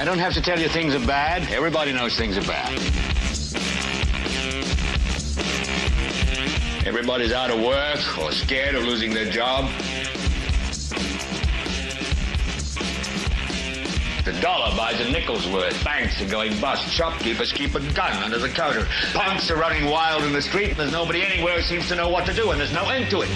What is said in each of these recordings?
don't have to tell you things are bad. Everybody knows things are bad. Everybody's out of work or scared of losing their job. The dollar buys a nickel's worth. Banks are going bust. Shopkeepers keep a gun under the counter. Punks are running wild in the street, and there's nobody anywhere who seems to know what to do, and there's no end to it.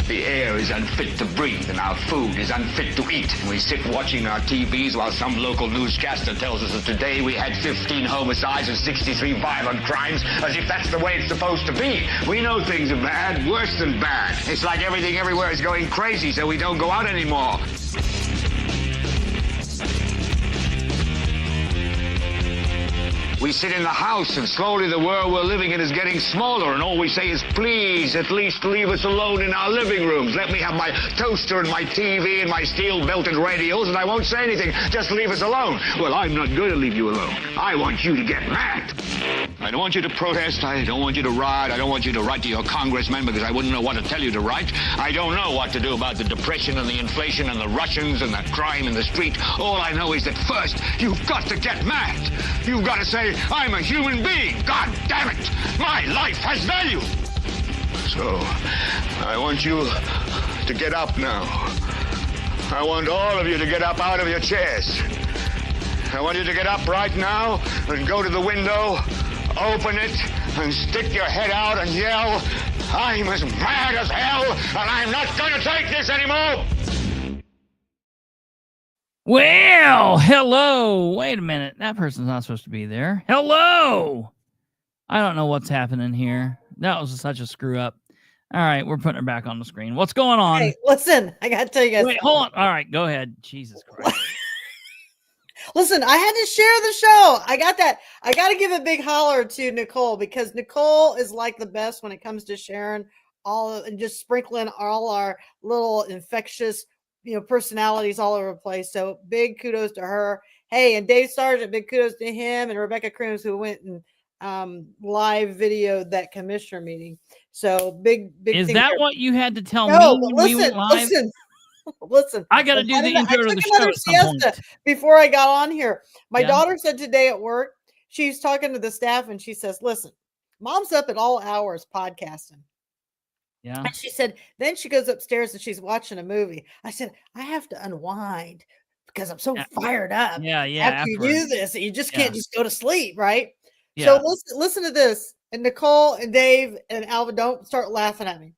The air is unfit to breathe, and our food is unfit to eat. And we sit watching our TVs while some local newscaster tells us that today we had 15 homicides and 63 violent crimes, as if that's the way it's supposed to be. We know things are bad, worse than bad. It's like everything everywhere is going crazy, so we don't go out anymore. We sit in the house, and slowly the world we're living in is getting smaller, and all we say is, please, at least leave us alone in our living rooms. Let me have my toaster and my TV and my steel-belted radios, and I won't say anything. Just leave us alone. Well, I'm not going to leave you alone. I want you to get mad. I don't want you to protest. I don't want you to riot. I don't want you to write to your congressman, because I wouldn't know what to tell you to write. I don't know what to do about the depression and the inflation and the Russians and the crime in the street. All I know is that first, you've got to get mad. You've got to say, I'm a human being. God damn it. My life has value. So, I want you to get up now. I want all of you to get up out of your chairs. I want you to get up right now and go to the window, open it, and stick your head out and yell, I'm as mad as hell, and I'm not going to take this anymore. Well, hello. Wait a minute. That person's not supposed to be there. Hello. I don't know what's happening here. That was such a screw up. All right, we're putting her back on the screen. What's going on? Hey, listen, I got to tell you guys. Wait, hold on. All right, go ahead. Jesus Christ. Listen, I had to share the show. I got that. I got to give a big holler to Nicole, because Nicole is like the best when it comes to sharing and just sprinkling all our little infectious, personalities all over the place. So big kudos to her. Hey, and Dave Sargent, big kudos to him, and Rebecca Crooms, who went and live videoed that commissioner meeting. So big. Is that there. what you had to tell No, me when listen, we went live? Listen. I got to do the intro to the show at some siesta point. before I got on here. My daughter said today at work, she's talking to the staff, and she says, listen, mom's up at all hours podcasting. Yeah. And she said, then she goes upstairs and she's watching a movie. I said, I have to unwind because I'm so fired up. Yeah. After you do this, you just can't just go to sleep, right? Yeah. So listen to this. And Nicole and Dave and Alva, don't start laughing at me.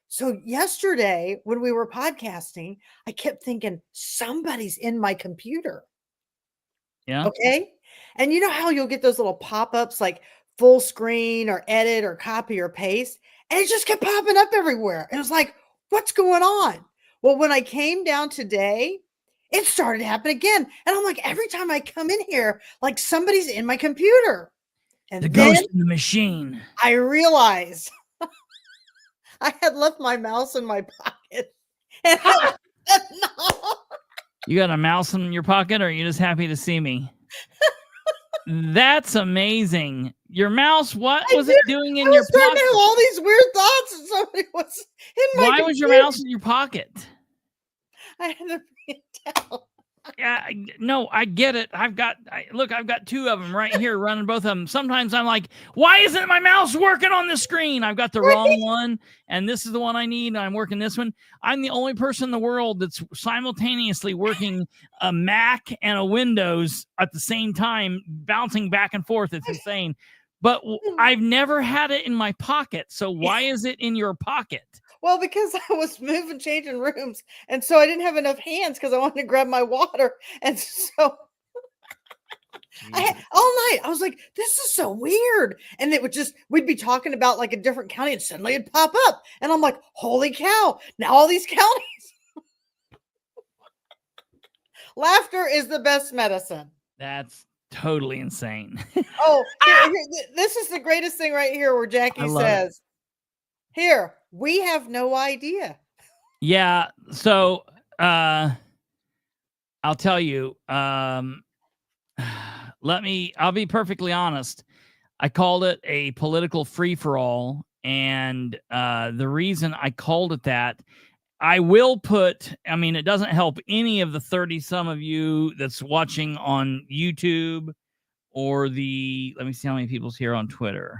So yesterday when we were podcasting, I kept thinking somebody's in my computer. Yeah. Okay. And you know how you'll get those little pop-ups like full screen or edit or copy or paste? And it just kept popping up everywhere. And it was like, what's going on? Well, when I came down today, it started happening again. And I'm like, every time I come in here, like somebody's in my computer. And the then ghost in the machine. I realized I had left my mouse in my pocket. And no. You got a mouse in your pocket, or are you just happy to see me? That's amazing. Your mouse, what was it doing in your pocket? I was starting to have all these weird thoughts, and somebody was in my Why was your mouse in your pocket? I had to bring it down. Yeah, no, I get it. I've got two of them right here running, both of them. Sometimes I'm like, why isn't my mouse working on the screen? I've got the wrong one, and this is the one I need, and I'm working this one. I'm the only person in the world that's simultaneously working a Mac and a Windows at the same time, bouncing back and forth. It's insane. But I've never had it in my pocket. So why is it in your pocket? Well, because I was moving, changing rooms, and so I didn't have enough hands because I wanted to grab my water. And so all night, I was like, this is so weird. And it would we'd be talking about like a different county, and suddenly it'd pop up. And I'm like, holy cow, now all these counties. Laughter is the best medicine. That's totally insane. Oh, this is the greatest thing right here where Jackie says, here, we have no idea. Yeah. So I'll tell you, I'll be perfectly honest. I called it a political free-for-all. And the reason I called it that, I will put, I mean, it doesn't help any of the 30 some of you that's watching on YouTube or let me see how many people's here on Twitter.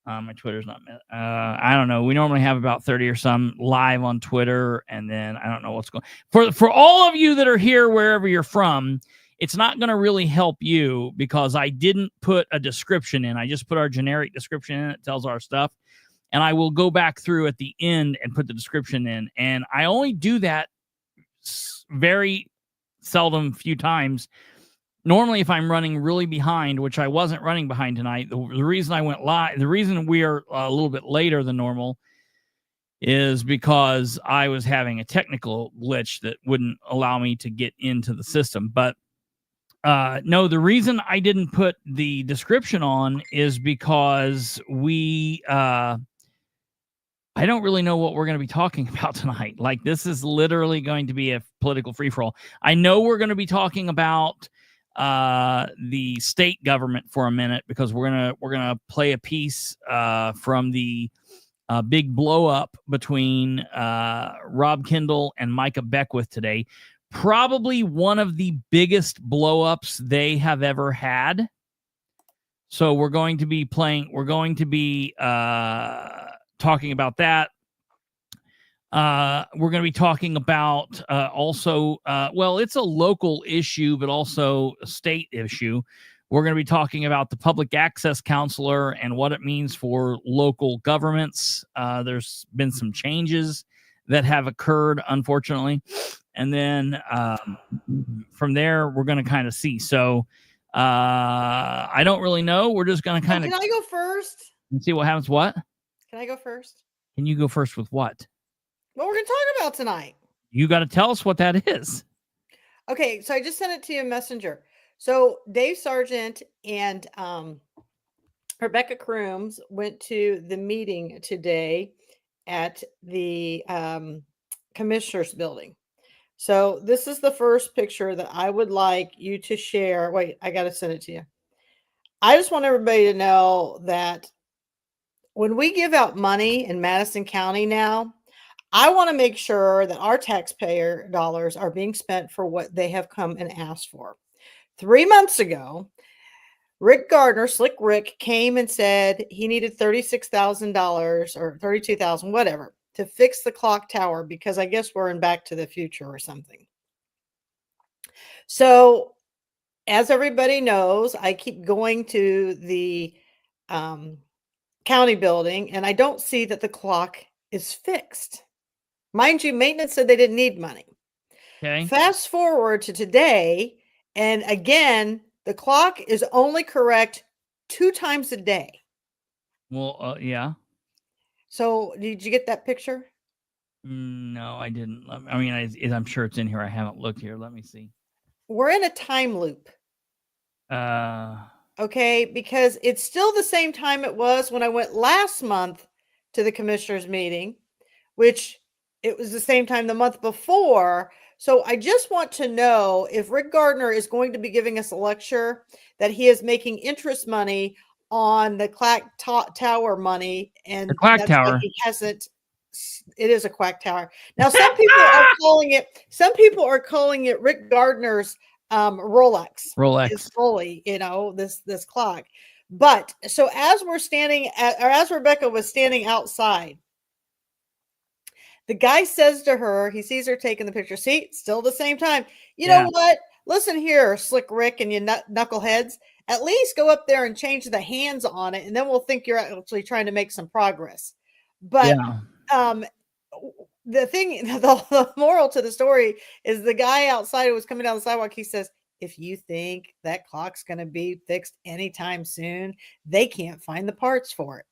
My Twitter's not, I don't know. We normally have about 30 or some live on Twitter. And then I don't know what's going for all of you that are here, wherever you're from, it's not going to really help you because I didn't put a description in. I just put our generic description in. It tells our stuff. And I will go back through at the end and put the description in. And I only do that very seldom, few times. Normally, if I'm running really behind, which I wasn't running behind tonight, the reason I went live, the reason we are a little bit later than normal is because I was having a technical glitch that wouldn't allow me to get into the system. But no, the reason I didn't put the description on is because I don't really know what we're going to be talking about tonight. Like, this is literally going to be a political free-for-all. I know we're going to be talking about the state government for a minute because we're gonna play a piece from the big blow up between Rob Kendall and Micah Beckwith today. Probably one of the biggest blow ups they have ever had. So we're going to be talking about that. We're going to be talking about also, well, it's a local issue, but also a state issue. We're going to be talking about the public access counselor and what it means for local governments. There's been some changes that have occurred, unfortunately. And then from there, we're going to kind of see. So I don't really know. We're just going to kind of... Can I go first? And see what happens. What? Can I go first? Can you go first with what? What we're going to talk about tonight. You got to tell us what that is. Okay, so I just sent it to you in Messenger. So Dave Sargent and Rebecca Crooms went to the meeting today at the Commissioners Building. So this is the first picture that I would like you to share. Wait, I got to send it to you. I just want everybody to know that when we give out money in Madison County now, I want to make sure that our taxpayer dollars are being spent for what they have come and asked for. 3 months ago, Rick Gardner, Slick Rick, came and said he needed $36,000 or $32,000, whatever, to fix the clock tower because I guess we're in Back to the Future or something. So, as everybody knows, I keep going to the county building and I don't see that the clock is fixed. Mind you, maintenance said they didn't need money. Okay. Fast forward to today, and again, the clock is only correct 2 times a day. Well, yeah. So, did you get that picture? No, I didn't. I mean, I'm sure it's in here. I haven't looked here. Let me see. We're in a time loop. Okay, because it's still the same time it was when I went last month to the commissioners meeting, which it was the same time the month before. So I just want to know if Rick Gardner is going to be giving us a lecture that he is making interest money on the clock tower money, and the clock tower. He hasn't. It is a quack tower. Now some people are calling it. Some people are calling it Rick Gardner's Rolex. It's fully, this clock. But so as we're standing as Rebecca was standing outside, the guy says to her, he sees her taking the picture. See, still the same time. You know what? Listen here, Slick Rick and you knuckleheads. At least go up there and change the hands on it, and then we'll think you're actually trying to make some progress. But the thing, the moral to the story is the guy outside who was coming down the sidewalk, he says, if you think that clock's going to be fixed anytime soon, they can't find the parts for it.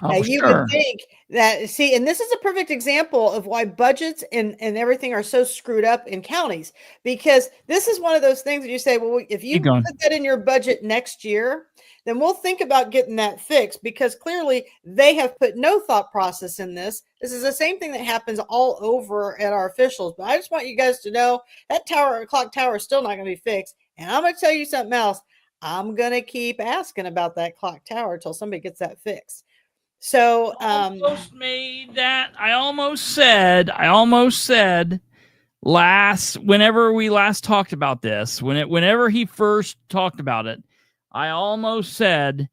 Oh, now, you would think that, see, and this is a perfect example of why budgets and everything are so screwed up in counties, because this is one of those things that you say, well, if you put that in your budget next year, then we'll think about getting that fixed, because clearly they have put no thought process in this. This is the same thing that happens all over at our officials. But I just want you guys to know that clock tower is still not going to be fixed. And I'm going to tell you something else. I'm going to keep asking about that clock tower until somebody gets that fixed. So almost made that. I almost said whenever we last talked about this, whenever he first talked about it, I almost said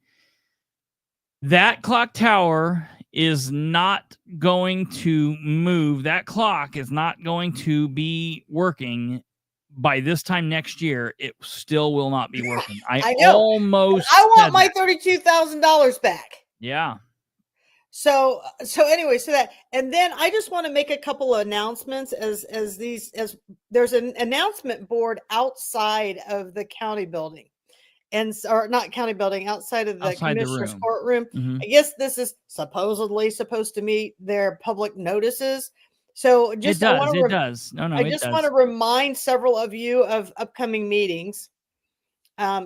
that clock tower is not going to move. That clock is not going to be working by this time next year. It still will not be working. I know. almost I want my that. $32,000 back. Yeah. So anyway, so that, and then I just want to make a couple of announcements as there's an announcement board outside of the county building, or not county building, outside of the commissioner's courtroom. Mm-hmm. I guess this is supposedly supposed to meet their public notices. So just it does. No, I just want to remind several of you of upcoming meetings.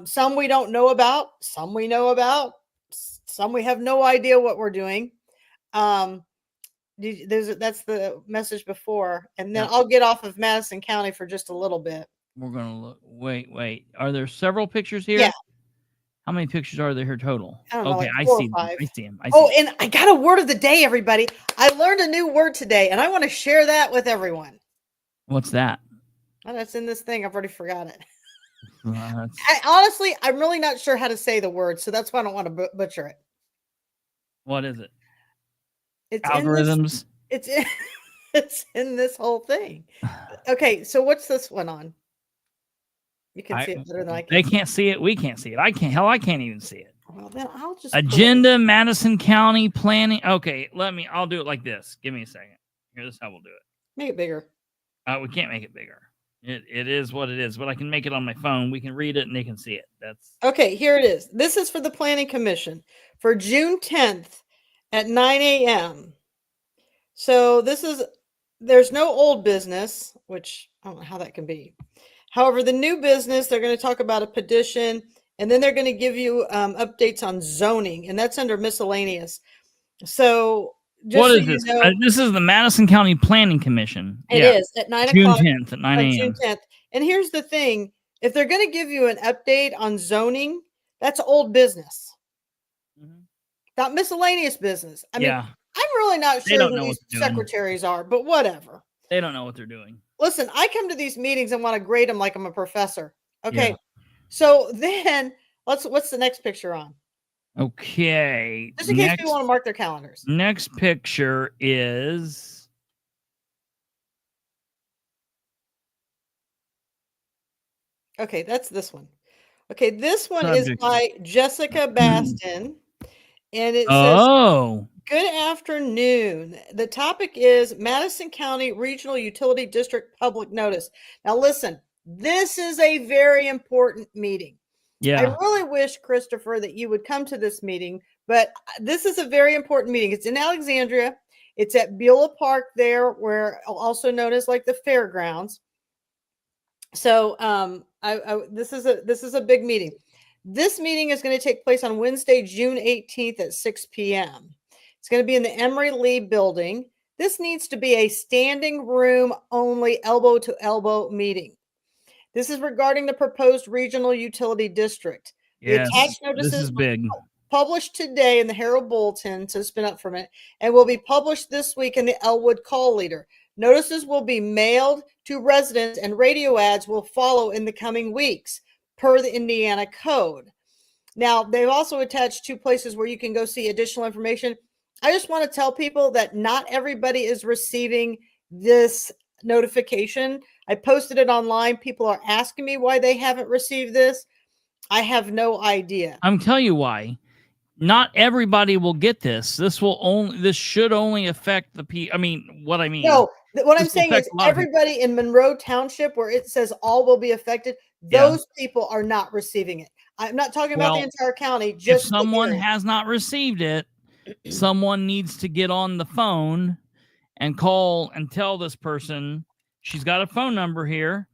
Some we don't know about, some we know about, some we have no idea what we're doing. That's the message before, and then I'll get off of Madison County for just a little bit. We're gonna look. Wait. Are there several pictures here? Yeah. How many pictures are there here total? I don't know, okay, like I see them. And I got a word of the day, everybody. I learned a new word today, and I want to share that with everyone. What's that? Oh, that's in this thing. I've already forgot it. Honestly, I'm really not sure how to say the word, so that's why I don't want to butcher it. What is it? It's algorithms. It's in this whole thing. Okay, so what's this one on? You can see it better than I can. They can't see it. We can't see it. I can't even see it. Well, then I'll just agenda, Madison County planning. Okay, I'll do it like this. Give me a second. Here, this is how we'll do it. Make it bigger. We can't make it bigger. It is what it is, but I can make it on my phone. We can read it and they can see it. That's okay. Here it is. This is for the Planning Commission for June 10th at 9 a.m. So there's no old business, which I don't know how that can be. However, the new business, they're going to talk about a petition, and then they're going to give you updates on zoning, and that's under miscellaneous. So just what is this? This is the Madison County Planning Commission. It is at 9 June o'clock. 10th at 9 a.m. June 10th. And here's the thing. If they're going to give you an update on zoning, that's old business. Mm-hmm. Not miscellaneous business. I mean, I'm really not sure who these secretaries are, but whatever. They don't know what they're doing. Listen, I come to these meetings and want to grade them like I'm a professor. Okay. Yeah. So then what's the next picture on? Okay. Just in case people want to mark their calendars. Next picture is okay, that's this one. Okay, this one is by Jessica Baston. And it says, good afternoon. The topic is Madison County Regional Utility District Public Notice. Now, listen, this is a very important meeting. Yeah. I really wish, Kristopher, that you would come to this meeting, but this is a very important meeting. It's in Alexandria. It's at Beulah Park there, where also known as like the fairgrounds. So this is a big meeting. This meeting is going to take place on Wednesday, June 18th at 6 p.m. It's going to be in the Emory Lee building. This needs to be a standing room only, elbow to elbow meeting. This is regarding the proposed regional utility district. Yes, the attached notices this is big. Published today in the Herald Bulletin, so spin up for a minute, and will be published this week in the Elwood Call Leader. Notices will be mailed to residents and radio ads will follow in the coming weeks, per the Indiana code. Now, they've also attached 2 places where you can go see additional information. I just want to tell people that not everybody is receiving this notification. I posted it online. People are asking me why they haven't received this. I have no idea. I'm telling you why. Not everybody will get this. This should only affect the people. No, what I'm saying is everybody in Monroe Township, where it says all will be affected, those people are not receiving it. I'm not talking about the entire county. Just if someone has not received it, someone needs to get on the phone and call and tell this person. She's got a phone number here.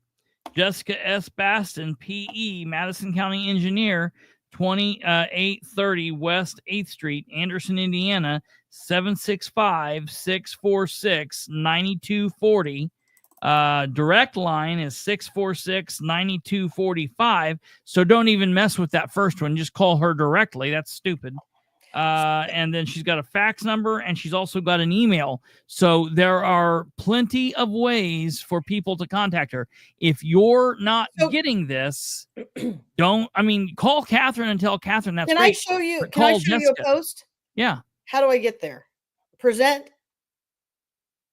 Jessica S. Baston, P.E., Madison County Engineer, 2830 West 8th Street, Anderson, Indiana, 765-646-9240. Direct line is 646-9245. So don't even mess with that first one. Just call her directly. That's stupid. And then she's got a fax number, and she's also got an email. So there are plenty of ways for people to contact her. If you're not getting this, call Catherine and tell Catherine that's Can great. I show you? Can Call I show you Jessica. a post? Yeah. How do I get there? Present.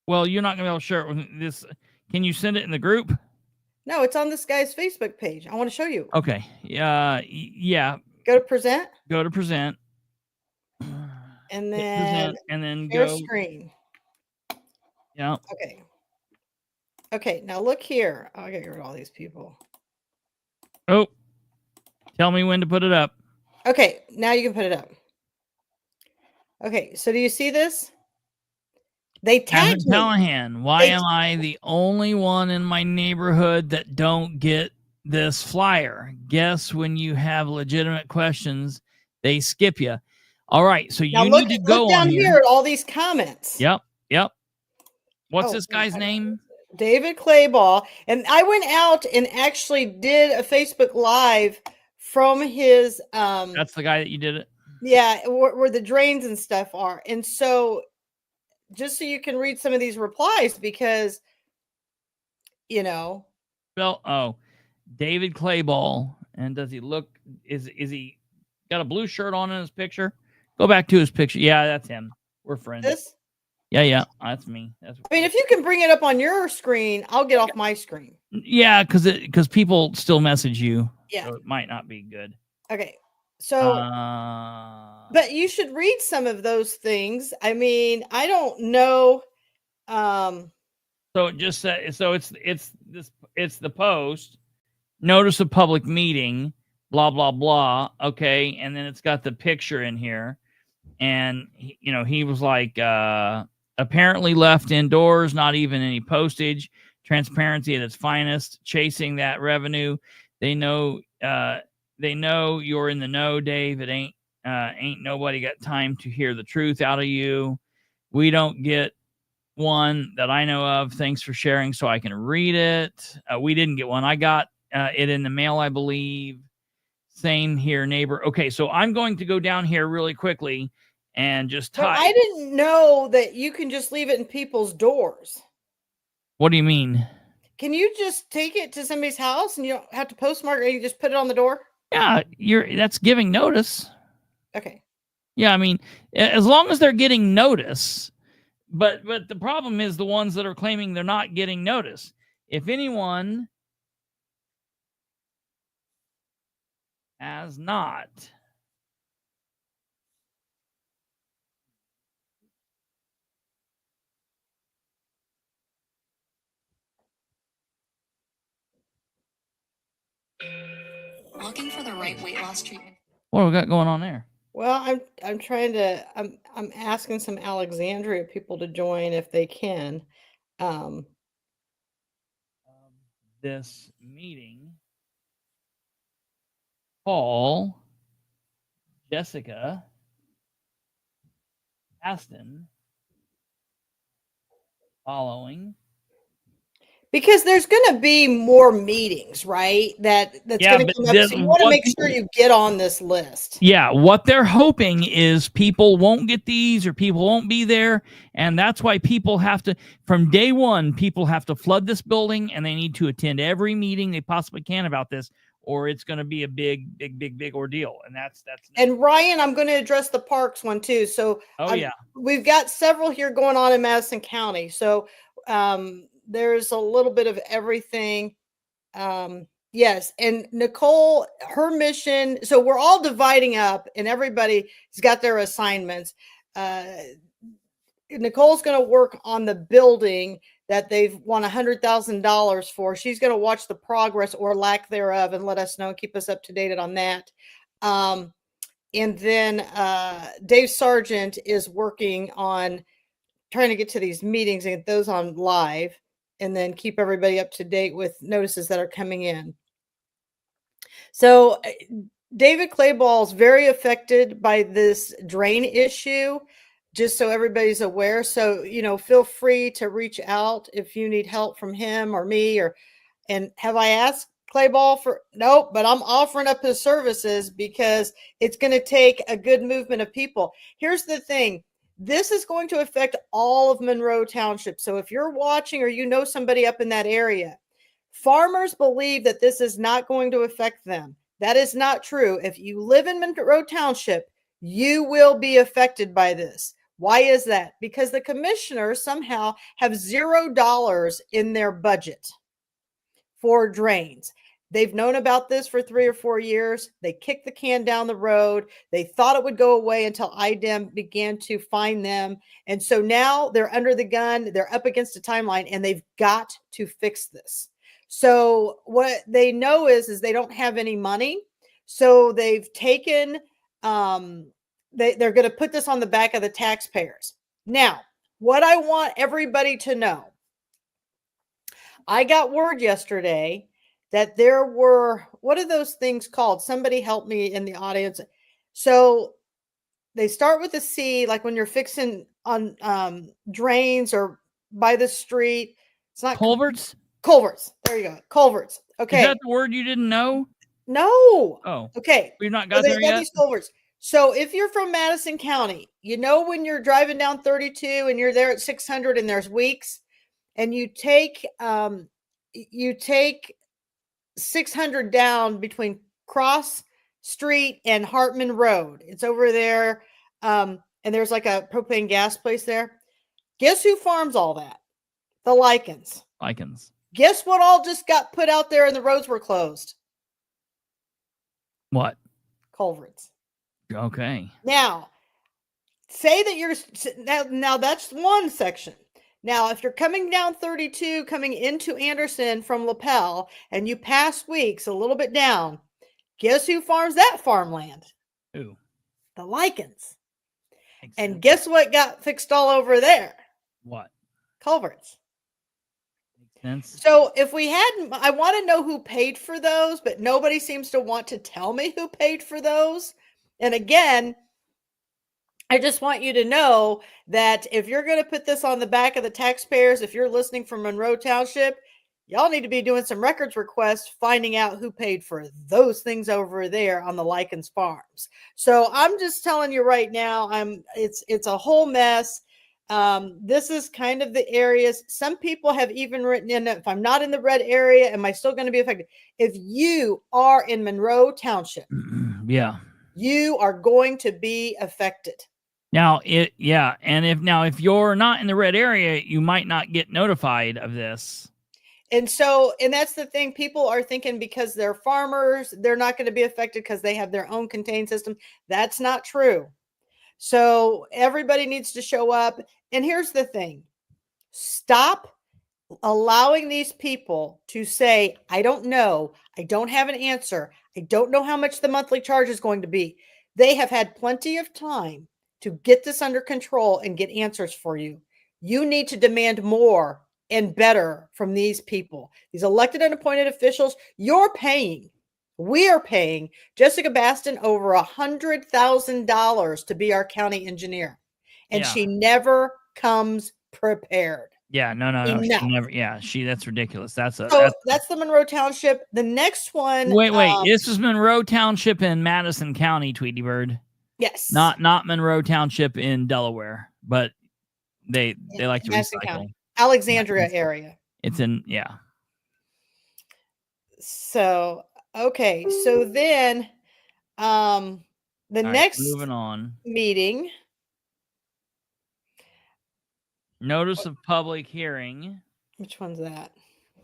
Well, you're not gonna be able to share it with this. Can you send it in the group? No, it's on this guy's Facebook page. I want to show you. Okay. Yeah. Go to present. Go to present. And then share go screen. Yeah. Okay. Okay. Now look here. I'll get rid of all these people. Oh, tell me when to put it up. Okay. Now you can put it up. Okay. So do you see this? They tagged me. Callahan. Why am I the only one in my neighborhood that don't get this flyer? Guess when you have legitimate questions, they skip you. All right, so you need to go down here at all these comments. Yep. What's this guy's name? David Clayball. And I went out and actually did a Facebook Live from his. That's the guy that you did it? Yeah, where the drains and stuff are. And so just so you can read some of these replies, because, David Clayball. And does he look, is he got a blue shirt on in his picture? Go back to his picture. Yeah, that's him. We're friends. This? Yeah, that's me. If you can bring it up on your screen, I'll get off my screen. Yeah, because people still message you. Yeah, so it might not be good. Okay, so but you should read some of those things. I don't know. So it just says, so it's the post. Notice of public meeting. Blah blah blah. Okay, and then it's got the picture in here. And, he was like, apparently left indoors, not even any postage, transparency at its finest, chasing that revenue. They know you're in the know, Dave. It ain't nobody got time to hear the truth out of you. We don't get one that I know of. Thanks for sharing so I can read it. We didn't get one. I got it in the mail, I believe. Same here, neighbor. Okay, so I'm going to go down here really quickly and just type. I didn't know that you can just leave it in people's doors. What do you mean? Can you just take it to somebody's house and you don't have to postmark it? You just put it on the door? Yeah, that's giving notice. Okay. Yeah, as long as they're getting notice. But the problem is the ones that are claiming they're not getting notice. If anyone has not looking for the right weight loss treatment. What do we got going on there? Well, I'm trying to I'm asking some Alexandria people to join if they can. This meeting. Paul, Jessica, Aston, following. Because there's going to be more meetings, right? That's going to come up. So you want to make sure you get on this list. Yeah, what they're hoping is people won't get these or people won't be there. And that's why people have to, from day one, people have to flood this building and they need to attend every meeting they possibly can about this, or it's going to be a big ordeal. And that's. And Ryan, I'm going to address the parks one too. So we've got several here going on in Madison County. So, there's a little bit of everything. Yes. And Nicole, her mission. So we're all dividing up and everybody's got their assignments. Nicole's going to work on the building that they've won $100,000 for. She's going to watch the progress or lack thereof and let us know, keep us up to date on that. And then Dave Sargent is working on trying to get to these meetings and get those on live, and then keep everybody up to date with notices that are coming in. So David Clayball is very affected by this drain issue, just so everybody's aware. So, feel free to reach out if you need help from him or me, and have I asked clay ball for nope, but I'm offering up his services because it's going to take a good movement of people. Here's the thing. This is going to affect all of Monroe Township. So if you're watching or you know somebody up in that area, farmers believe that this is not going to affect them. That is not true. If you live in Monroe Township, you will be affected by this. Why is that? Because the commissioners somehow have $0 in their budget for drains. They've known about this for 3 or 4 years. They kicked the can down the road. They thought it would go away until IDEM began to find them. And so now they're under the gun. They're up against a timeline, and they've got to fix this. So what they know is they don't have any money. So they've taken, they're going to put this on the back of the taxpayers. Now, what I want everybody to know, I got word yesterday that there were, what are those things called? Somebody help me in the audience. So they start with a C, like when you're fixing on drains or by the street. It's not Culverts. Culverts. There you go. Culverts. Okay. Is that the word you didn't know? No. Oh. Okay. We've not got there yet. These culverts. So if you're from Madison County, you know when you're driving down 32 and you're there at 600 and there's weeks, and you take 600 down between Cross Street and Hartman Road. It's over there. And there's like a propane gas place there. Guess who farms all that? The lichens. Guess what all just got put out there and the roads were closed? What? Culverts. Okay. Now, say that you're now that's one section. Now, if you're coming down 32, coming into Anderson from LaPel, and you pass Weeks a little bit down, guess who farms that farmland? Who? The lichens. And guess what got fixed all over there? What? Culverts. Makes sense. So if we hadn't, I want to know who paid for those, but nobody seems to want to tell me who paid for those. And again, I just want you to know that if you're going to put this on the back of the taxpayers, if you're listening from Monroe Township, y'all need to be doing some records requests, finding out who paid for those things over there on the Lichens farms. So I'm just telling you right now, it's a whole mess. This is kind of the areas. Some people have even written in that if I'm not in the red area, am I still going to be affected? If you are in Monroe Township, yeah, you are going to be affected. Now, if you're not in the red area, you might not get notified of this. And that's the thing. People are thinking because they're farmers, they're not going to be affected because they have their own contained system. That's not true. So everybody needs to show up. And here's the thing. Stop allowing these people to say, I don't know. I don't have an answer. I don't know how much the monthly charge is going to be. They have had plenty of time to get this under control and get answers for you. You need to demand more and better from these people. These elected and appointed officials, you're paying. We are paying Jessica Baston over $100,000 to be our county engineer. And she never comes prepared. Yeah, no. She never, that's ridiculous. That's the Monroe Township. The next one. Wait. This is Monroe Township in Madison County, Tweety Bird. Yes. Not Monroe Township in Delaware, but they like to Madison recycle. County. Alexandria area. It's in, So, okay. So then the next moving on. meeting. Notice of public hearing. Which one's that?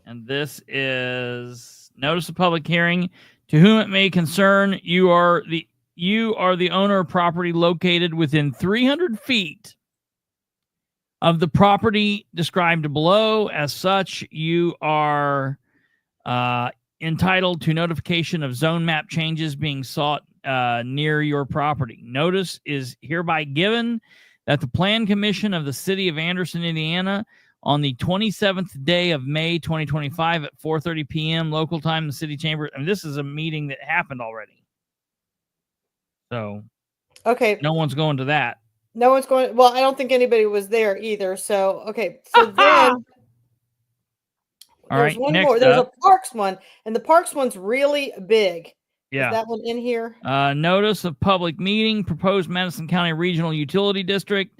And this is notice of public hearing. To whom it may concern, you are the owner of property located within 300 feet of the property described below. As such, you are entitled to notification of zone map changes being sought near your property. Notice is hereby given that the Plan Commission of the City of Anderson, Indiana, on the 27th day of May 2025 at 4:30 p.m. local time in the city chamber. And this is a meeting that happened already. So, okay. No one's going to that. No one's going. Well, I don't think anybody was there either. So, okay. So then, All There's right. one Next more. There's up. a Parks one, and the Parks one's really big. Yeah. Is that one in here? Notice of public meeting, proposed Madison County Regional Utility District.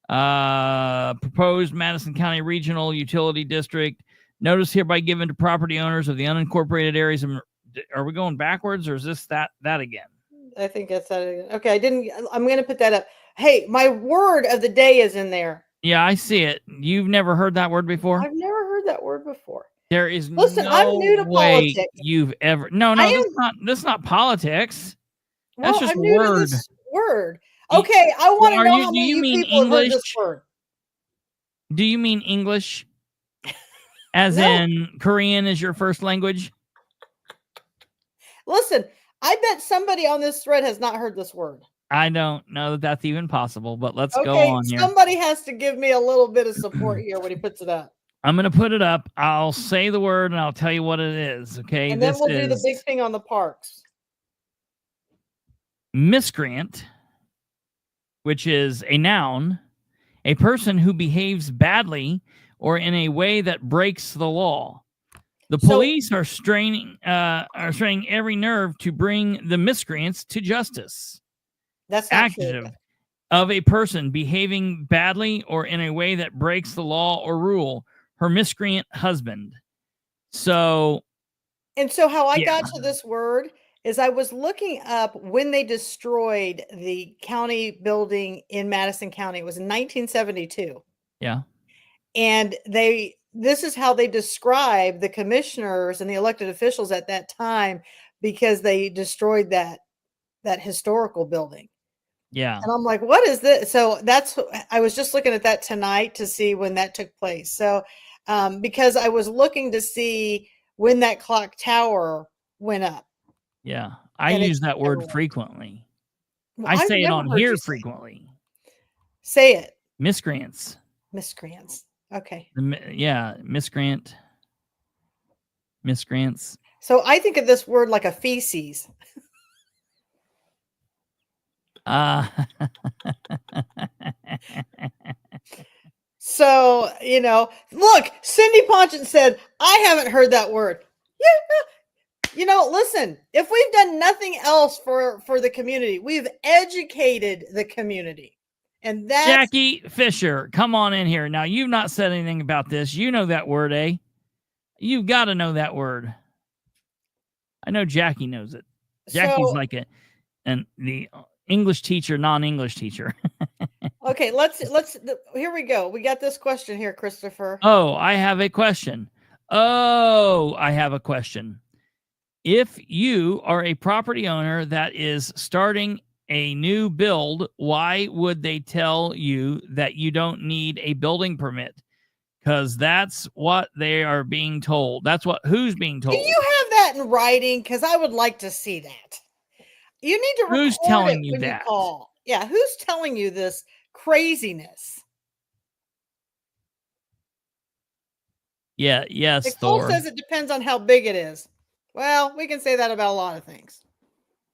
Proposed Madison County Regional Utility District. Notice hereby given to property owners of the unincorporated areas. Are we going backwards, or is this that again? I think that's that again. Okay, I'm going to put that up. Hey, my word of the day is in there. Yeah, I see it. You've never heard that word before? I've never heard that word before. There is Listen, no I'm new to way politics. you've ever. No, this is not politics. That's Well, just I'm a new to word. this word. Okay, I want to know how many of you people have heard this word. Do you mean English? As No. in Korean is your first language? Listen, I bet somebody on this thread has not heard this word. I don't know that that's even possible, but let's go Okay, on here. somebody has to give me a little bit of support here when he puts it up. I'm going to put it up. I'll say the word and I'll tell you what it is. Okay. And then we'll do the big thing on the parks. Miscreant, which is a noun, a person who behaves badly or in a way that breaks the law. The police are straining every nerve to bring the miscreants to justice. That's not active true. Of a person behaving badly or in a way that breaks the law or rule. Her miscreant husband. So how I got to this word is I was looking up when they destroyed the county building in Madison County. It was in 1972. Yeah. And this is how they describe the commissioners and the elected officials at that time, because they destroyed that historical building. Yeah. And I'm like, what is this? So I was just looking at that tonight to see when that took place. So because I was looking to see when that clock tower went up. Yeah. I use that word frequently. Well, I say it on here frequently. Say it. Miscreants. Miscreants. Okay. Miscreant. Miscreants. So I think of this word like a feces. So, look, Cindy Ponchant said, I haven't heard that word. Yeah. Listen, if we've done nothing else for the community, we've educated the community. And that's Jackie Fisher, come on in here. Now, you've not said anything about this. You know that word, eh? You've got to know that word. I know Jackie knows it. Jackie's like the English teacher, non-English teacher. Okay, here we go. We got this question here, Kristopher. Oh, I have a question. If you are a property owner that is starting a new build, why would they tell you that you don't need a building permit? Because that's what they are being told. Who's being told. Do you have that in writing? Because I would like to see that. You need to record Who's telling it you when that? You call. Yeah, who's telling you this craziness? Yeah, yes, Nicole Thor. says it depends on how big it is. Well, we can say that about a lot of things.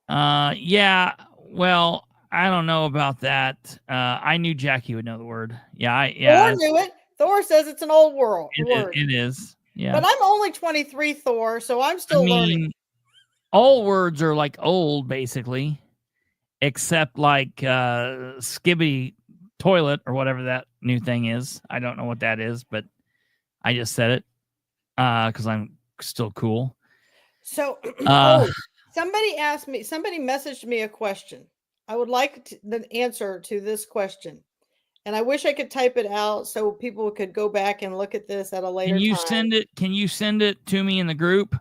Yeah, well, I don't know about that. I knew Jackie would know the word. Yeah. Thor knew it. Thor says it's an old word. It is. Yeah. But I'm only 23, Thor, so I'm still learning. All words are like old, basically, except like skibby toilet or whatever that new thing is. I don't know what that is, but I just said it because I'm still cool. So somebody messaged me a question. I would like the answer to this question. And I wish I could type it out so people could go back and look at this at a later time. Can you send it to me in the group?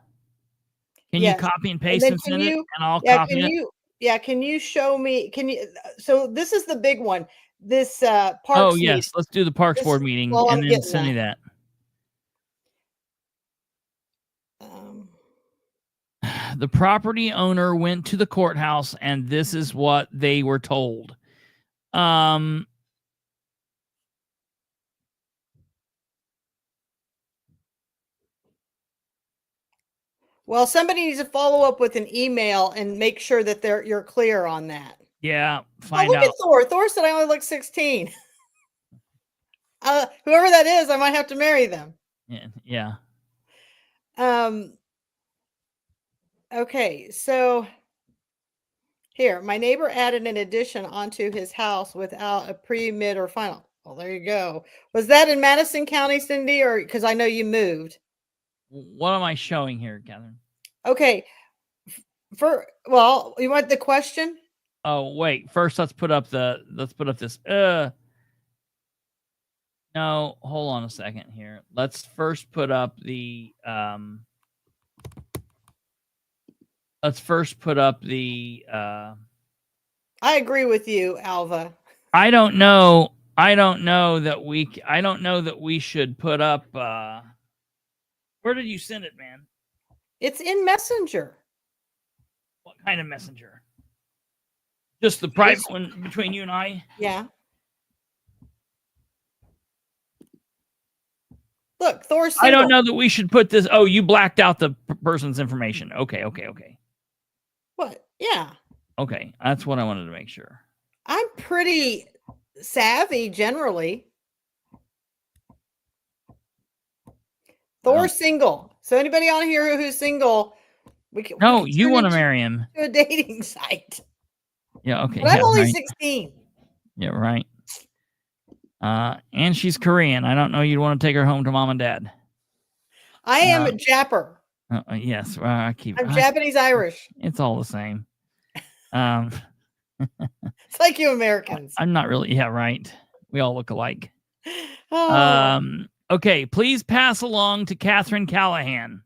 Can you copy and paste and send it? And I'll copy it. Can you show me? So this is the big one. This parks. Oh, yes. Let's do the Parks Board meeting and then send me that. The property owner went to the courthouse and this is what they were told. Well, somebody needs to follow up with an email and make sure that you're clear on that. Yeah, find look out. At Thor. Thor said I only look 16. Whoever that is, I might have to marry them. Yeah. Okay, so here, my neighbor added an addition onto his house without a pre, mid, or final. Well, there you go. Was that in Madison County, Cindy, or because I know you moved? What am I showing here, Catherine? Okay. You want the question? Oh, wait. First, let's put up this. No, hold on a second here. Let's first put up the I agree with you, Alva. I don't know that we should put up where did you send it, man? It's in Messenger. What kind of messenger? Just the private one between you and I? Yeah. Look, Thor single. I don't know that we should put this. Oh, you blacked out the person's information. Okay. What? Yeah. Okay, that's what I wanted to make sure. I'm pretty savvy generally. Thor single. So anybody on here who's single, no, you want to marry him to a dating site. Yeah, okay. But I'm only 16. Yeah, right. And she's Korean. I don't know you'd want to take her home to mom and dad. I am a Japper. Yes, I'm Japanese Irish. It's all the same. It's like you Americans. I'm not really. Yeah, right. We all look alike. Oh. Okay, please pass along to Katherine Callahan.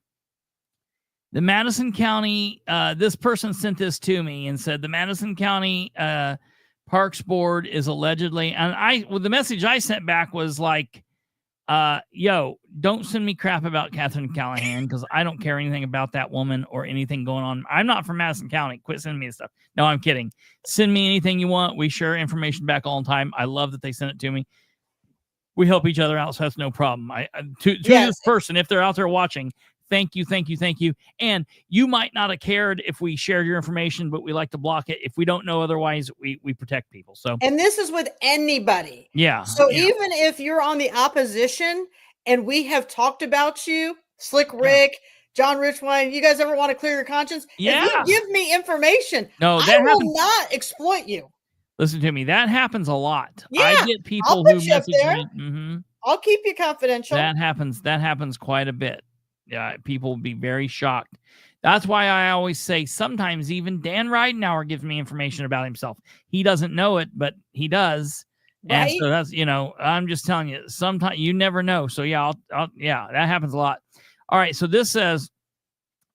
The Madison County, this person sent this to me and said the Madison County Parks Board is allegedly, and the message I sent back was like, yo, don't send me crap about Katherine Callahan because I don't care anything about that woman or anything going on. I'm not from Madison County. Quit sending me this stuff. No, I'm kidding. Send me anything you want. We share information back all the time. I love that they sent it to me. We help each other out, so that's no problem. To this person, if they're out there watching, thank you. And you might not have cared if we shared your information, but we like to block it. If we don't know otherwise, we protect people. So, and this is with anybody. Yeah. So even if you're on the opposition and we have talked about you, Slick Rick, John Richwine, you guys ever want to clear your conscience? Yeah. If you give me information, I will not exploit you. Listen to me. That happens a lot. Yeah, I get people who message me. Mm-hmm. I'll keep you confidential. That happens quite a bit. Yeah, people will be very shocked. That's why I always say sometimes even Dan Ridenauer gives me information about himself. He doesn't know it, but he does. Right? And so that's, I'm just telling you, sometimes you never know. So yeah, that happens a lot. All right. So this says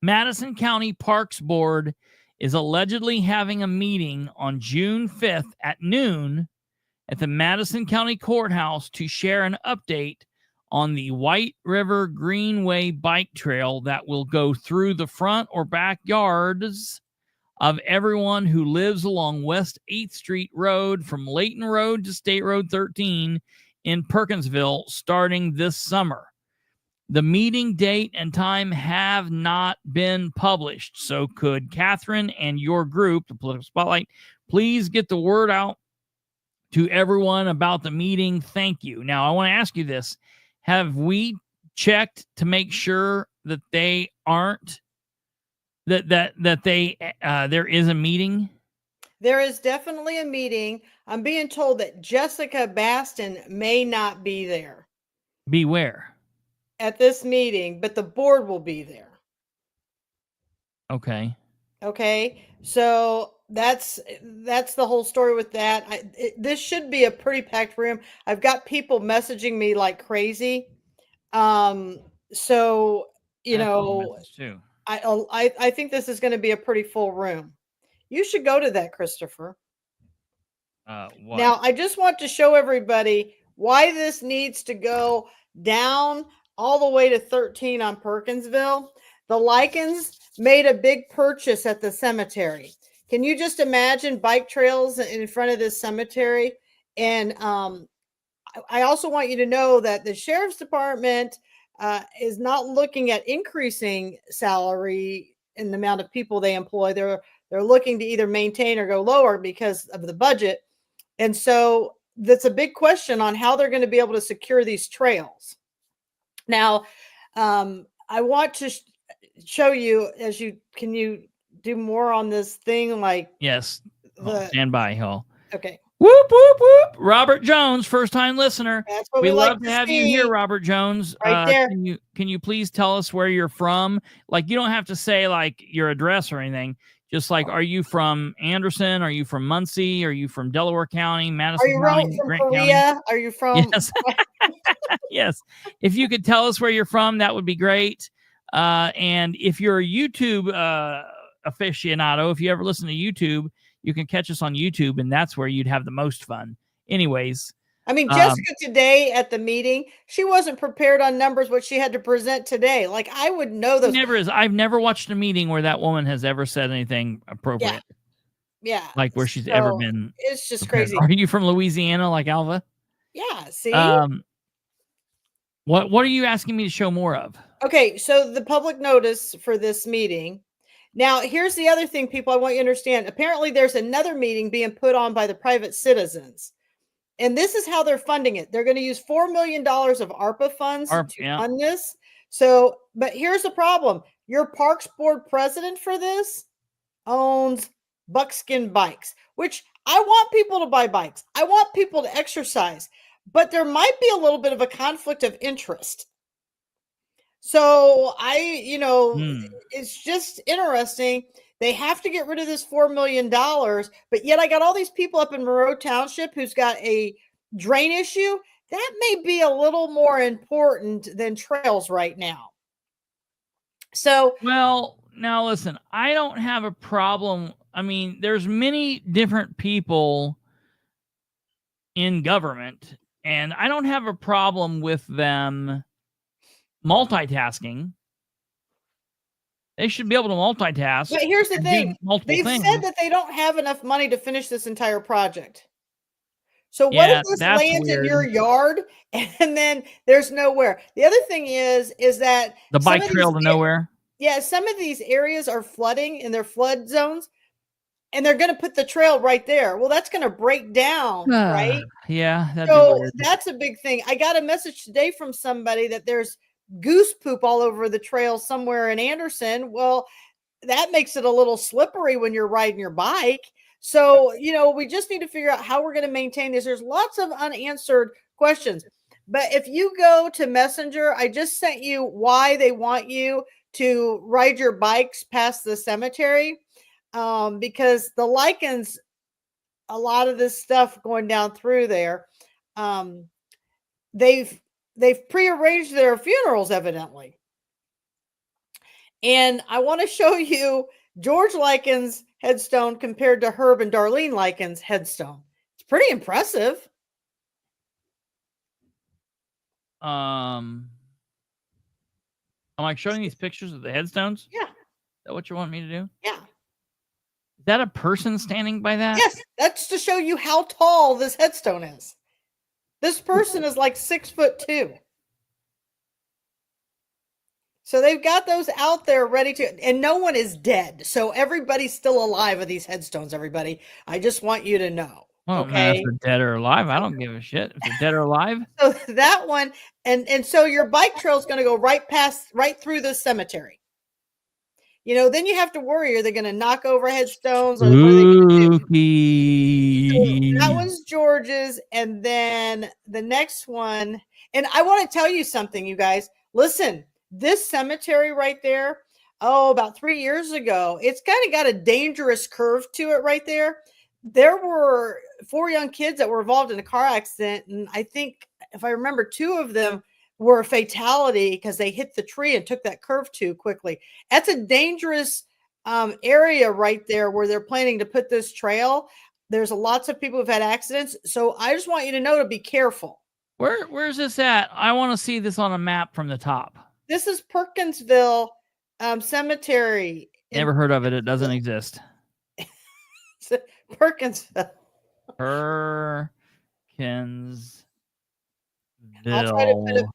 Madison County Parks Board is allegedly having a meeting on June 5th at noon at the Madison County Courthouse to share an update on the White River Greenway bike trail that will go through the front or backyards of everyone who lives along West 8th Street Road from Layton Road to State Road 13 in Perkinsville starting this summer. The meeting date and time have not been published. So could Katherine and your group, the Political Spotlight, please get the word out to everyone about the meeting? Thank you. Now, I want to ask you this. Have we checked to make sure that they aren't, there is a meeting? There is definitely a meeting. I'm being told that Jessica Baston may not be there. Beware. At this meeting, but the board will be there. Okay. So that's the whole story with that. This should be a pretty packed room. I've got people messaging me like crazy. So too. I think this is going to be a pretty full room. You should go to that, Kristopher. What? Now, I just want to show everybody why this needs to go down all the way to 13 on Perkinsville. The Likens made a big purchase at the cemetery. Can you just imagine bike trails in front of this cemetery? And I also want you to know that the sheriff's department is not looking at increasing salary in the amount of people they employ. They're looking to either maintain or go lower because of the budget. And so that's a big question on how they're going to be able to secure these trails. Now, I want to show you can you do more on this thing? Like, yes. Stand by, y'all. Okay. Whoop, whoop, whoop. Robert Jones, first-time listener. That's what we we like love to to have see. you here, Robert Jones. Right there. Can you please tell us where you're from? Like, you don't have to say like your address or anything. Just like, are you from Anderson? Are you from Muncie? Are you from Delaware County, Madison County, from Grant Korea? County? Are you from? Yes. Yes. If you could tell us where you're from, that would be great. And if you're a YouTube aficionado, if you ever listen to YouTube, you can catch us on YouTube, and that's where you'd have the most fun. Anyways. I mean, Jessica today at the meeting, she wasn't prepared on numbers, what she had to present today. Like, I would know those. I've never watched a meeting where that woman has ever said anything appropriate. Yeah. Like where she's ever been. It's just prepared. crazy. Are you from Louisiana like Alva? Yeah. See? What are you asking me to show more of? Okay. So the public notice for this meeting. Now, here's the other thing, people, I want you to understand. Apparently, there's another meeting being put on by the private citizens. And this is how they're funding it. They're going to use $4 million of ARPA funds to fund this. So, but here's the problem. Your Parks Board president for this owns Buckskin Bikes, which I want people to buy bikes. I want people to exercise, but there might be a little bit of a conflict of interest. So it's just interesting. They have to get rid of this $4 million, but yet I got all these people up in Monroe Township who's got a drain issue. That may be a little more important than trails right now. So, well, now listen, I don't have a problem. I mean, there's many different people in government, and I don't have a problem with them multitasking. They should be able to multitask. But here's the thing. They've things. said that they don't have enough money to finish this entire project. So what if this lands in your yard and then there's nowhere? The other thing is that the bike trail to nowhere. Yeah, some of these areas are flooding in their flood zones, and they're going to put the trail right there. Well, that's going to break down, right? Yeah. So that's a big thing. I got a message today from somebody that there's goose poop all over the trail somewhere in Anderson. Well, that makes it a little slippery when you're riding your bike. So, we just need to figure out how we're going to maintain this. There's lots of unanswered questions. But if you go to Messenger, I just sent you why they want you to ride your bikes past the cemetery. Because the lichens, a lot of this stuff going down through there, they've prearranged their funerals, evidently. And I want to show you George Likens' headstone compared to Herb and Darlene Likens' headstone. It's pretty impressive. Am I showing these pictures of the headstones? Yeah. Is that what you want me to do? Yeah. Is that a person standing by that? Yes. That's to show you how tall this headstone is. This person is like 6'2". So they've got those out there ready to, and no one is dead. So everybody's still alive with these headstones, everybody. I just want you to know. Oh, okay. Man, if they're dead or alive, I don't give a shit. If they're dead or alive. So that one, and so your bike trail is going to go right through the cemetery. Then you have to worry, are they going to knock over headstones? Or what are they going to do? So that one's George's. And then the next one, and I want to tell you something, you guys. Listen, this cemetery right there, about 3 years ago, it's kind of got a dangerous curve to it right there. There were 4 young kids that were involved in a car accident. And I think, if I remember, 2 of them were a fatality because they hit the tree and took that curve too quickly. That's a dangerous area right there where they're planning to put this trail. There's lots of people who've had accidents. So I just want you to know to be careful. Where's this at? I want to see this on a map from the top. This is Perkinsville Cemetery. Never heard of it. It doesn't exist. Perkinsville. Perkinsville. I'll try to put up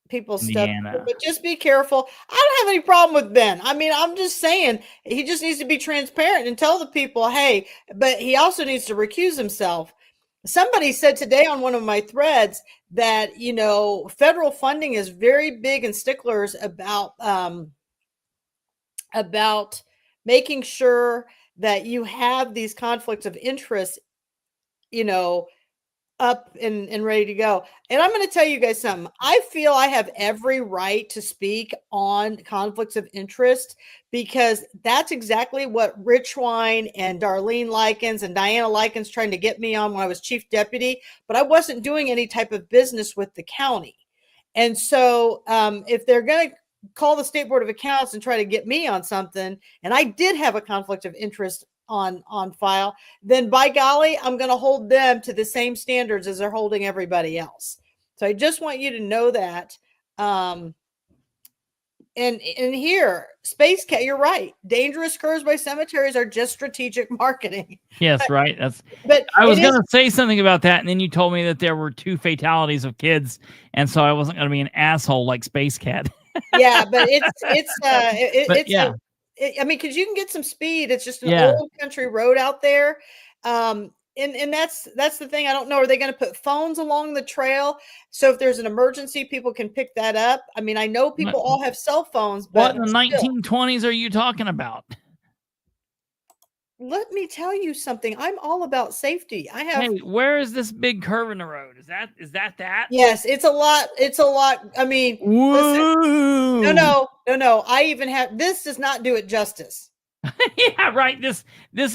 people's stuff, but just be careful. I don't have any problem with Ben. I mean, I'm just saying he just needs to be transparent and tell the people, hey, but he also needs to recuse himself. Somebody said today on one of my threads that, federal funding is very big and sticklers about making sure that you have these conflicts of interest, up and ready to go. And I'm going to tell you guys something. I feel I have every right to speak on conflicts of interest because that's exactly what Rich Wine and Darlene Likens and Diana Likens trying to get me on when I was chief deputy, but I wasn't doing any type of business with the county. And so if they're going to call the State Board of Accounts and try to get me on something, and I did have a conflict of interest on file, then by golly, I'm going to hold them to the same standards as they're holding everybody else. So I just want you to know that. And here, Space Cat, you're right. Dangerous curves by cemeteries are just strategic marketing. Yes, right. But I was going to say something about that, and then you told me that there were 2 fatalities of kids, and so I wasn't going to be an asshole like Space Cat. Yeah, but I mean, because you can get some speed. It's just an old country road out there. And that's the thing. I don't know. Are they going to put phones along the trail? So if there's an emergency, people can pick that up. I mean, I know people all have cell phones, but what in the 1920s are you talking about? Let me tell you something. I'm all about safety. Hey, where is this big curve in the road? Is that? Yes, it's a lot. I mean, listen, no. I even have, this does not do it justice. Yeah, right. This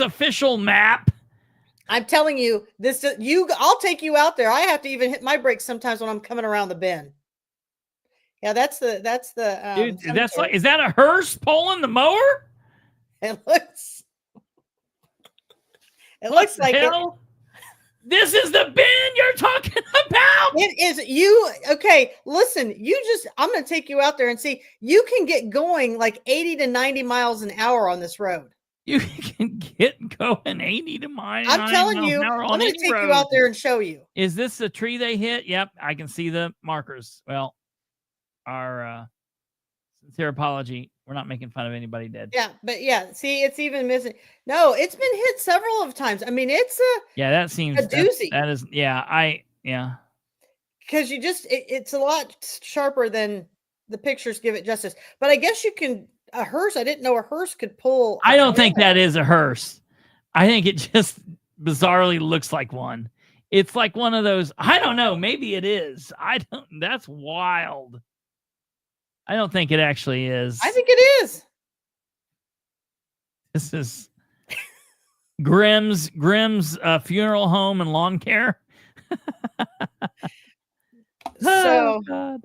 official map. I'm telling you, I'll take you out there. I have to even hit my brakes sometimes when I'm coming around the bend. Yeah, that's the dude, that's like, is that a hearse pulling the mower? It looks like hell? This is the bin you're talking about. It is okay, listen, I'm going to take you out there and see, you can get going like 80 to 90 miles an hour on this road. You can get going 80 to miles. I'm telling you, I'm going to take you out there and show you. Is this the tree they hit? Yep, I can see the markers. Well, our sincere apology. We're not making fun of anybody dead. Yeah, but see, it's even missing. No, it's been hit several of times. I mean, it's that seems a doozy. That is, because it's a lot sharper than the pictures give it justice. But I guess you can, a hearse. I didn't know a hearse could pull. I don't think that is a hearse. I think it just bizarrely looks like one. It's like one of those. I don't know. Maybe it is. That's wild. I don't think it actually is. I think it is. This is Grimm's funeral home and lawn care. So, God.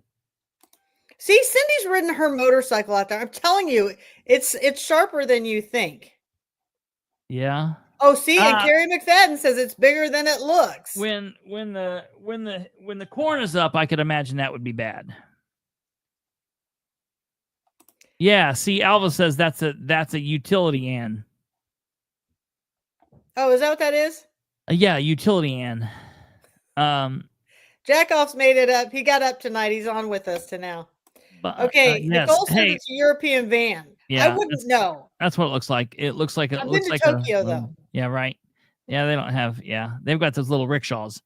See, Cindy's ridden her motorcycle out there. I'm telling you, it's sharper than you think. Yeah. Oh, see, and Carrie McFadden says it's bigger than it looks. When the corn is up, I could imagine that would be bad. Yeah, see, Alva says that's a utility Ann. Oh, is that what that is? Yeah, utility Ann. Jackoff's made it up. He got up tonight. He's on with us to now. But, okay, yes. Nicole says it's a European van. Yeah, I wouldn't know. That's what it looks like. It looks like I've been to Tokyo, though. Yeah, right. Yeah, they don't have. Yeah, they've got those little rickshaws.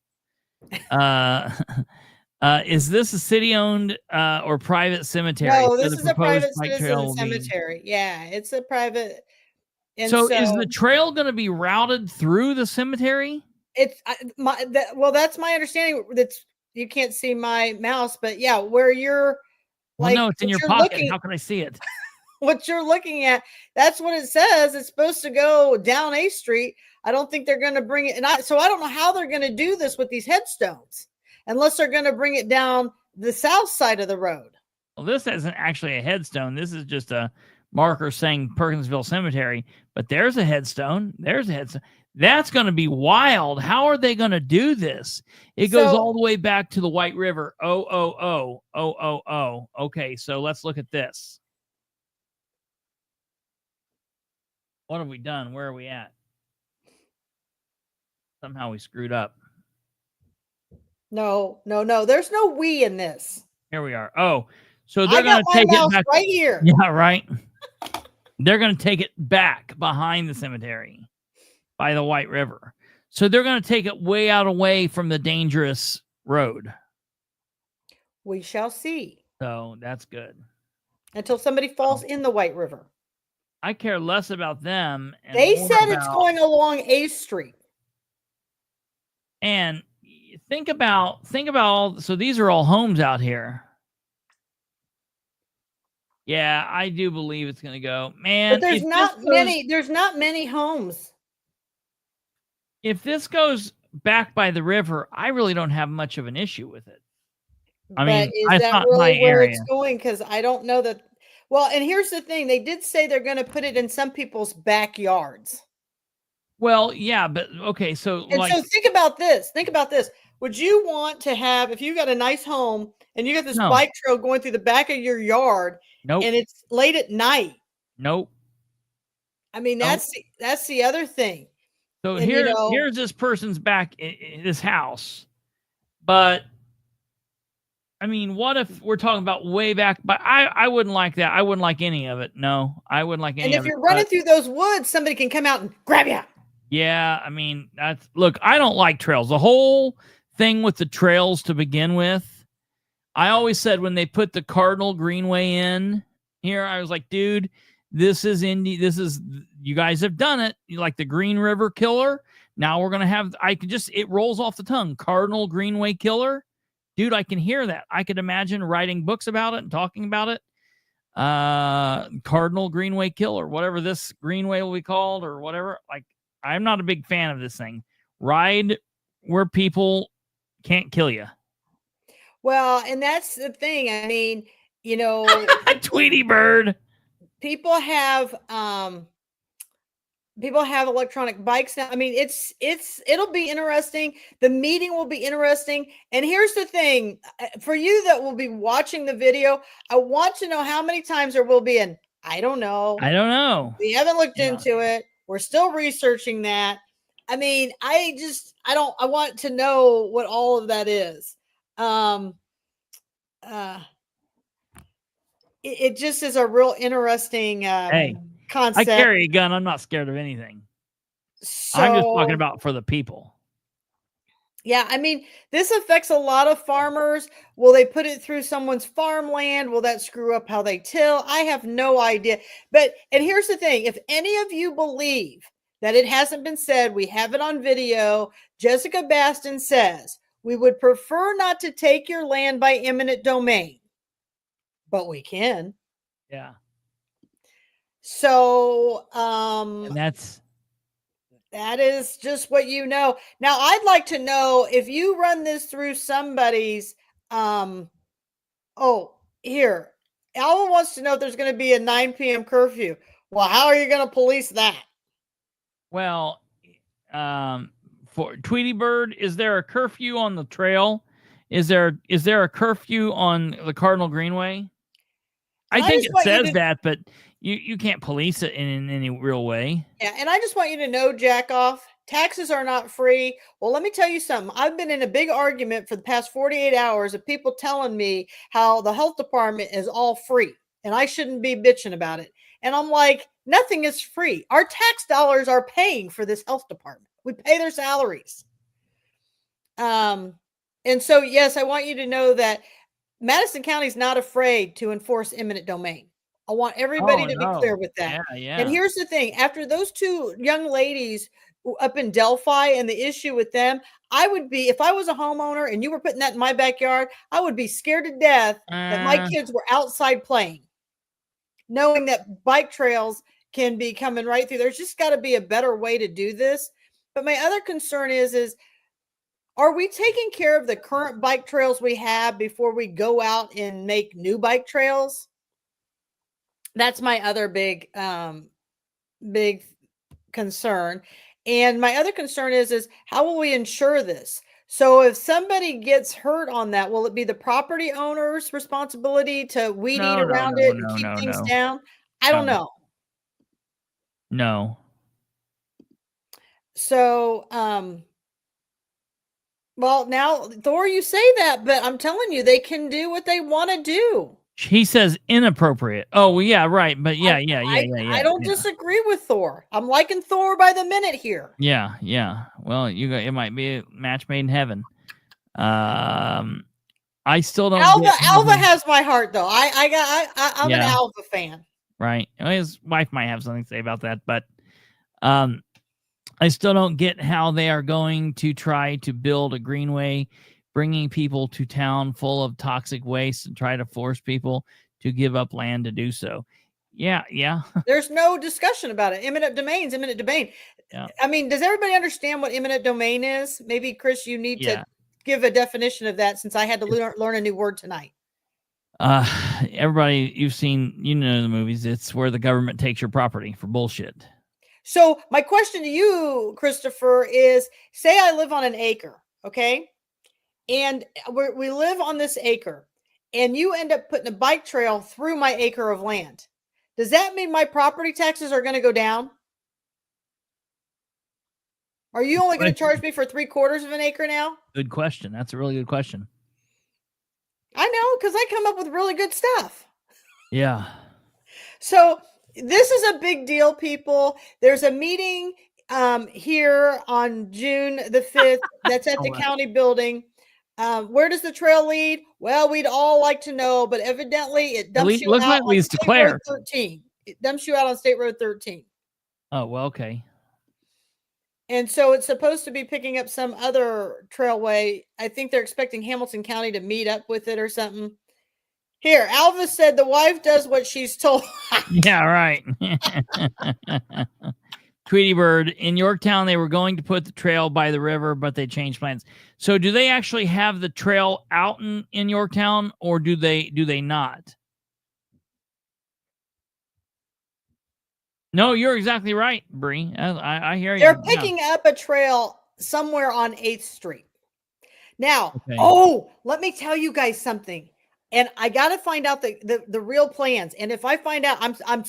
Is this a city-owned or private cemetery? No, this is a private citizen cemetery. Yeah, it's a private. And so is the trail going to be routed through the cemetery? That's my understanding. You can't see my mouse, but yeah, where you're. Well, no, it's in your pocket. How can I see it? What you're looking at, that's what it says. It's supposed to go down A Street. I don't think they're going to bring it. So I don't know how they're going to do this with these headstones, unless they're going to bring it down the south side of the road. Well, this isn't actually a headstone. This is just a marker saying Perkinsville Cemetery. But there's a headstone. There's a headstone. That's going to be wild. How are they going to do this? It goes all the way back to the White River. Oh. Okay, so let's look at this. What have we done? Where are we at? Somehow we screwed up. No. There's no we in this. Here we are. Oh, so they're going to take it back right here. Yeah, right. They're going to take it back behind the cemetery by the White River. So they're going to take it way out away from the dangerous road. We shall see. So that's good. Until somebody falls in the White River. I care less about them. And They more said it's going along A Street. And think about all. So these are all homes out here. Yeah, I do believe it's going to go, man. But there's not many homes. If this goes back by the river, I really don't have much of an issue with it. I mean, is that really where it's going? Because I don't know that. Well, and here's the thing: they did say they're going to put it in some people's backyards. Well, yeah, but okay, so so think about this. Think about this. Would you want to have, if you got a nice home and you got this bike trail going through the back of your yard, nope, and it's late at night? Nope. I mean, that's the other thing. So here's this person's back in this house, but I mean, what if we're talking about way back? But I wouldn't like that. I wouldn't like any of it. No, I wouldn't like any of it. And if you're running through those woods, somebody can come out and grab you. Yeah, I mean, look, I don't like trails. The whole thing with the trails to begin with, I always said when they put the Cardinal Greenway in here, I was like, dude, this is you guys have done it. You like the Green River Killer. Now we're going to have, it rolls off the tongue. Cardinal Greenway Killer. Dude, I can hear that. I could imagine writing books about it and talking about it. Cardinal Greenway Killer, whatever this Greenway will be called or whatever. Like, I'm not a big fan of this thing. Ride where people can't kill you. Well, and that's the thing. I mean, Tweety Bird. People have electronic bikes now. I mean, it'll be interesting. The meeting will be interesting. And here's the thing, for you that will be watching the video, I want to know how many times there will be an I don't know. We haven't looked into it. We're still researching that. I mean, I want to know what all of that is. It just is a real interesting concept. I carry a gun. I'm not scared of anything. I'm just talking about for the people. Yeah, I mean, this affects a lot of farmers. Will they put it through someone's farmland? Will that screw up how they till? I have no idea. And here's the thing. If any of you believe that it hasn't been said, we have it on video. Jessica Baston says, we would prefer not to take your land by eminent domain, but we can. Yeah. So, and that is just what you know. Now, I'd like to know if you run this through somebody's, here, Alva wants to know if there's going to be a 9 p.m. curfew. Well, how are you going to police that? Well, for Tweety Bird, is there a curfew on the trail? Is there a curfew on the Cardinal Greenway? I think it says that, but you can't police it in any real way. Yeah, and I just want you to know, jack off, taxes are not free. Well, let me tell you something. I've been in a big argument for the past 48 hours of people telling me how the health department is all free and I shouldn't be bitching about it. And I'm like, nothing is free. Our tax dollars are paying for this health department. We pay their salaries. And so, yes, I want you to know that Madison County is not afraid to enforce eminent domain. I want everybody to be clear with that. Yeah. And here's the thing. After those two young ladies up in Delphi and the issue with them, I would be, if I was a homeowner and you were putting that in my backyard, I would be scared to death that my kids were outside playing, knowing that bike trails can be coming right through. There's just got to be a better way to do this. But my other concern is are we taking care of the current bike trails we have before we go out and make new bike trails? That's my other big concern. And my other concern is how will we ensure this? So if somebody gets hurt on that, will it be the property owner's responsibility to weed eat around it and keep things down? I don't know. No. So, well, now, Thor, you say that, but I'm telling you, they can do what they want to do. He says inappropriate. Oh, well, yeah, right. But yeah. I don't disagree with Thor. I'm liking Thor by the minute here. Yeah. Well, it might be a match made in heaven. I still don't. Alva has my heart though. I'm an Alva fan. Right. His wife might have something to say about that, but I still don't get how they are going to try to build a greenway, bringing people to town full of toxic waste and try to force people to give up land to do so. Yeah. There's no discussion about it. Eminent domain. Yeah. I mean, does everybody understand what eminent domain is? Maybe, Chris, you need to give a definition of that since I had to learn a new word tonight. Everybody, you've seen, the movies. It's where the government takes your property for bullshit. So my question to you, Kristopher, is say I live on an acre, okay? And we live on this acre, and you end up putting a bike trail through my acre of land. Does that mean my property taxes are going to go down? Are you only going to charge me for 3/4 of an acre now? Good question. That's a really good question. I know, because I come up with really good stuff. Yeah. So this is a big deal, people. There's a meeting here on June the 5th. That's at the county building. Where does the trail lead? Well, we'd all like to know, but evidently it dumps you out on State Road 13. It dumps you out on State Road 13. Oh, well, okay. And so it's supposed to be picking up some other trailway. I think they're expecting Hamilton County to meet up with it or something. Here, Alva said the wife does what she's told. Yeah, right. Tweety Bird, in Yorktown, they were going to put the trail by the river, but they changed plans. So do they actually have the trail out in Yorktown, or do they not? No, you're exactly right, Bree. I hear you. They're picking up a trail somewhere on 8th Street. Now, let me tell you guys something. And I got to find out the real plans. And if I find out, I'm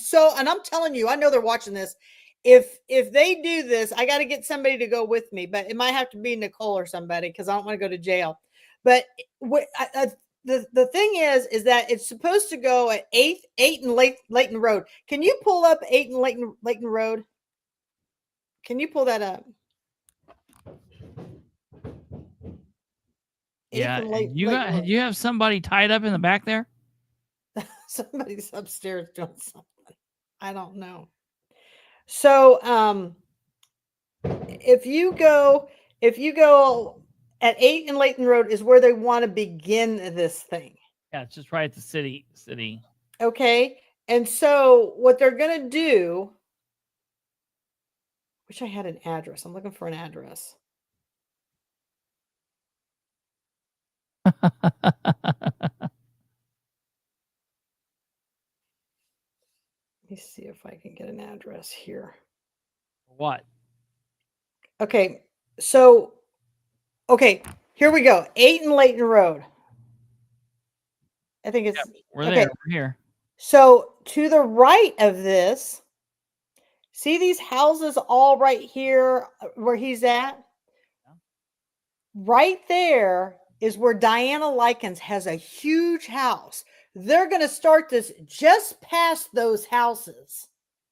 telling you, I know they're watching this. If they do this, I got to get somebody to go with me, but it might have to be Nicole or somebody because I don't want to go to jail. But the thing is that it's supposed to go at 8th and Layton Road. Can you pull up 8th and Layton Road? Can you pull that up? Yeah, you have somebody tied up in the back there? Somebody's upstairs doing something. I don't know. So if you go at 8th and Layton Road is where they want to begin this thing. Yeah, it's just right at the city. Okay. And so what they're going to do, wish I had an address. I'm looking for an address. Let me see if I can get an address here. What? Okay. So, here we go. 8th and Layton Road. I think it's we're there. We're here. So to the right of this, see these houses all right here where he's at? Yeah. Right there is where Diana Likens has a huge house. They're going to start this just past those houses.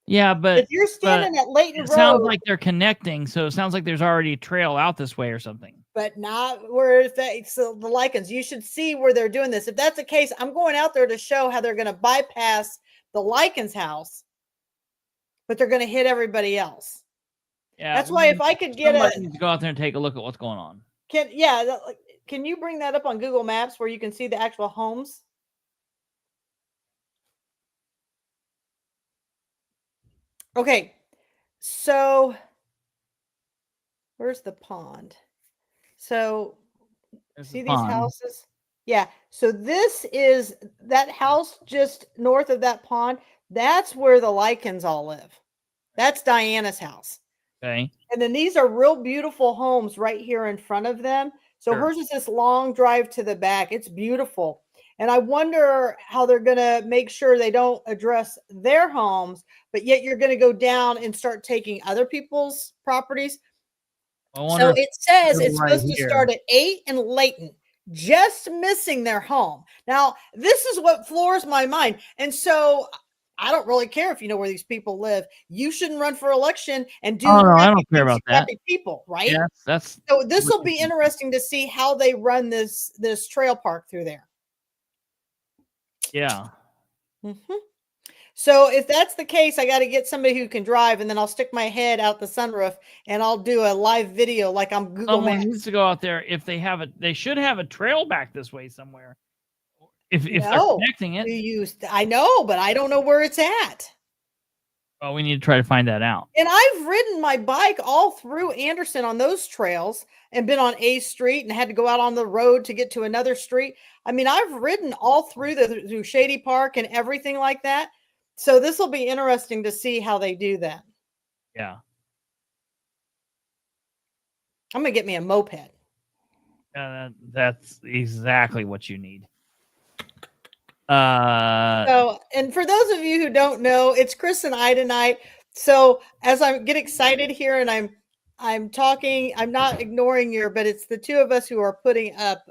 Yeah, but if you're standing at Layton Road, it sounds like they're connecting. So it sounds like there's already a trail out this way or something. But not where the Likens. You should see where they're doing this. If that's the case, I'm going out there to show how they're going to bypass the Likens house, but they're going to hit everybody else. Yeah, that's why if I could get to go out there and take a look at what's going on. Can you bring that up on Google Maps where you can see the actual homes? Okay, so where's the pond? So see these houses? Yeah. So this is that house just north of that pond. That's where the Likens all live. That's Diana's house. Okay. And then these are real beautiful homes right here in front of them. So hers is this long drive to the back. It's beautiful. And I wonder how they're going to make sure they don't address their homes, but yet you're going to go down and start taking other people's properties. So it says it's supposed to start at 8th and Layton. just missing their home. Now, this is what floors my mind. And so I don't really care if you know where these people live. You shouldn't run for election and do Oh no, I crappy don't care things about to that. crappy people, right? Yeah, that's So this will be interesting to see how they run this trail park through there. yeah. Mhm. So if that's the case, I got to get somebody who can drive, and then I'll stick my head out the sunroof and I'll do a live video like I'm Google Someone Maps. needs to go out there. If they have it, they should have a trail back this way somewhere. If they're No, connecting it, I know, but I don't know where it's at. well, we need to try to find that out. And I've ridden my bike all through Anderson on those trails and been on A Street and had to go out on the road to get to another street. I mean, I've ridden all through through Shady Park and everything like that. So this will be interesting to see how they do that. Yeah. I'm gonna get me a moped. That's exactly what you need. So, and for those of you who don't know, it's Chris and I tonight. So as I get excited here and I'm talking, I'm not ignoring you, but it's the two of us who are putting up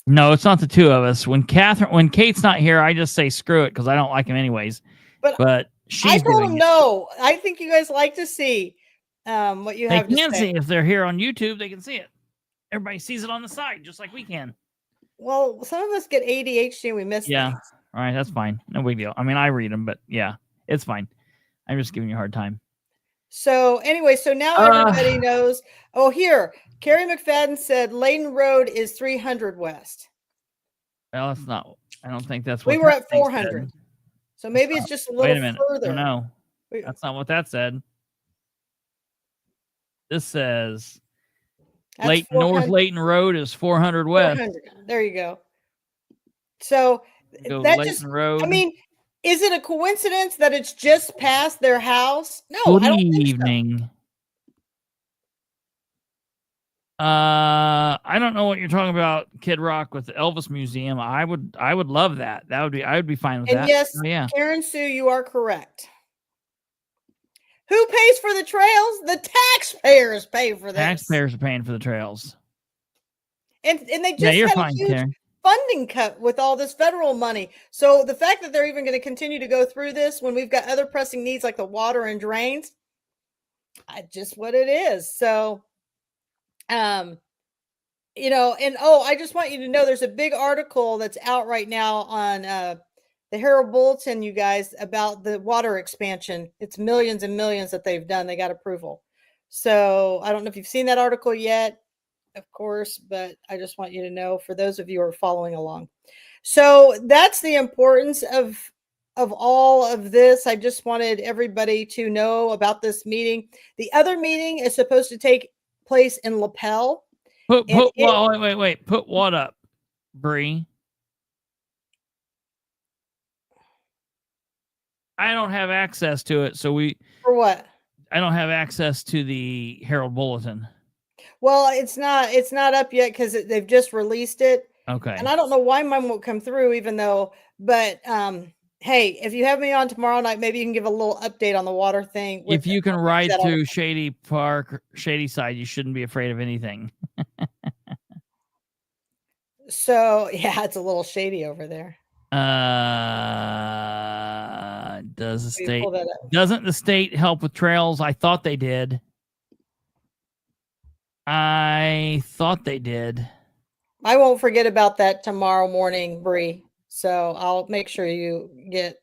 no, it's not the two of us. When Kate's not here, I just say screw it because I don't like him anyways. But she's I told doing him it. no. I think you guys like to see what you have They to can say. see if they're here on YouTube. They can see it. Everybody sees it on the side, just like we can. Well, some of us get ADHD and we miss Yeah. things. All right, that's fine. No big deal. I mean, I read them, but yeah, it's fine. I'm just giving you a hard time. So anyway, so now everybody knows. Oh, here, Carrie McFadden said Layton Road is 300 west. Well, that's not. I don't think that's what We were that at thing 400. said. So maybe it's just a little Wait a minute. further. No, that's not what that said. This says North Layton Road is 400 west. 400. There you go. So Go that Layton just, Road. I mean, is it a coincidence that it's just past their house? No, Good I don't think so. evening. I don't know what you're talking about, Kid Rock, with the Elvis Museum. I would love that. I would be fine with And that. yes, Oh, yeah. Karen Sue, you are correct. Who pays for the trails? The taxpayers pay for this. Taxpayers are paying for the trails. And they just you're had fine, a huge Karen. funding cut with all this federal money. So the fact that they're even going to continue to go through this when we've got other pressing needs like the water and drains, just what it is. So, you know, and I just want you to know there's a big article that's out right now on the Herald Bulletin, you guys, about the water expansion. It's millions and millions that they've done. They got approval. So I don't know if you've seen that article yet, of course, but I just want you to know for those of you who are following along. So that's the importance of all of this. I just wanted everybody to know about this meeting. The other meeting is supposed to take place in Lapel. Wait. Put what up, Bree? I don't have access to it, so For what? I don't have access to the Herald Bulletin. Well, it's not up yet because they've just released it. Okay. And I don't know why mine won't come through, even though. But hey, if you have me on tomorrow night, maybe you can give a little update on the water thing. If you can ride through Shady Park, Shady Side, you shouldn't be afraid of anything. So yeah, it's a little shady over there. Doesn't the state help with trails? I thought they did. I won't forget about that tomorrow morning, Bree. So I'll make sure you get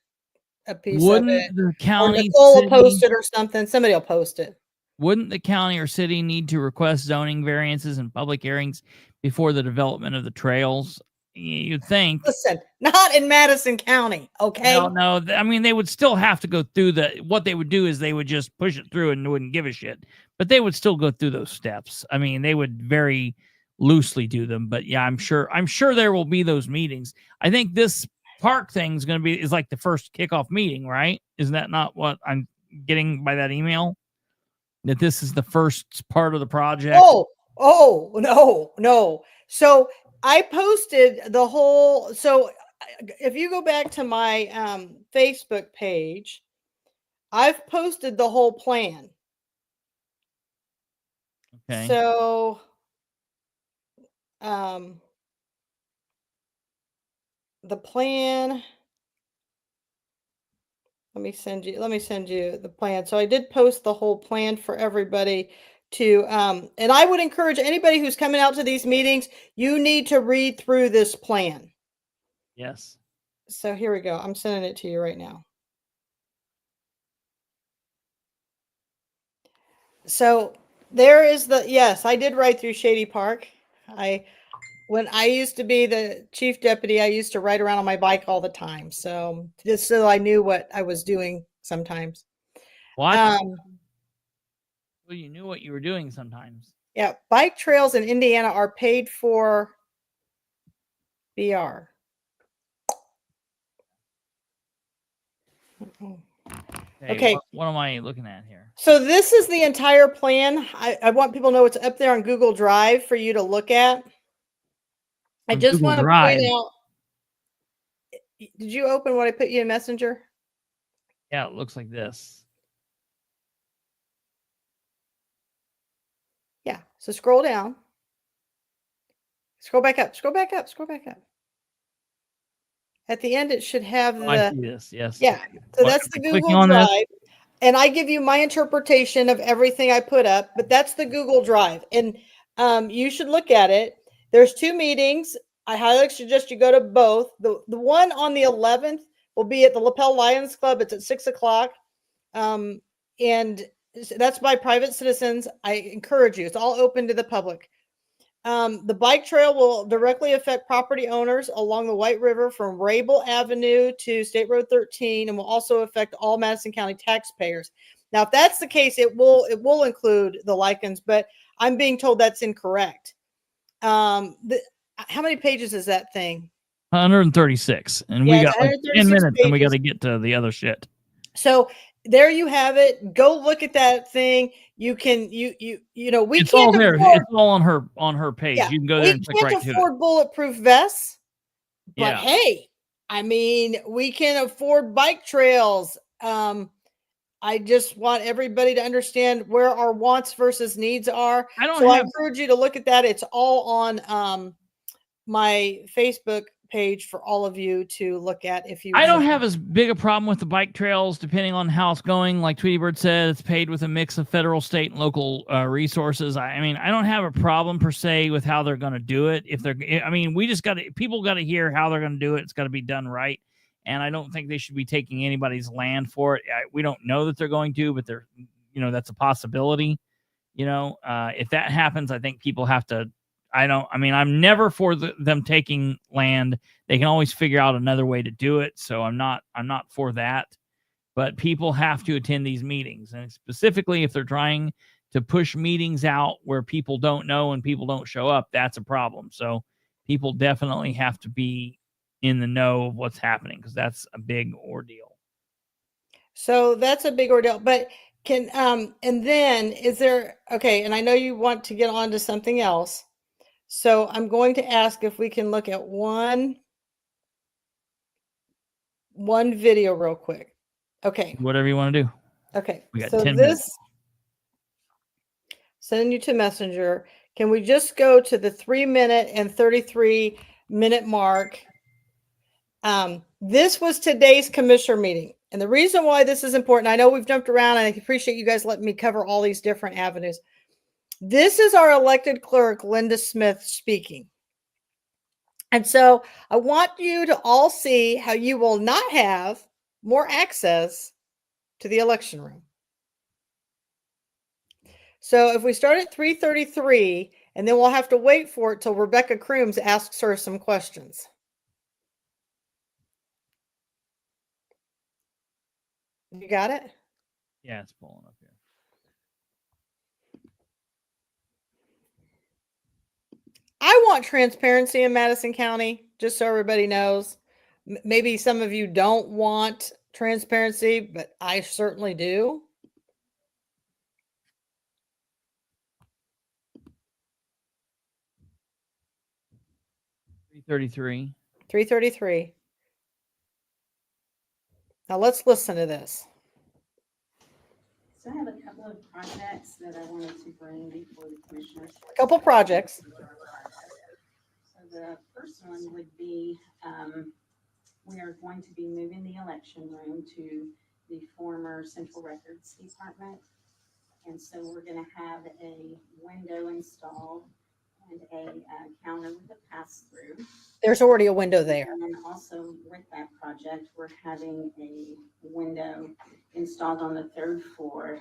a piece of it. The county, or Nicole will post it or something. Somebody will post it. Wouldn't the county or city need to request zoning variances and public hearings before the development of the trails? You'd think. Listen, not in Madison County, okay? No. I mean, they would still have to go through what they would do is they would just push it through and wouldn't give a shit. But they would still go through those steps. I mean, they would very loosely do them. But yeah, I'm sure there will be those meetings. I think this park thing is like the first kickoff meeting, right? Isn't that not what I'm getting by that email? That this is the first part of the project? Oh, no. So I posted the whole. So if you go back to my Facebook page, I've posted the whole plan. Okay. So, the plan. Let me send you the plan. So I did post the whole plan for everybody to, and I would encourage anybody who's coming out to these meetings, you need to read through this plan. Yes. So here we go. I'm sending it to you right now. So there is yes, I did ride through Shady Park. When I used to be the chief deputy, I used to ride around on my bike all the time. So just so I knew what I was doing sometimes. What? Well, you knew what you were doing sometimes. Yeah, bike trails in Indiana are paid for BR. Okay. What am I looking at here? So this is the entire plan. I want people to know it's up there on Google Drive for you to look at. I just want to point out. Did you open what I put you in Messenger? Yeah, it looks like this. Yeah. So scroll down. Scroll back up. Scroll back up. Scroll back up. At the end, it should have I see this. Yes. Yeah. So that's the Google Drive. And I give you my interpretation of everything I put up, but that's the Google Drive. And you should look at it. There's 2 meetings. I highly suggest you go to both. The one on the 11th will be at the Lapel Lions Club. It's at 6:00. And that's by private citizens. I encourage you. It's all open to the public. The bike trail will directly affect property owners along the White River from Rabel Avenue to State Road 13 and will also affect all Madison County taxpayers. Now, if that's the case, it will include the lichens, but I'm being told that's incorrect. How many pages is that thing? 136. And we got like 10 minutes pages. And we got to get to the other shit. So there you have it. Go look at that thing. You can, we it's can't all there. Afford, it's all on her page. Yeah, you can go there and click right to it. We can't afford bulletproof vests, but hey, I mean, we can afford bike trails. I just want everybody to understand where our wants versus needs are. I encourage you to look at that. It's all on my Facebook page for all of you to look at. If you, I don't have as big a problem with the bike trails, depending on how it's going. Like Tweety Bird said, it's paid with a mix of federal, state, and local resources. I mean, I don't have a problem per se with how they're going to do it. People got to hear how they're going to do it. It's got to be done right. And I don't think they should be taking anybody's land for it. We don't know that they're going to, but that's a possibility. If that happens, I think people have to. I'm never for them taking land. They can always figure out another way to do it. So I'm not for that. But people have to attend these meetings, and specifically if they're trying to push meetings out where people don't know and people don't show up, that's a problem. So people definitely have to be in the know of what's happening, because that's a big ordeal. So that's a big ordeal. But and then is there, okay, and I know you want to get on to something else. So I'm going to ask if we can look at one video real quick. Okay. Whatever you want to do. Okay. We got 10 minutes. Sending you to Messenger. Can we just go to the 3-minute and 33-minute mark? This was today's commissioner meeting. And the reason why this is important, I know we've jumped around, and I appreciate you guys letting me cover all these different avenues. This is our elected clerk, Linda Smith, speaking. And so I want you to all see how you will not have more access to the election room. So if we start at 3:33, and then we'll have to wait for it till Rebecca Crooms asks her some questions. You got it? Yeah, it's pulling up here. I want transparency in Madison County, just so everybody knows. Maybe some of you don't want transparency, but I certainly do. $333. Now let's listen to this. So I have a couple of projects that I wanted to bring before the commissioners. A couple projects. So the first one would be we are going to be moving the election room to the former Central Records Department. And so we're gonna have a window installed and a counter with a pass-through. There's already a window there. And then also with that project, we're having a window installed on the 3rd floor,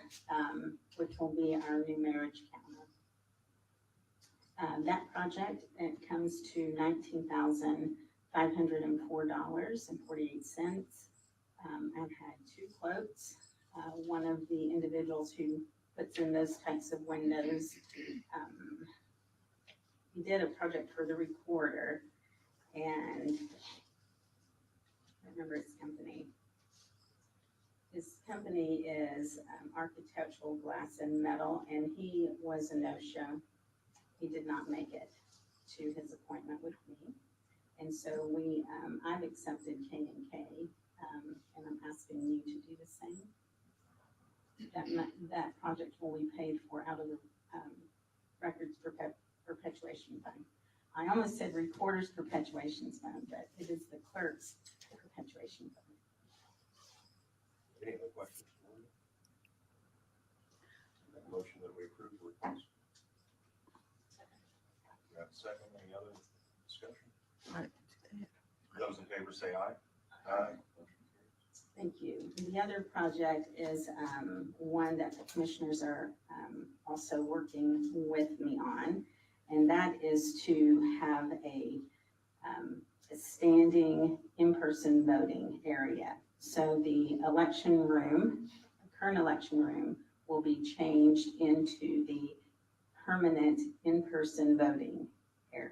which will be our new marriage counter. That project, it comes to $19,504.48. I've had 2 quotes. One of the individuals who puts in those types of windows, he did a project for the recorder, and I remember his company. His company is Architectural Glass and Metal, and he was a no-show. He did not make it to his appointment with me. And so I've accepted K&K, and I'm asking you to do the same. That project will be paid for out of the Records Perpetuation Fund. I almost said Recorder's Perpetuation Fund, but it is the Clerk's Perpetuation Fund. Any other questions? Motion that we approve the request. We have a second. Any other discussion? Those in favor say aye. Aye. Thank you. The other project is one that the commissioners are also working with me on, and that is to have a standing in-person voting area. So the election room, the current election room, will be changed into the permanent in-person voting area.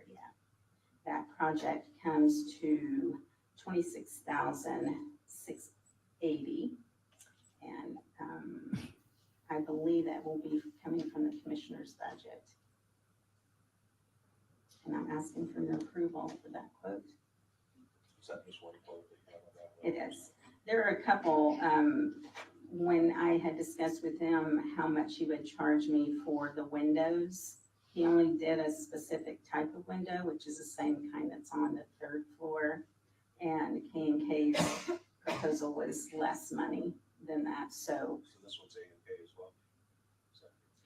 That project comes to $26,680, and I believe that will be coming from the commissioner's budget. And I'm asking for your approval for that quote. Is that just one quote that you have on that? It is. There are a couple, when I had discussed with him how much he would charge me for the windows, he only did a specific type of window, which is the same kind that's on the 3rd floor. And K&K's proposal was less money than that. So this one's A&K as well.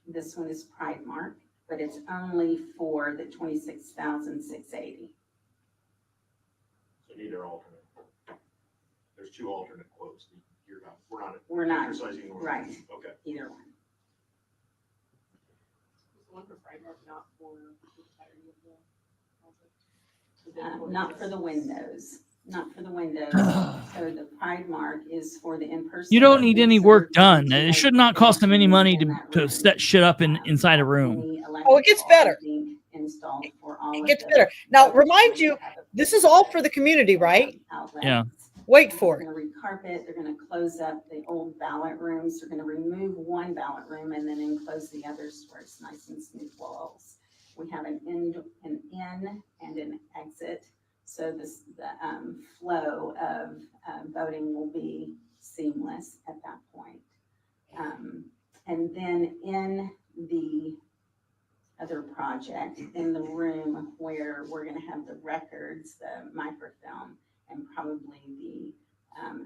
this one is Pride Mark, but it's only for the $26,680. So neither alternate. There's 2 alternate quotes. We're not exercising order. right. Okay. Either one. Was the one for Pride Mark not for the entirety of the project? Not for the windows. Not for the windows. So the Pride Mark is for the in-person. You don't need any work done. It should not cost them any money to set shit up inside a room. Oh, it gets better. Installed for all It gets better. Now, remind you, this is all for the community, right? Yeah. Wait for They're it. going to recarpet. They're going to close up the old ballot rooms. They're going to remove one ballot room and then enclose the others where it's nice and smooth walls. We have an in and an exit. So the flow of voting will be seamless at that point. And then in the other project, in the room where we're going to have the records, the microfilm, and probably the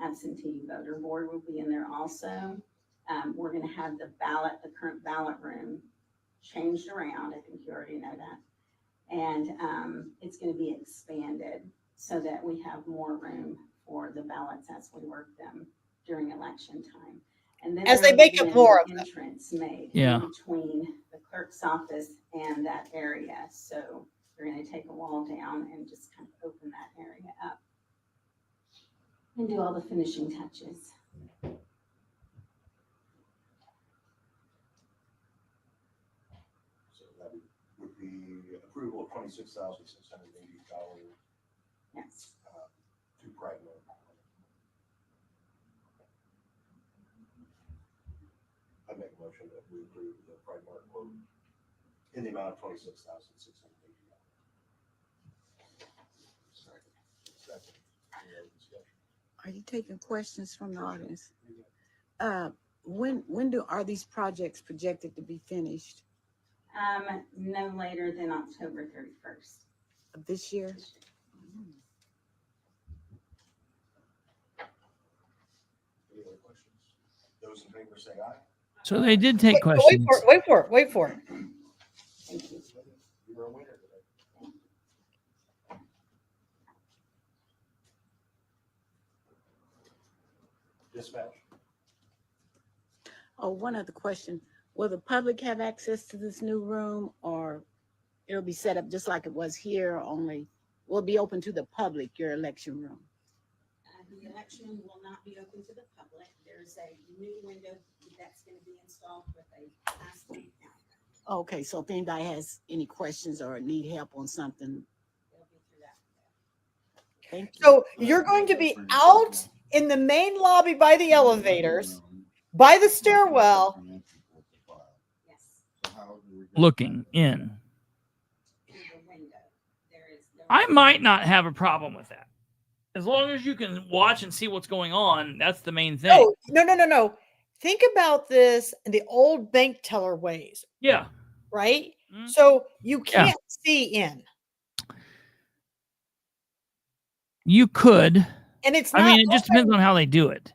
absentee voter board will be in there also. We're going to have the current ballot room changed around. I think you already know that. And it's going to be expanded so that we have more room for the ballots as we work them during election time. And then As they make up more of them. Entrance made Yeah. between the clerk's office and that area. So we're going to take a wall down and just kind of open that area up and do all the finishing touches. So that would be approval of $26,680 Yes. to Pride Mark. I make a motion that we approve the Pride Mark quote in the amount of $26,680. Second. Any other discussion? Are you taking questions from the audience? When are these projects projected to be finished? No later than October 31st. Of this year? Those in favor say aye. So they did take Wait questions. for it. Wait for it. Wait for it. Thank you. You're a winner today. Dispatch. Oh, one other question. Will the public have access to this new room, or it'll be set up just like it was here, only will it be open to the public, your election room? The election room will not be open to the public. There's a new window that's going to be installed with a pass-through counter. Okay, so if anybody has any questions or need help on something, They'll be through that. thank you. So you're going to be out in the main lobby by the elevators, by the stairwell. Yes, Looking in. through the window. There is no. I might not have a problem with that. As long as you can watch and see what's going on, that's the main thing. No. Think about this in the old bank teller ways, Yeah. right? Mhm. So you can't see in. You could. And it's not, I mean, it just depends on how they do it.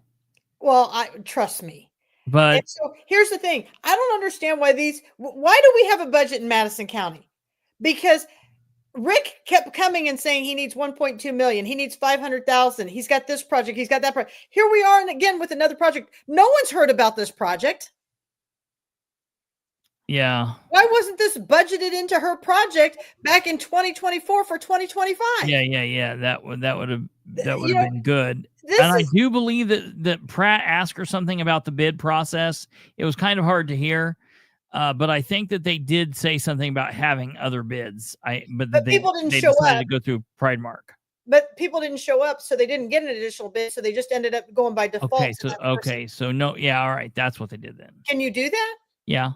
well, trust me. But And so here's the thing. I don't understand why why do we have a budget in Madison County? Because Rick kept coming and saying he needs 1.2 million. He needs 500,000. He's got this project. He's got that project. Here we are, and again with another project. No one's heard about this project. yeah. Why wasn't this budgeted into her project back in 2024 for 2025? Yeah. That would have You know, been good. This And I is do believe that Pratt asked her something about the bid process. It was kind of hard to hear. But I think that they did say something about having other bids. But people didn't they show decided up. to go through Pride Mark. But people didn't show up, so they didn't get an additional bid. So they just ended up going by default. Okay, to that person. so no, yeah, all right, that's what they did then. Can you do that? Yeah.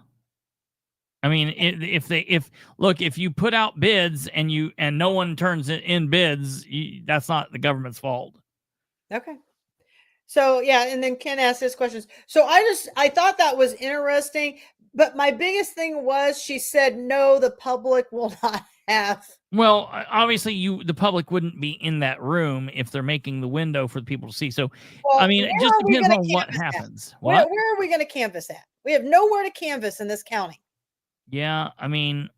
I mean, if you put out bids and no one turns in bids, that's not the government's fault. Okay. So yeah, and then Ken asked his questions. So I thought that was interesting, but my biggest thing was she said no, the public will not have. Well, obviously, the public wouldn't be in that room if they're making the window for the people to see. So, Well, I mean, it where just are we depends gonna on what canvass at? happens. What? Where are we going to canvass at? We have nowhere to canvass in this county. Yeah, I mean,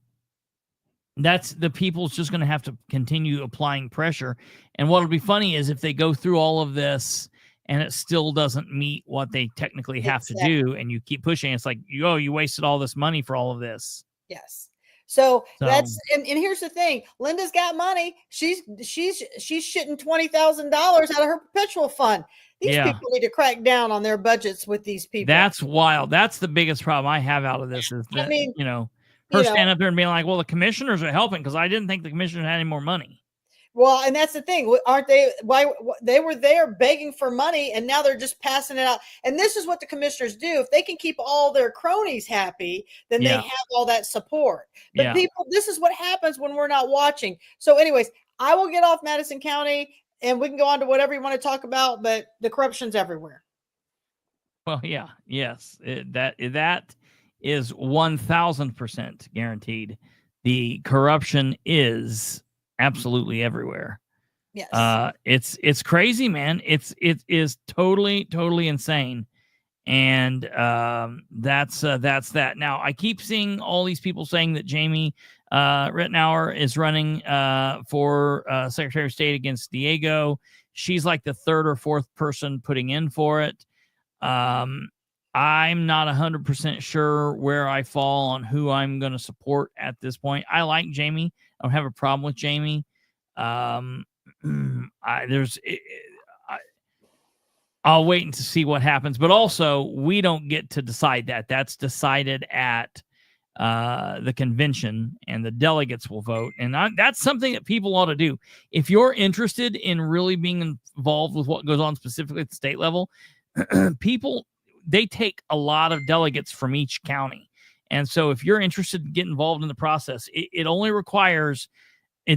that's the people's just going to have to continue applying pressure. And what'll be funny is if they go through all of this and it still doesn't meet what they technically have to do, and you keep pushing, it's like, you wasted all this money for all of this. Yes. So that's and here's the thing. Linda's got money. She's shitting $20,000 out of her perpetual fund. These people need to crack down on their budgets with these people. That's wild. That's the biggest problem I have out of this is that, her standing up there and being like, well, the commissioners are helping because I didn't think the commissioners had any more money. Well, and that's the thing. Aren't they? Why they were there begging for money and now they're just passing it out. And this is what the commissioners do. If they can keep all their cronies happy, then they have all that support. But people, this is what happens when we're not watching. So anyways, I will get off Madison County and we can go on to whatever you want to talk about, but the corruption's everywhere. Well, yeah, yes. That is 1,000% guaranteed. The corruption is absolutely everywhere. Yes. It's crazy, man. It is totally insane. And that's that. Now I keep seeing all these people saying that Jamie Rittenauer is running for Secretary of State against Diego. She's like the third or fourth person putting in for it. I'm not 100% sure where I fall on who I'm going to support at this point. I like Jamie. I don't have a problem with Jamie. I'll wait to see what happens, but also we don't get to decide that. That's decided at the convention, and the delegates will vote. And that's something that people ought to do. If you're interested in really being involved with what goes on specifically at the state level, they take a lot of delegates from each county. And so if you're interested in getting involved in the process, it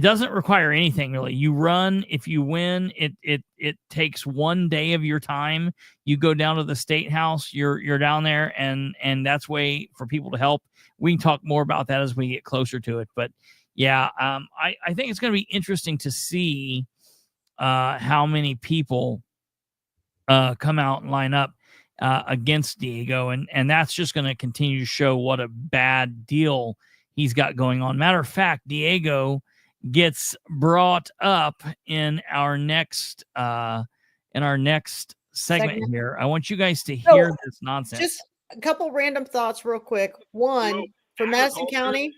doesn't require anything really. You run, if you win, it takes one day of your time. You go down to the state house, you're down there, and that's way for people to help. We can talk more about that as we get closer to it. But yeah, I think it's going to be interesting to see how many people come out and line up. against Diego, and that's just going to continue to show what a bad deal he's got going on. Matter of fact, Diego gets brought up in our next segment here. I want you guys to hear this nonsense. Just a couple random thoughts real quick. One, for Madison County,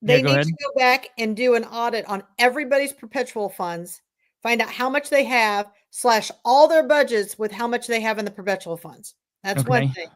they need to go back and do an audit on everybody's perpetual funds, find out how much they have, slash all their budgets with how much they have in the perpetual funds. That's one thing.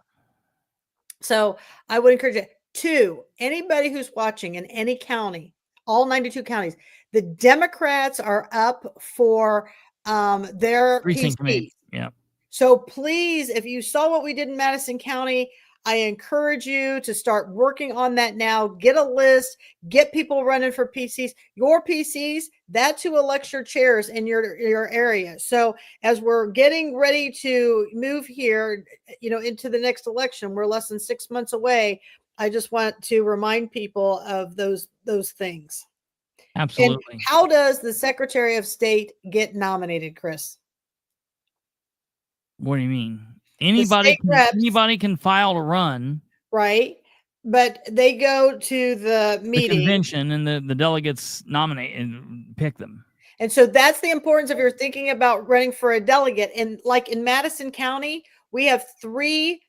So I would encourage it. Two, anybody who's watching in any county, all 92 counties, the Democrats are up for their precinct PCs. committee. Yeah. So please, if you saw what we did in Madison County, I encourage you to start working on that now. Get a list, get people running for PCs. Your PCs, that's who elects your chairs in your area. So as we're getting ready to move here, into the next election, we're less than 6 months away. I just want to remind people of those things. Absolutely. And how does the Secretary of State get nominated, Chris? What do you mean? Anybody can file to run, right? But they go to the meeting, the convention, and the delegates nominate and pick them. And so that's the importance if you're thinking about running for a delegate. And like in Madison County, we have three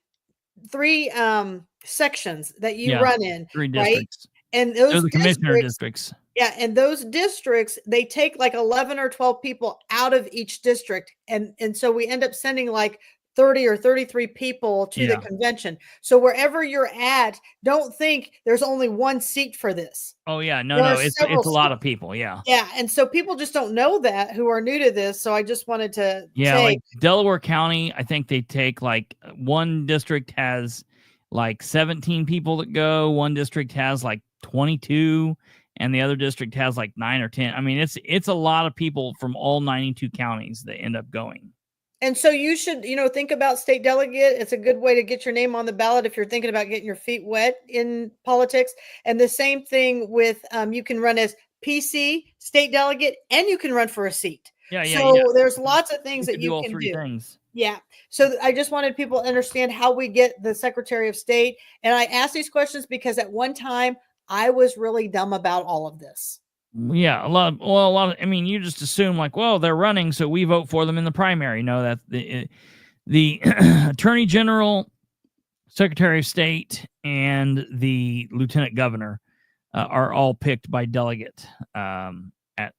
sections that you run in, 3 districts, right? And those are the commissioner districts. Yeah, and those districts, they take like 11 or 12 people out of each district, and so we end up sending like 30 or 33 people to the convention. So wherever you're at, don't think there's only one seat for this. Oh yeah, no, it's a lot of people. Yeah, and so people just don't know that who are new to this. So I just wanted to say, like Delaware County, I think they take like one district has like 17 people that go, one district has like 22. And the other district has like 9 or 10. I mean, it's a lot of people from all 92 counties that end up going. And so you should, think about state delegate. It's a good way to get your name on the ballot if you're thinking about getting your feet wet in politics. And the same thing with, you can run as PC, state delegate, and you can run for a seat. So there's lots of things that you all can 3 do. Things. Yeah. So I just wanted people to understand how we get the Secretary of State. And I asked these questions because at one time, I was really dumb about all of this. Yeah, a lot of, I mean, you just assume like, well, they're running, so we vote for them in the primary. No, that's the Attorney General, Secretary of State, and the Lieutenant Governor are all picked by delegate at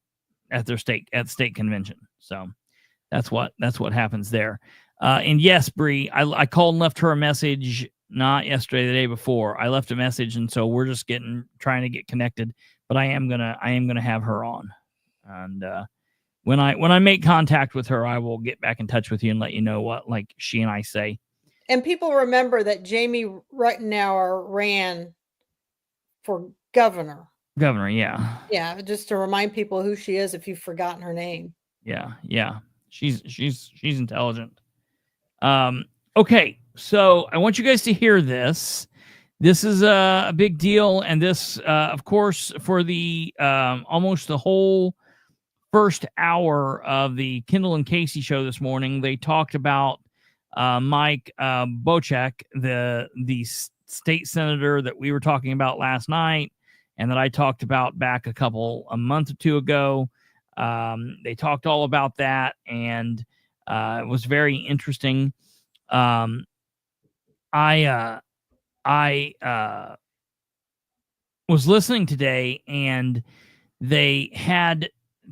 their state convention. So that's what happens there. And yes, Bree, I called and left her a message. Not yesterday, the day before. I left a message, and so we're just trying to get connected. But I am gonna have her on, and when I make contact with her, I will get back in touch with you and let you know what like she and I say. And people remember that Jamie Rittenauer ran for governor. Governor, yeah. Yeah, just to remind people who she is if you've forgotten her name. Yeah. She's intelligent. Okay. So I want you guys to hear this. This is a big deal. And this, of course, for the almost the whole first hour of the Kendall and Casey show this morning, they talked about Mike Bochek, the state senator that we were talking about last night and that I talked about back a month or two ago. They talked all about that, and it was very interesting. I was listening today, and they had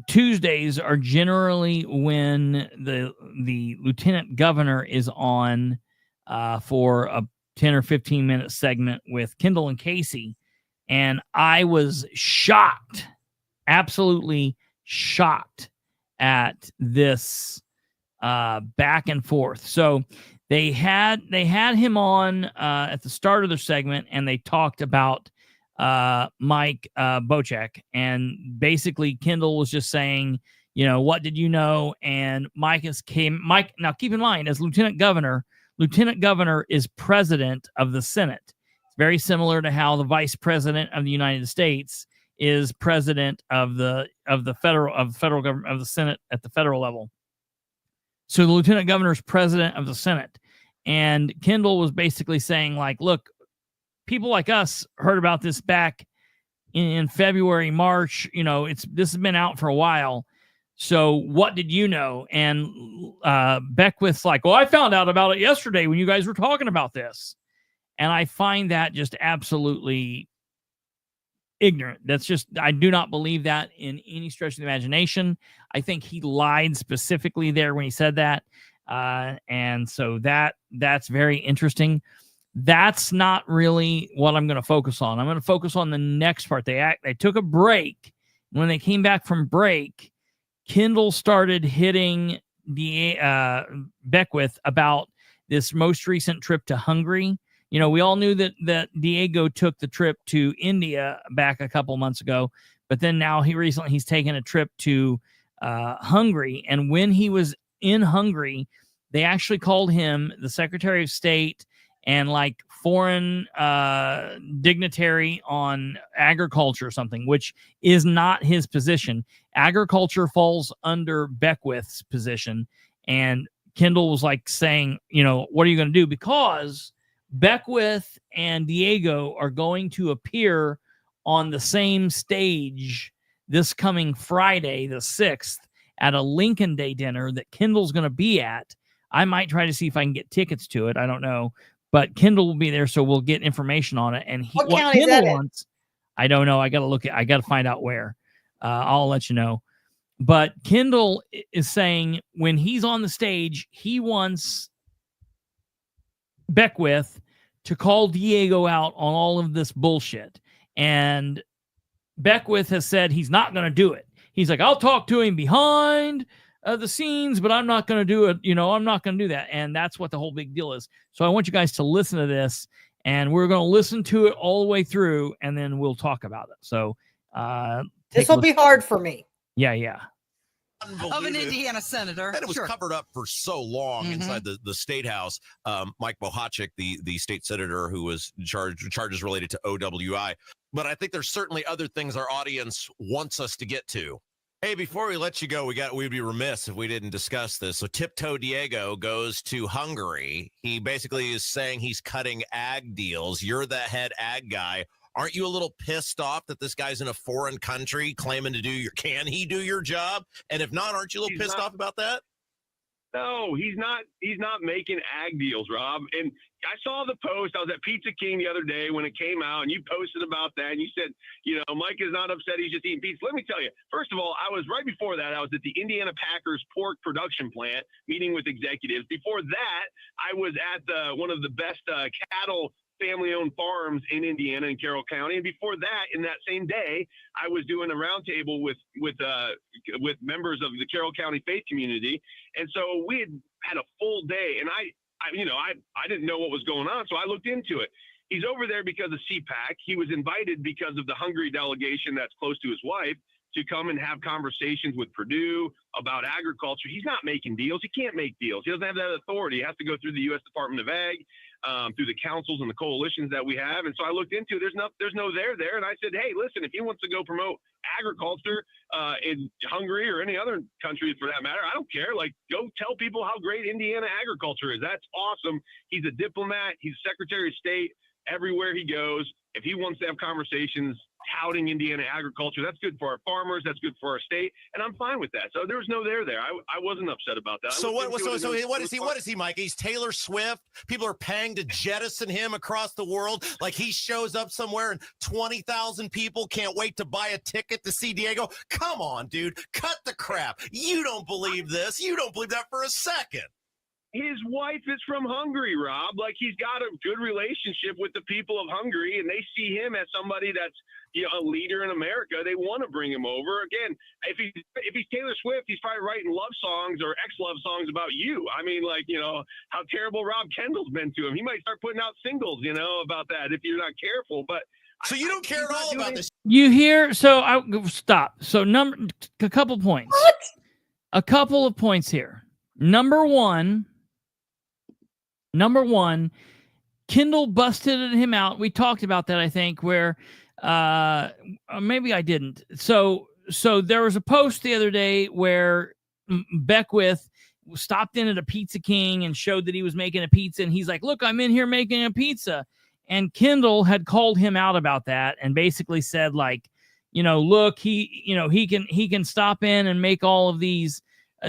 Tuesdays are generally when the lieutenant governor is on for a 10 or 15 minute segment with Kendall and Casey. And I was shocked, absolutely shocked at this back and forth. So they had him on at the start of their segment, and they talked about Mike Bochek, and basically Kendall was just saying, what did you know? And Mike now keep in mind, as lieutenant governor is president of the Senate. It's very similar to how the vice president of the United States is president of the federal government, of the Senate at the federal level. So the lieutenant governor is president of the Senate. And Kendall was basically saying, like, look, people like us heard about this back in February, March. This has been out for a while. So what did you know? And Beckwith's like, well, I found out about it yesterday when you guys were talking about this. And I find that just absolutely ignorant. I do not believe that in any stretch of the imagination. I think he lied specifically there when he said that. And so that's very interesting. That's not really what I'm going to focus on. I'm going to focus on the next part. They took a break. When they came back from break, Kendall started hitting Beckwith about this most recent trip to Hungary. We all knew that Diego took the trip to India back a couple months ago, but then now he's taken a trip to Hungary. And when he was in Hungary, they actually called him the Secretary of State and like foreign dignitary on agriculture or something, which is not his position. Agriculture falls under Beckwith's position. And Kendall was like saying, what are you going to do? Because Beckwith and Diego are going to appear on the same stage this coming Friday, the 6th, at a Lincoln Day dinner that Kendall's going to be at. I might try to see if I can get tickets to it. I don't know. But Kendall will be there, so we'll get information on it. And What what county is that Kendall in? wants, I don't know. I got to find out where. I'll let you know. But Kendall is saying when he's on the stage, he wants Beckwith to call Diego out on all of this bullshit. And Beckwith has said he's not going to do it. He's like, I'll talk to him behind the scenes, but I'm not going to do it. I'm not going to do that. And that's what the whole big deal is. So I want you guys to listen to this, and we're going to listen to it all the way through, and then we'll talk about it. So This will be hard for me. Yeah. Of an Indiana senator. And it was covered up for so long inside the state house. Mike Bohachik, the state senator who was charges related to OWI. But I think there's certainly other things our audience wants us to get to. Hey, before we let you go, we'd be remiss if we didn't discuss this. So Tiptoe Diego goes to Hungary. He basically is saying he's cutting ag deals. You're the head ag guy. Aren't you a little pissed off that this guy's in a foreign country claiming to can he do your job? And if not, aren't you a little pissed off about that? No, he's not making ag deals, Rob. And I saw the post. I was at Pizza King the other day when it came out, and you posted about that. And you said, Mike is not upset. He's just eating pizza. Let me tell you, first of all, I was right before that. I was at the Indiana Packers pork production plant meeting with executives. Before that, I was at one of the best cattle family-owned farms in Indiana in Carroll County. And before that, in that same day, I was doing a roundtable with members of the Carroll County faith community. And so we had a full day, and I didn't know what was going on, so I looked into it. He's over there because of CPAC. He was invited because of the Hungary delegation that's close to his wife to come and have conversations with Purdue about agriculture. He's not making deals. He can't make deals. He doesn't have that authority. He has to go through the U.S. Department of Ag, through the councils and the coalitions that we have. And so I looked into it. There's no there. And I said, hey, listen, if he wants to go promote agriculture in Hungary or any other country for that matter, I don't care. Like, go tell people how great Indiana agriculture is. That's awesome. He's a diplomat. He's Secretary of State everywhere he goes. If he wants to have conversations touting Indiana agriculture, that's good for our farmers, that's good for our state, and I'm fine with that. So there was no there. I wasn't upset about that. So what is he, Mike? He's Taylor Swift. People are paying to jettison him across the world. Like, he shows up somewhere and 20,000 people can't wait to buy a ticket to see Diego. Come on, dude. Cut the crap. You don't believe this. You don't believe that for a second. His wife is from Hungary, Rob. Like, he's got a good relationship with the people of Hungary, and they see him as somebody that's, a leader in America. They want to bring him over. Again, if he's Taylor Swift, he's probably writing love songs or ex-love songs about you. I mean, like, how terrible Rob Kendall's been to him. He might start putting out singles, about that if you're not careful. But so you don't care at all about this. You hear? So I stop. So a couple points. What? A couple of points here. Number one, Kendall busted him out. We talked about that, I think, where maybe I didn't. So there was a post the other day where Beckwith stopped in at a Pizza King and showed that he was making a pizza. And he's like, look, I'm in here making a pizza. And Kendall had called him out about that and basically said, like, look, he can stop in and make all of these.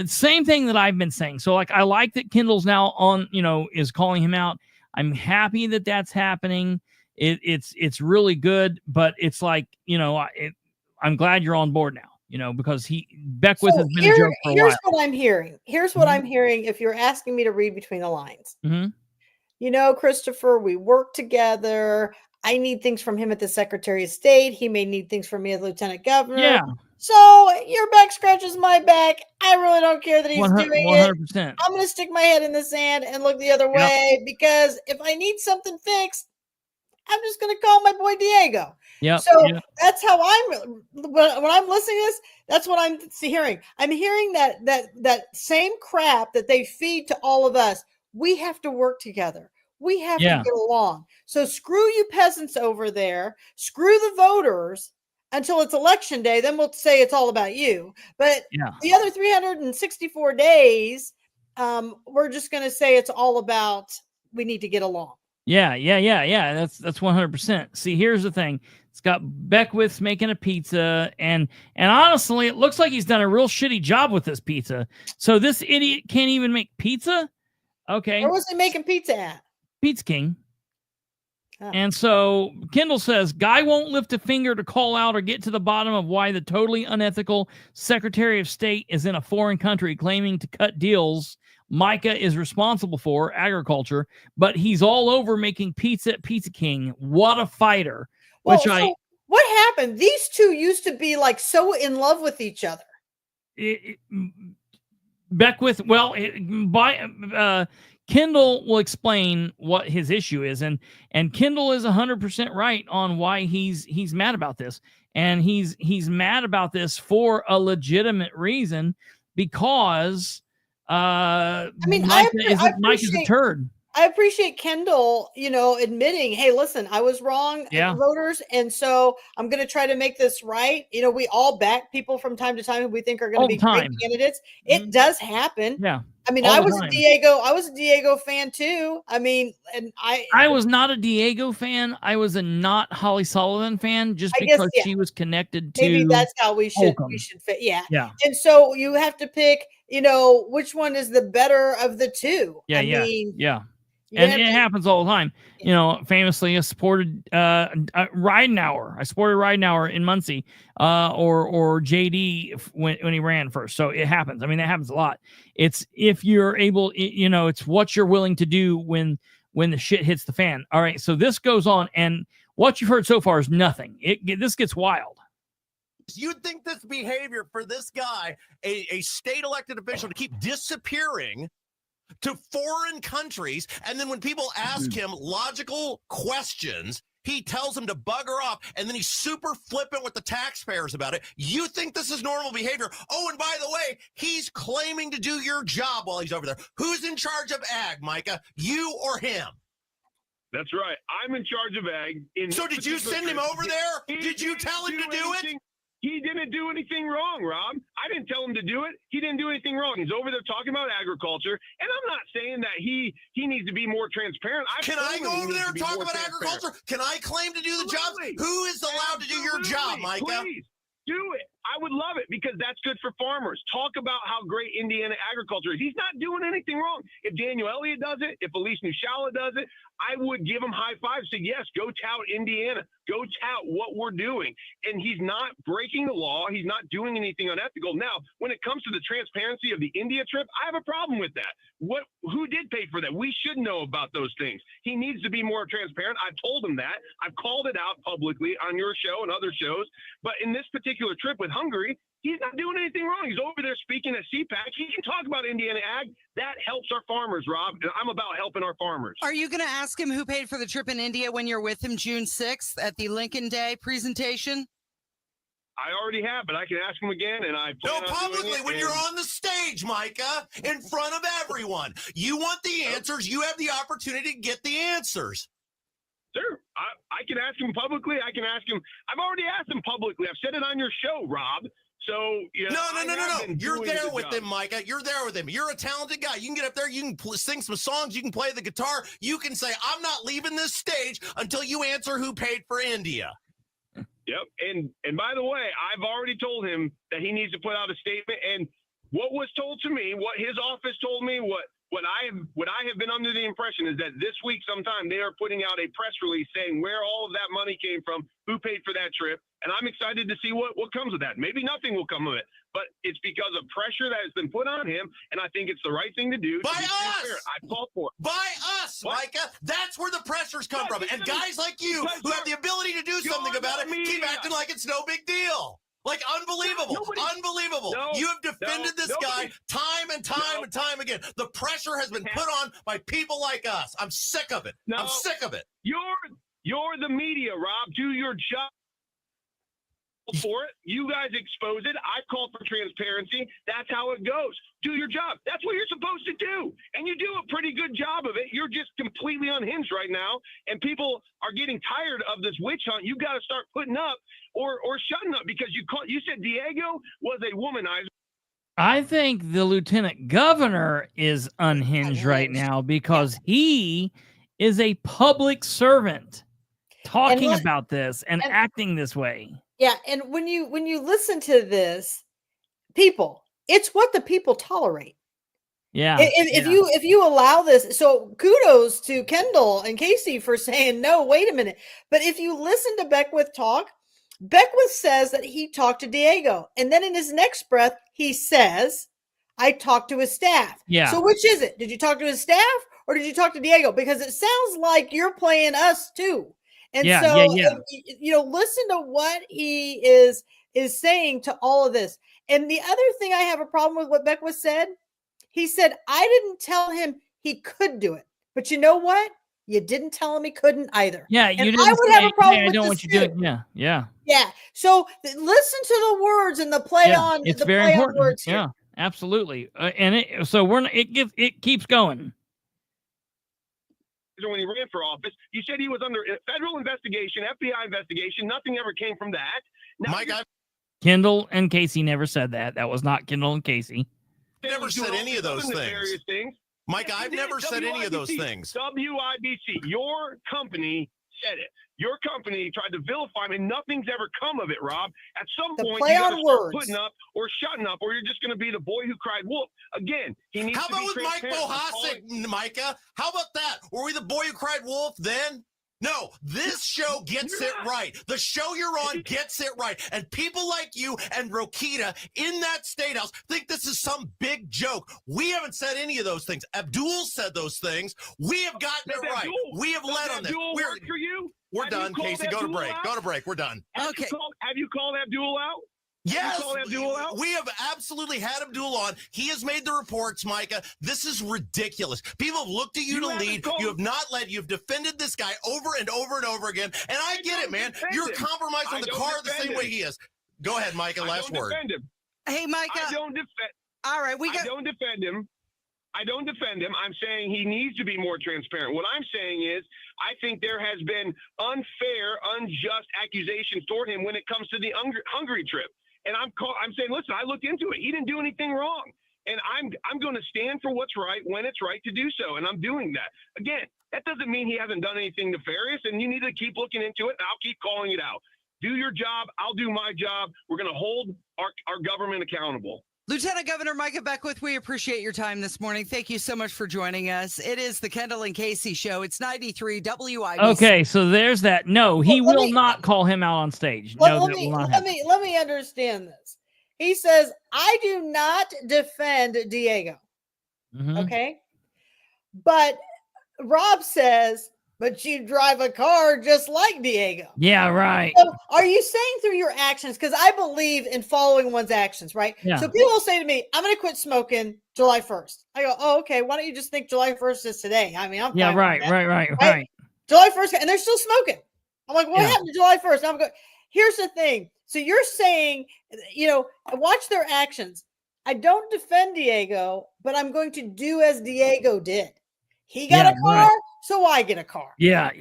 Same thing that I've been saying. So like, I like that Kendall's now on, is calling him out. I'm happy that that's happening. It's really good, but it's like, I'm glad you're on board now, because Beckwith has been a joke for a while. Here's what I'm hearing. Here's what I'm hearing. If you're asking me to read between the lines, Kristopher, we work together. I need things from him at the Secretary of State. He may need things from me as Lieutenant Governor. Yeah. So your back scratches my back. I really don't care that he's doing 100%. it. I'm going to stick my head in the sand and look the other way because if I need something fixed, I'm just going to call my boy Diego. Yeah. So that's how when I'm listening to this, that's what I'm hearing. I'm hearing that same crap that they feed to all of us. We have to work together. We have to get along. So screw you peasants over there. Screw the voters until it's election day. Then we'll say it's all about you. But the other 364 days, we're just going to say it's all about we need to get along. Yeah. That's 100%. See, here's the thing. It's got Beckwith's making a pizza, and honestly, it looks like he's done a real shitty job with this pizza. So this idiot can't even make pizza? Okay. Where was he making pizza at? Pizza King. Oh. And so Kendall says, guy won't lift a finger to call out or get to the bottom of why the totally unethical Secretary of State is in a foreign country claiming to cut deals Micah is responsible for, agriculture, but he's all over making pizza at Pizza King. What a fighter. Well, what happened? These two used to be like so in love with each other. Beckwith, Kendall will explain what his issue is, and Kendall is 100% right on why he's mad about this, and he's mad about this for a legitimate reason because Mike is a turd. I appreciate Kendall, admitting, hey, listen, I was wrong, voters, and so I'm going to try to make this right. We all back people from time to time who we think are going to be great candidates. It does happen. Yeah. I mean, I was a Diego fan too. I mean, and I was not a Diego fan. I was a not Holly Sullivan fan just because she was connected to. Maybe that's how we should fit. Yeah. Yeah. And so you have to pick, which one is the better of the two. Yeah. And it happens all the time. Famously, I supported Ridenhour. I supported Ridenhour in Muncie, or JD when he ran first. So it happens. I mean, that happens a lot. It's if you're able, it's what you're willing to do when the shit hits the fan. All right. So this goes on, and what you've heard so far is nothing. This gets wild. You'd think this behavior for this guy, a state elected official, to keep disappearing to foreign countries, and then when people ask him logical questions, he tells them to bugger off, and then he's super flippant with the taxpayers about it. You think this is normal behavior? Oh, and by the way, he's claiming to do your job while he's over there. Who's in charge of ag, Micah? You or him? That's right. I'm in charge of ag. So did you send him over there? Did you tell him to do it? He didn't do anything wrong, Rob. I didn't tell him to do it. He didn't do anything wrong. He's over there talking about agriculture, and I'm not saying that he needs to be more transparent. Can I go over there and talk about agriculture? Can I claim to do the job? Who is allowed to do your job, Micah? Please do it. I would love it because that's good for farmers. Talk about how great Indiana agriculture is. He's not doing anything wrong. If Daniel Elliott does it, if Elise Nushala does it, I would give him high fives. Say, yes, go tout Indiana. Go tout what we're doing. And he's not breaking the law. He's not doing anything unethical. Now, when it comes to the transparency of the India trip, I have a problem with that. Who did pay for that? We should know about those things. He needs to be more transparent. I've told him that. I've called it out publicly on your show and other shows. But in this particular trip with Hungary, he's not doing anything wrong. He's over there speaking at CPAC. He can talk about Indiana ag. That helps our farmers, Rob. And I'm about helping our farmers. Are you going to ask him who paid for the trip in India when you're with him June 6th at the Lincoln Day presentation? I already have, but I can ask him again, and I plan on publicly doing it, when you're on the stage, Micah, in front of everyone. You want the answers. You have the opportunity to get the answers. Sure. I can ask him publicly. I can ask him. I've already asked him publicly. I've said it on your show, Rob. So, you know, No. You're there with him, Micah. You're there with him. You're a talented guy. You can get up there. You can sing some songs. You can play the guitar. You can say, I'm not leaving this stage until you answer who paid for India. Yep. And by the way, I've already told him that he needs to put out a statement. And what was told to me, what his office told me, what I have been under the impression is that this week sometime they are putting out a press release saying where all of that money came from, who paid for that trip. And I'm excited to see what comes of that. Maybe nothing will come of it, but it's because of pressure that has been put on him. And I think it's the right thing to do. By us! I called for it. By us, Micah. That's where the pressures come from. And guys like you who have the ability to do something about it keep acting like it's no big deal. Like, unbelievable. Unbelievable. No, you have defended this guy time and time and time again. The pressure has been put on by people like us. I'm sick of it. I'm sick of it. You're the media, Rob. Do your job. For it. You guys expose it. I call for transparency. That's how it goes. Do your job. That's what you're supposed to do. And you do a pretty good job of it. You're just completely unhinged right now. And people are getting tired of this witch hunt. You got to start putting up or shutting up because you said Diego was a womanizer. I think the lieutenant governor is unhinged right now because he is a public servant talking about this and acting this way. Yeah, and when you listen to this, people, it's what the people tolerate. Yeah. If you allow this, so kudos to Kendall and Casey for saying no. Wait a minute, but if you listen to Beckwith talk, Beckwith says that he talked to Diego, and then in his next breath he says, "I talked to his staff." Yeah. So which is it? Did you talk to his staff or did you talk to Diego? Because it sounds like you're playing us too. And listen to what he is saying to all of this. And the other thing I have a problem with what Beckwith said, he said, I didn't tell him he could do it. But you know what? You didn't tell him he couldn't either. Yeah, and you didn't I would have a problem with I don't this want you doing. Yeah. Yeah. So listen to the words and the play on. It's the very play important. On words here. Yeah, absolutely. It keeps going. When he ran for office, you said he was under federal investigation, FBI investigation. Nothing ever came from that. Now, Kendall and Casey never said that. That was not Kendall and Casey. Never said any of those things. Mike, I've never said any of those things. WIBC, your company said it. Your company tried to vilify him, and nothing's ever come of it, Rob. At some point, you got to start putting up or shutting up, or you're just going to be the boy who cried wolf. Again, he needs to be transparent. How about with Mike Bohasic, Micah? How about that? Were we the boy who cried wolf then? No, this show gets it right. The show you're on gets it right. And people like you and Rokita in that state house think this is some big joke. We haven't said any of those things. Abdul said those things. We have gotten it right. We have led on this. We're done, Casey. Go to break. Go to break. We're done. Okay. Have you called Abdul out? Yes, we have absolutely had Abdul on. He has made the reports, Micah. This is ridiculous. People have looked at you to lead. You have not led. You've defended this guy over and over and over again. And I get it, man. You're compromised on the car the same way he is. Go ahead, Micah. Last word. Hey, Micah. I don't defend. All right, I don't defend him. I don't defend him. I'm saying he needs to be more transparent. What I'm saying is I think there has been unfair, unjust accusations toward him when it comes to the Hungary trip. And I'm saying, listen, I looked into it. He didn't do anything wrong. And I'm going to stand for what's right when it's right to do so. And I'm doing that. Again, that doesn't mean he hasn't done anything nefarious. And you need to keep looking into it. And I'll keep calling it out. Do your job. I'll do my job. We're going to hold our government accountable. Lieutenant Governor Micah Beckwith, we appreciate your time this morning. Thank you so much for joining us. It is the Kendall and Casey show. It's 93 WIBC. Okay, so there's that. No, he will not call him out on stage. Let me understand this. He says, I do not defend Diego. Mm-hmm. Okay. But Rob says, but you drive a car just like Diego. Yeah, right. So are you saying through your actions? Because I believe in following one's actions, right? Yeah. So people will say to me, I'm going to quit smoking July 1st. I go, oh, okay. Why don't you just think July 1st is today? I mean, I'm fine right. July 1st, and they're still smoking. I'm like, what happened to July 1st? I'm going, here's the thing. So you're saying, watch their actions. I don't defend Diego, but I'm going to do as Diego did. He got a car, so I get a car. Yeah.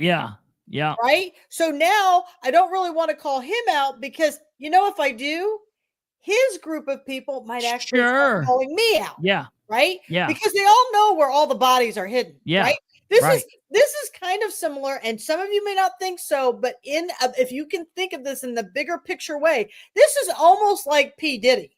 Right? So now I don't really want to call him out because, if I do, his group of people might actually Sure. start calling me out. Yeah. Right? Yeah. Because they all know where all the bodies are hidden. Yeah. Right? This Right. is kind of similar, and some of you may not think so, but if you can think of this in the bigger picture way, this is almost like P. Diddy,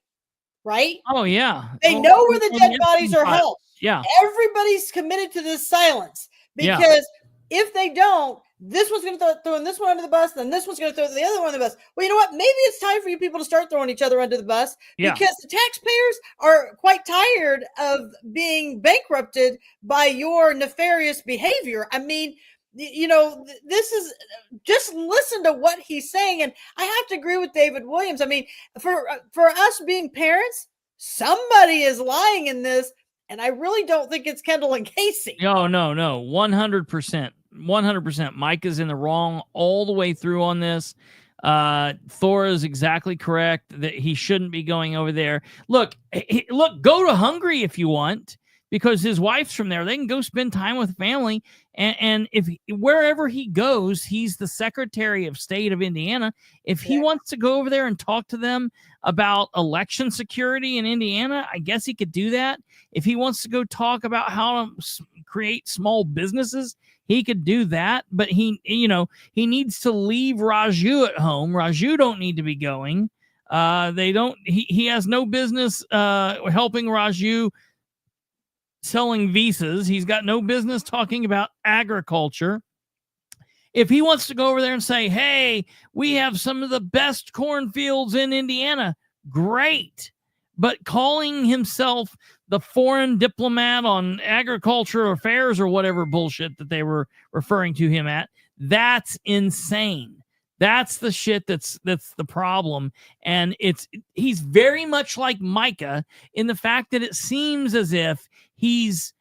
right? Oh yeah. They Oh, know where the and dead the bodies are Epstein held. files. Yeah. Everybody's committed to this silence Yeah. because if they don't, this one's going to throw this one under the bus, then this one's going to throw the other one under the bus. Well, you know what? Maybe it's time for you people to start throwing each other under the bus Yeah. because the taxpayers are quite tired of being bankrupted by your nefarious behavior. I mean, this is just listen to what he's saying. And I have to agree with David Williams. I mean, for us being parents, somebody is lying in this. And I really don't think it's Kendall and Casey. No. 100%. 100%. Mike is in the wrong all the way through on this. Thora is exactly correct that he shouldn't be going over there. Look, go to Hungary if you want, because his wife's from there. They can go spend time with family. And if wherever he goes, he's the Secretary of State of Indiana. If he wants to go over there and talk to them about election security in Indiana, I guess he could do that. If he wants to go talk about how to create small businesses, he could do that. But he needs to leave Raju at home. Raju don't need to be going. He has no business helping Raju selling visas. He's got no business talking about agriculture. If he wants to go over there and say, hey, we have some of the best cornfields in Indiana, great. But calling himself the foreign diplomat on agriculture affairs or whatever bullshit that they were referring to him at, that's insane. That's the shit that's the problem. And he's very much like Micah in the fact that it seems as if he's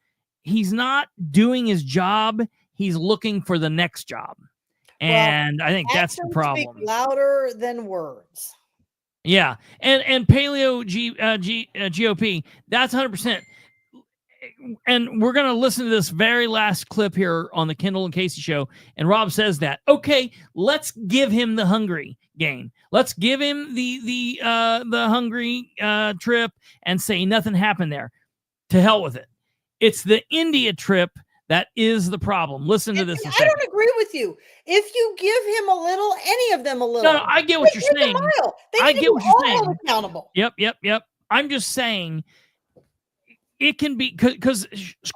not doing his job. He's looking for the next job. And I think that's the problem. Speak louder than words. Yeah. And Paleo GOP, that's 100%. And we're going to listen to this very last clip here on the Kendall and Casey show. And Rob says that, okay, let's give him the Hungary game. Let's give him the Hungary trip and say nothing happened there. To hell with it. It's the India trip that is the problem. Listen to this. I don't agree with you. If you give him a little, any of them a little. No, I get what you're saying. I get what you're saying. Accountable. Yep. I'm just saying it can be because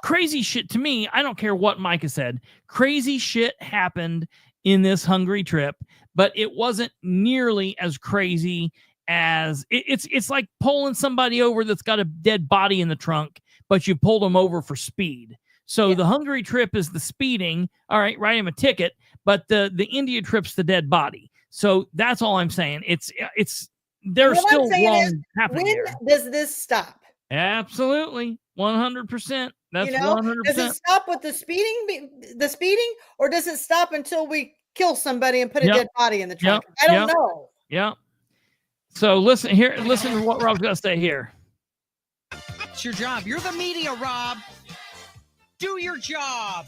crazy shit to me. I don't care what Micah said. Crazy shit happened in this Hungary trip, but it wasn't nearly as crazy as it's like pulling somebody over that's got a dead body in the trunk, but you pulled them over for speed. So the Hungary trip is the speeding. All right, write him a ticket. But the India trip's the dead body. So that's all I'm saying. There's still wrong happening here. When does this stop? Absolutely, 100%. That's 100%. Does it stop with the speeding, or does it stop until we kill somebody and put a dead body in the trunk? I don't know. Yeah. So listen to what Rob's got to say here. It's your job. You're the media, Rob. Do your job.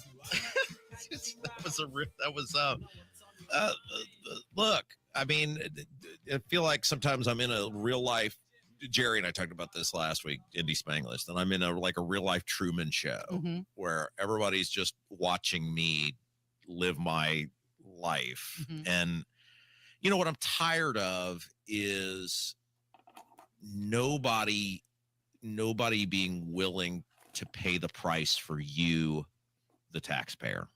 Look, I mean, I feel like sometimes I'm in a real life. Jerry and I talked about this last week, Indy Spanglist, and I'm in a real life Truman show where everybody's just watching me live my life. And you know what I'm tired of is nobody being willing to pay the price for you, the taxpayer.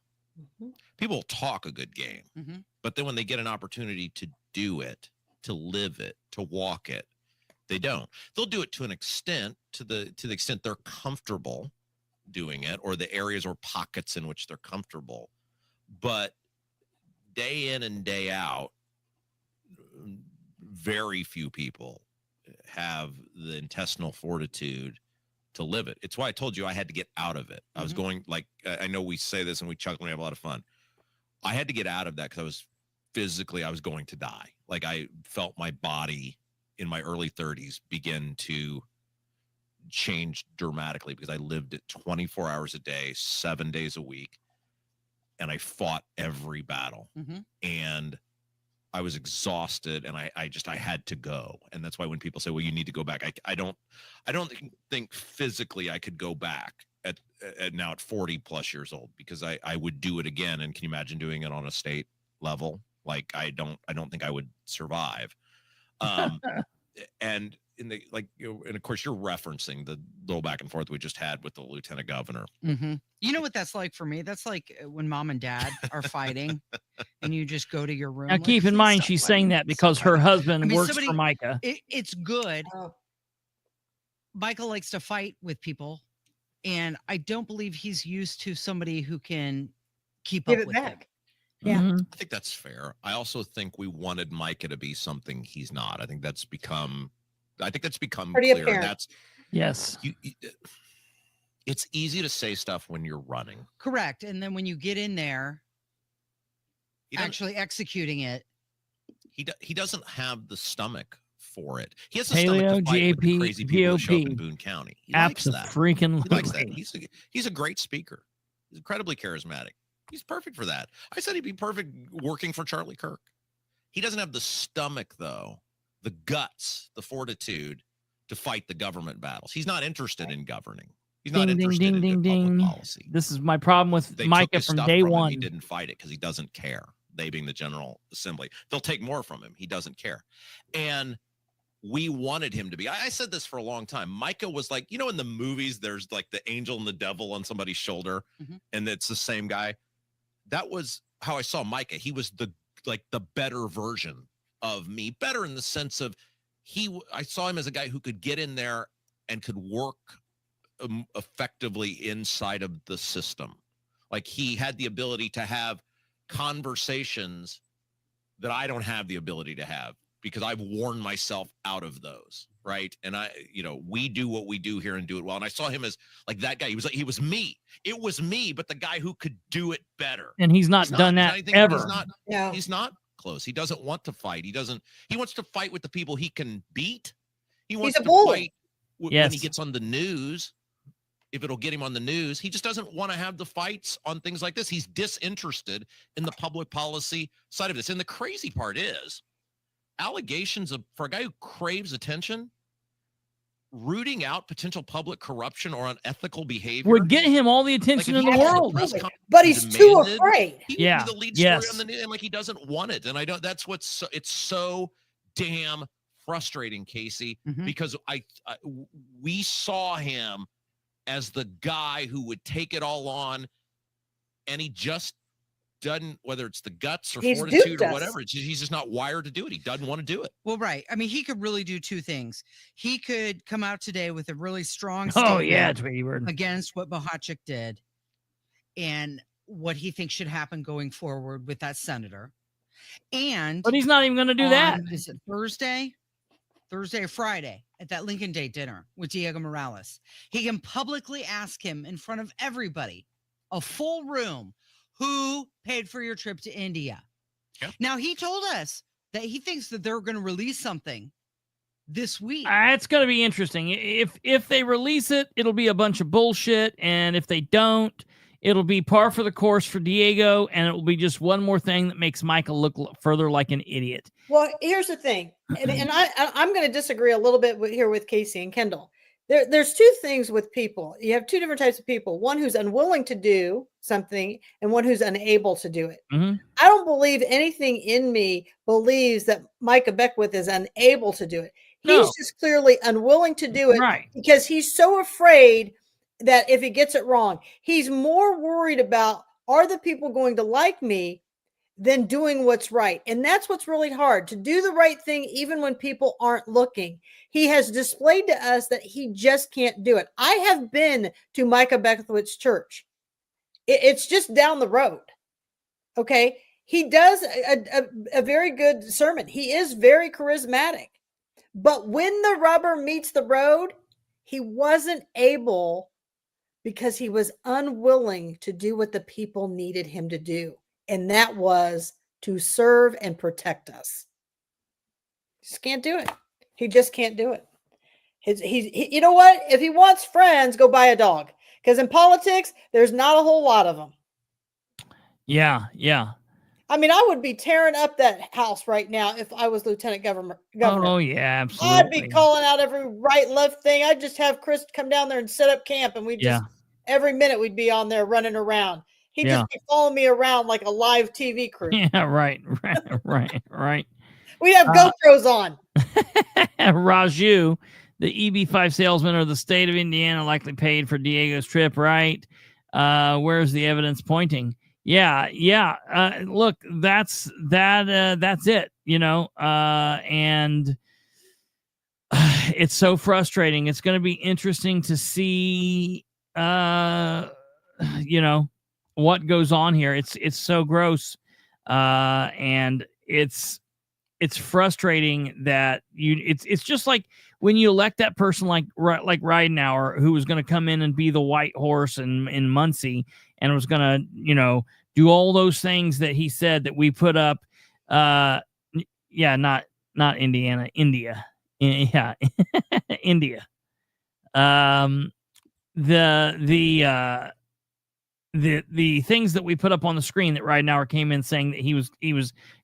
People talk a good game, but then when they get an opportunity to do it, to live it, to walk it, they don't. They'll do it to an extent, to the extent they're comfortable doing it, or the areas or pockets in which they're comfortable. But day in and day out, very few people have the intestinal fortitude to live it. It's why I told you I had to get out of it. I was going, I know we say this and we chuckle and we have a lot of fun. I had to get out of that because I was going to die. Like I felt my body in my early 30s begin to change dramatically because I lived it 24 hours a day, 7 days a week, and I fought every battle. And I was exhausted, and I had to go. And that's why when people say, well, you need to go back, I don't think physically I could go back at now at 40 plus years old, because I would do it again. And can you imagine doing it on a state level? Like, I don't think I would survive. And and of course you're referencing the little back and forth we just had with the lieutenant governor. Mm-hmm. You know what that's like for me? That's like when mom and dad are fighting and you just go to your room. Now, keep in mind, she's saying that because her husband works for Micah. It's good. Michael likes to fight with people, and I don't believe he's used to somebody who can keep up with him. Yeah. I think that's fair. I also think we wanted Micah to be something he's not. I think that's become pretty clear. apparent. That's yes. It's easy to say stuff when you're running. Correct. And then when you get in there, actually executing it, he doesn't have the stomach for it. He has the Paleo, stomach to fight with the crazy people who show up GAP, in Boone County. He likes that. Freaking He likes that. He's a great speaker. He's incredibly charismatic. He's perfect for that. I said he'd be perfect working for Charlie Kirk. He doesn't have the stomach, though, the guts, the fortitude to fight the government battles. He's not interested in governing. He's not interested in public policy. This is my problem with Micah from day one. He didn't fight it because he doesn't care. They being the General Assembly. They'll take more from him. He doesn't care. And we wanted him to be. I said this for a long time. Micah was like, in the movies, there's like the angel and the devil on somebody's shoulder, and it's the same guy. That was how I saw Micah. He was the better version of me, better in the sense of I saw him as a guy who could get in there and could work effectively inside of the system. Like, he had the ability to have conversations that I don't have the ability to have because I've worn myself out of those. Right. And we do what we do here and do it well. And I saw him as like that guy. He was me. It was me, but the guy who could do it better. And he's not done that ever. He's not close. He doesn't want to fight. He wants to fight with the people he can beat. He wants to fight when he gets on the news. If it'll get him on the news, he just doesn't want to have the fights on things like this. He's disinterested in the public policy side of this. And the crazy part is allegations for a guy who craves attention, rooting out potential public corruption or unethical behavior. We're getting him all the attention in the world. But he's too afraid. He would be the lead story on the news, and he doesn't want it. And that's it's so damn frustrating, Casey, because we saw him as the guy who would take it all on, and he just doesn't, whether it's the guts or fortitude or whatever, he's just not wired to do it. He doesn't want to do it. Well, right. I mean, he could really do two things. He could come out today with a really strong statement against what Bohachik did and what he thinks should happen going forward with that senator. But he's not even going to do that. Is it Thursday or Friday at that Lincoln Day dinner with Diego Morales? He can publicly ask him in front of everybody, a full room, who paid for your trip to India? Yeah. Now, he told us that he thinks that they're going to release something this week. It's going to be interesting. If they release it, it'll be a bunch of bullshit. And if they don't, it'll be par for the course for Diego. And it will be just one more thing that makes Michael look further like an idiot. Well, here's the thing. And I'm going to disagree a little bit here with Casey and Kendall. There's two things with people. You have two different types of people. One who's unwilling to do something and one who's unable to do it. I don't believe anything in me believes that Micah Beckwith is unable to do it. He's just clearly unwilling to do it because he's so afraid that if he gets it wrong, he's more worried about, are the people going to like me, than doing what's right. And that's what's really hard, to do the right thing even when people aren't looking. He has displayed to us that he just can't do it. I have been to Micah Beckwith's church. It's just down the road. Okay. He does a very good sermon. He is very charismatic. But when the rubber meets the road, he wasn't able because he was unwilling to do what the people needed him to do. And that was to serve and protect us. Just can't do it. He just can't do it. You know what? If he wants friends, go buy a dog. Because in politics, there's not a whole lot of them. Yeah. I mean, I would be tearing up that house right now if I was Lieutenant Governor. Oh yeah, absolutely. I'd be calling out every right, left thing. I'd just have Chris come down there and set up camp, and we'd just every minute we'd be on there running around. He'd just be following me around like a live TV crew. Yeah, right. We'd have GoPros on. Raju, the EB5 salesman of the state of Indiana, likely paid for Diego's trip, right? Where's the evidence pointing? Yeah. Look, that's it, and it's so frustrating. It's going to be interesting to see, what goes on here. It's so gross. And it's frustrating that it's just like when you elect that person like Ridenhour, who was going to come in and be the white horse in Muncie and was going to, do all those things that he said that we put up. Not Indiana, India. Yeah. India. The things that we put up on the screen that Ridenhour came in saying that he was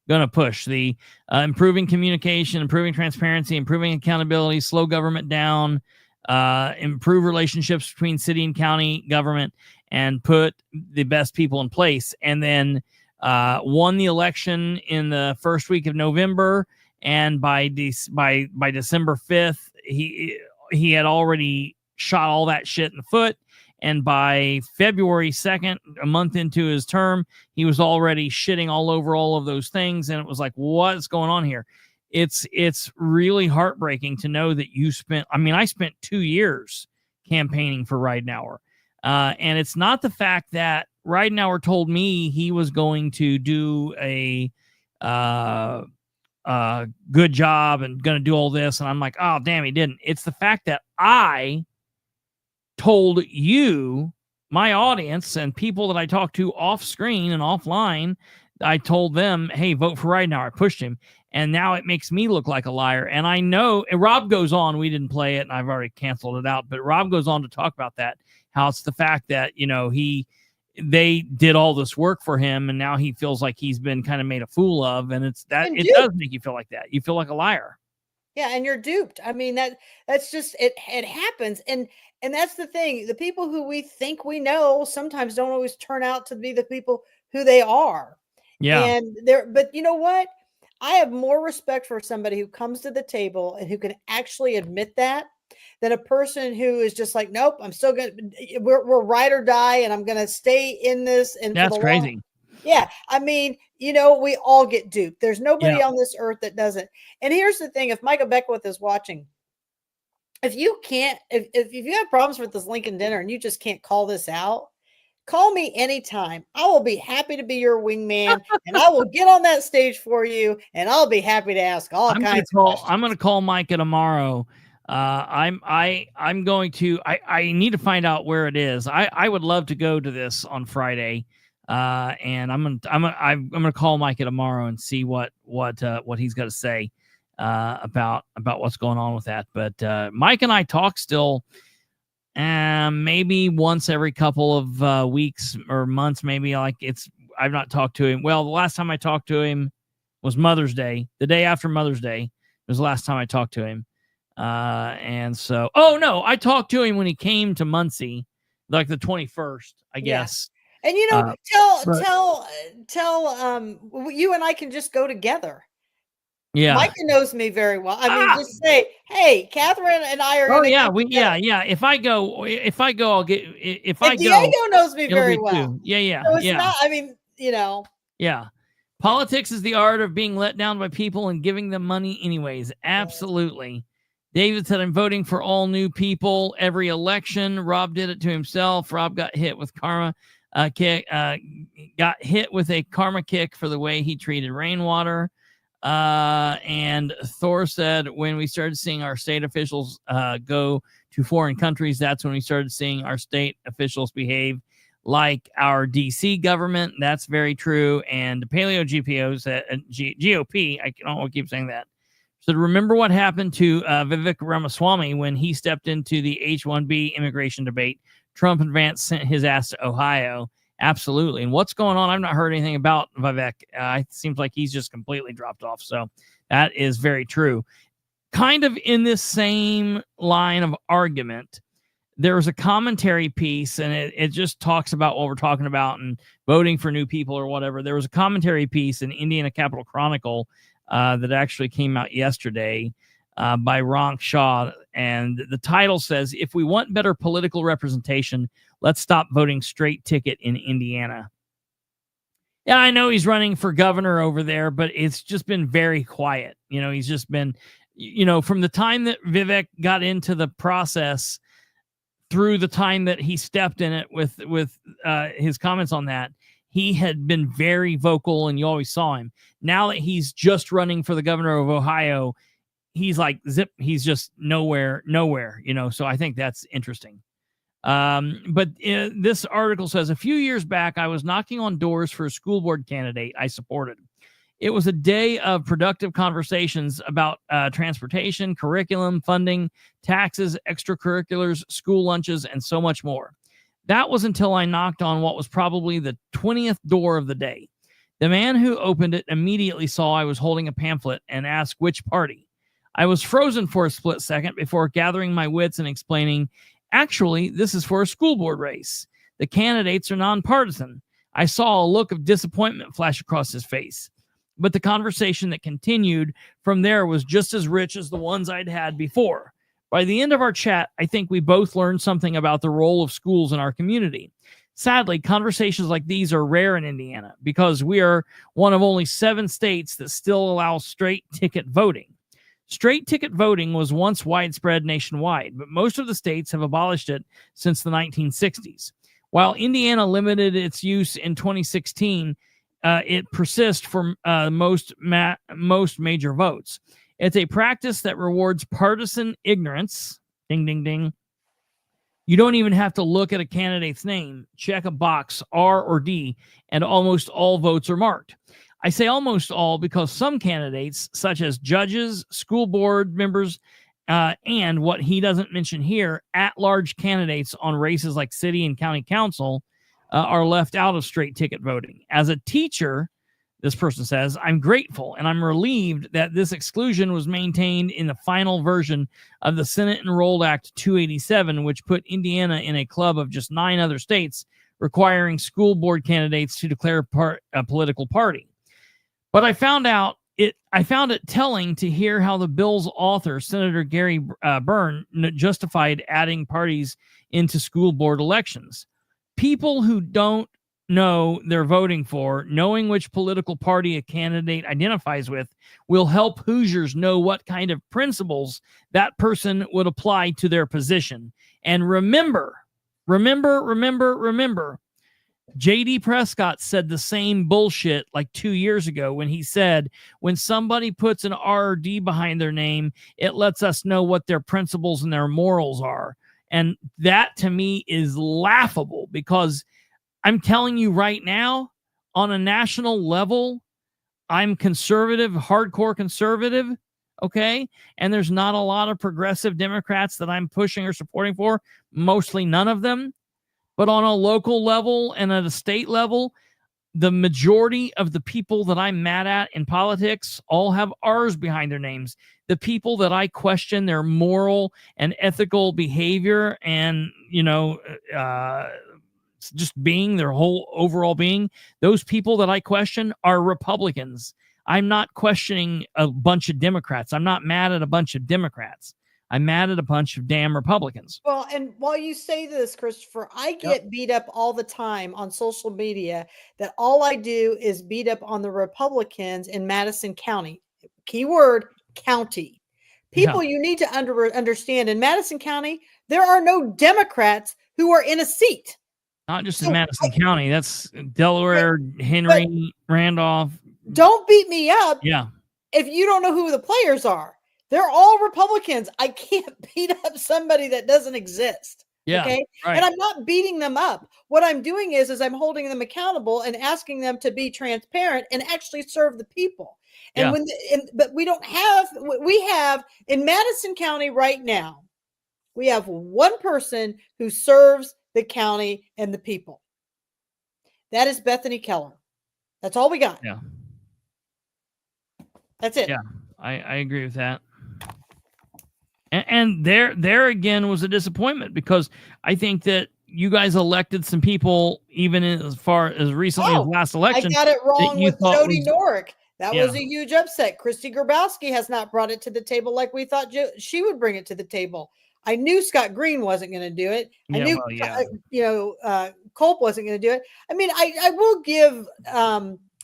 going to push the improving communication, improving transparency, improving accountability, slow government down, improve relationships between city and county government, and put the best people in place. And then won the election in the first week of November, and by December 5th, he had already shot all that shit in the foot. And by February 2nd, a month into his term, he was already shitting all over all of those things. And it was like, what's going on here? It's really heartbreaking to know that I spent 2 years campaigning for Ridenhour. And it's not the fact that Ridenhour told me he was going to do a good job and going to do all this. And I'm like, oh, damn, he didn't. It's the fact that I told you, my audience, and people that I talked to off screen and offline, I told them, hey, vote for Ridenhour. I pushed him. And now it makes me look like a liar. And I know, and Rob goes on, we didn't play it and I've already canceled it out, but Rob goes on to talk about that, how it's the fact that, they did all this work for him and now he feels like he's been kind of made a fool of. And it does make you feel like that. You feel like a liar. Yeah. And you're duped. I mean, that's just, it happens. And that's the thing. The people who we think we know sometimes don't always turn out to be the people who they are. Yeah. But you know what? I have more respect for somebody who comes to the table and who can actually admit that than a person who is just like, nope, I'm still going to, we're ride or die. And I'm going to stay in this. And that's crazy. Yeah. I mean, we all get duped. There's nobody on this earth that doesn't. And here's the thing. If Micah Beckwith is watching, if you have problems with this Lincoln dinner and you just can't call this out, call me anytime. I will be happy to be your wingman and I will get on that stage for you. And I'll be happy to ask all kinds of questions. I'm going to call Micah tomorrow. I'm going to, I need to find out where it is. I would love to go to this on Friday. And I'm going to call Micah tomorrow and see what he's got to say, about what's going on with that. But, Mike and I talk still, maybe once every couple of, weeks or months, maybe. I've not talked to him. Well, the last time I talked to him was Mother's Day. The day after Mother's Day was the last time I talked to him. And so, I talked to him when he came to Muncie, like the 21st, I guess. And tell you and I can just go together. Yeah. Micah knows me very well. I mean, just say, hey, Catherine and I are. If I go, I'll get. If I go, Diego knows me very well. Yeah. So it's not. I mean, Yeah. Politics is the art of being let down by people and giving them money anyways. Absolutely. David said, I'm voting for all new people every election. Rob did it to himself. Rob got hit with karma kick, got hit with a karma kick for the way he treated rainwater. And Thor said, when we started seeing our state officials go to foreign countries, that's when we started seeing our state officials behave like our DC government. That's very true. And Paleo GPO said, GOP, I don't keep saying that. So remember what happened to Vivek Ramaswamy when he stepped into the H-1B immigration debate. Trump and Vance sent his ass to Ohio, Absolutely. And what's going on? I've not heard anything about Vivek. It seems like he's just completely dropped off. So that is very true. Kind of in this same line of argument, there was a commentary piece, and it just talks about what we're talking about and voting for new people or whatever. There was a commentary piece in Indiana Capital Chronicle that actually came out yesterday by Ronk Shaw. And the title says, "If we want better political representation, let's stop voting straight ticket in Indiana." Yeah, I know he's running for governor over there, but it's just been very quiet. He's just been, from the time that Vivek got into the process through the time that he stepped in it with his comments on that, he had been very vocal, and you always saw him. Now that he's just running for the governor of Ohio, he's like zip. He's just nowhere. So I think that's interesting. But this article says, a few years back, I was knocking on doors for a school board candidate I supported. It was a day of productive conversations about transportation, curriculum, funding, taxes, extracurriculars, school lunches, and so much more. That was until I knocked on what was probably the 20th door of the day. The man who opened it immediately saw I was holding a pamphlet and asked which party. I was frozen for a split second before gathering my wits and explaining, actually, this is for a school board race. The candidates are nonpartisan. I saw a look of disappointment flash across his face. But the conversation that continued from there was just as rich as the ones I'd had before. By the end of our chat, I think we both learned something about the role of schools in our community. Sadly, conversations like these are rare in Indiana because we are one of only 7 states that still allow straight ticket voting. Straight ticket voting was once widespread nationwide, but most of the states have abolished it since the 1960s. While Indiana limited its use in 2016, it persists for most major votes. It's a practice that rewards partisan ignorance. Ding, ding, ding. You don't even have to look at a candidate's name. Check a box, R or D, and almost all votes are marked. I say almost all because some candidates, such as judges, school board members, and what he doesn't mention here, at-large candidates on races like city and county council, are left out of straight ticket voting. As a teacher, this person says, I'm grateful and I'm relieved that this exclusion was maintained in the final version of the Senate Enrolled Act 287, which put Indiana in a club of just 9 other states requiring school board candidates to declare a political party. But I found it telling to hear how the bill's author, Senator Gary Byrne, justified adding parties into school board elections. People who don't know they're voting for, knowing which political party a candidate identifies with, will help Hoosiers know what kind of principles that person would apply to their position. And remember, J.D. Prescott said the same bullshit like 2 years ago when he said, when somebody puts an R or D behind their name, it lets us know what their principles and their morals are. And that to me is laughable because I'm telling you right now, on a national level, I'm conservative, hardcore conservative, okay? And there's not a lot of progressive Democrats that I'm pushing or supporting for, mostly none of them. But on a local level and at a state level, the majority of the people that I'm mad at in politics all have R's behind their names. The people that I question their moral and ethical behavior and, just being their whole overall being, those people that I question are Republicans. I'm not questioning a bunch of Democrats. I'm not mad at a bunch of Democrats. I'm mad at a bunch of damn Republicans. Well, and while you say this, Christopher, I get beat up all the time on social media that all I do is beat up on the Republicans in Madison County. Keyword, county. People, you need to understand, in Madison County, there are no Democrats who are in a seat. Not just in Madison County. That's Delaware, Henry, Randolph. Don't beat me up. Yeah. If you don't know who the players are. They're all Republicans. I can't beat up somebody that doesn't exist. Yeah. Okay. Right. And I'm not beating them up. What I'm doing is I'm holding them accountable and asking them to be transparent and actually serve the people. And but we have in Madison County right now, we have one person who serves the county and the people. That is Bethany Keller. That's all we got. Yeah. That's it. Yeah, I agree with that. And there again was a disappointment, because I think that you guys elected some people even as far as recently as last election. I got it wrong with Jody Norick. That Yeah. was a huge upset. Christy Grabowski has not brought it to the table like we thought she would bring it to the table. I knew Scott Green wasn't going to do it. I knew, Culp wasn't going to do it. I mean, I will give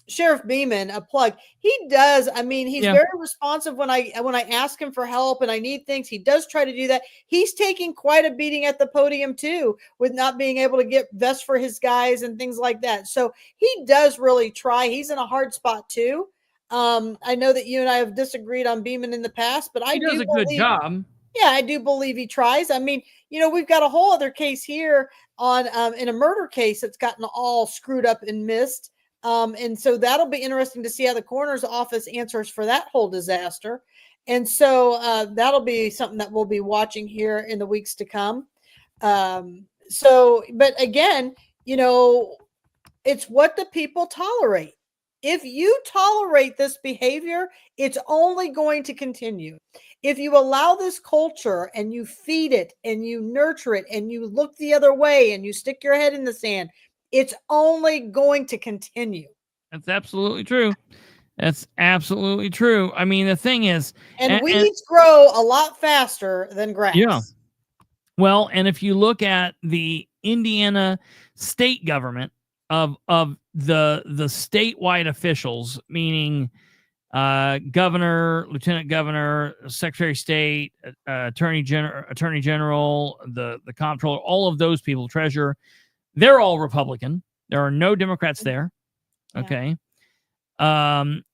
Sheriff Beeman a plug. He does. I mean, he's very responsive when I ask him for help and I need things. He does try to do that. He's taking quite a beating at the podium too, with not being able to get vests for his guys and things like that. So he does really try. He's in a hard spot too. I know that you and I have disagreed on Beeman in the past, but he does a good job. Yeah, I do believe he tries. I mean, we've got a whole other case here on in a murder case that's gotten all screwed up and missed. And so that'll be interesting to see how the coroner's office answers for that whole disaster. And so that'll be something that we'll be watching here in the weeks to come. But again, it's what the people tolerate. If you tolerate this behavior, it's only going to continue. If you allow this culture and you feed it and you nurture it and you look the other way and you stick your head in the sand, it's only going to continue. That's absolutely true. That's absolutely true. I mean, the thing is, and weeds grow a lot faster than grass. Yeah. Well, and if you look at the Indiana state government of the statewide officials, meaning governor, lieutenant governor, secretary of state, attorney general, the comptroller, all of those people, treasurer, they're all Republican. There are no Democrats there. Okay. Then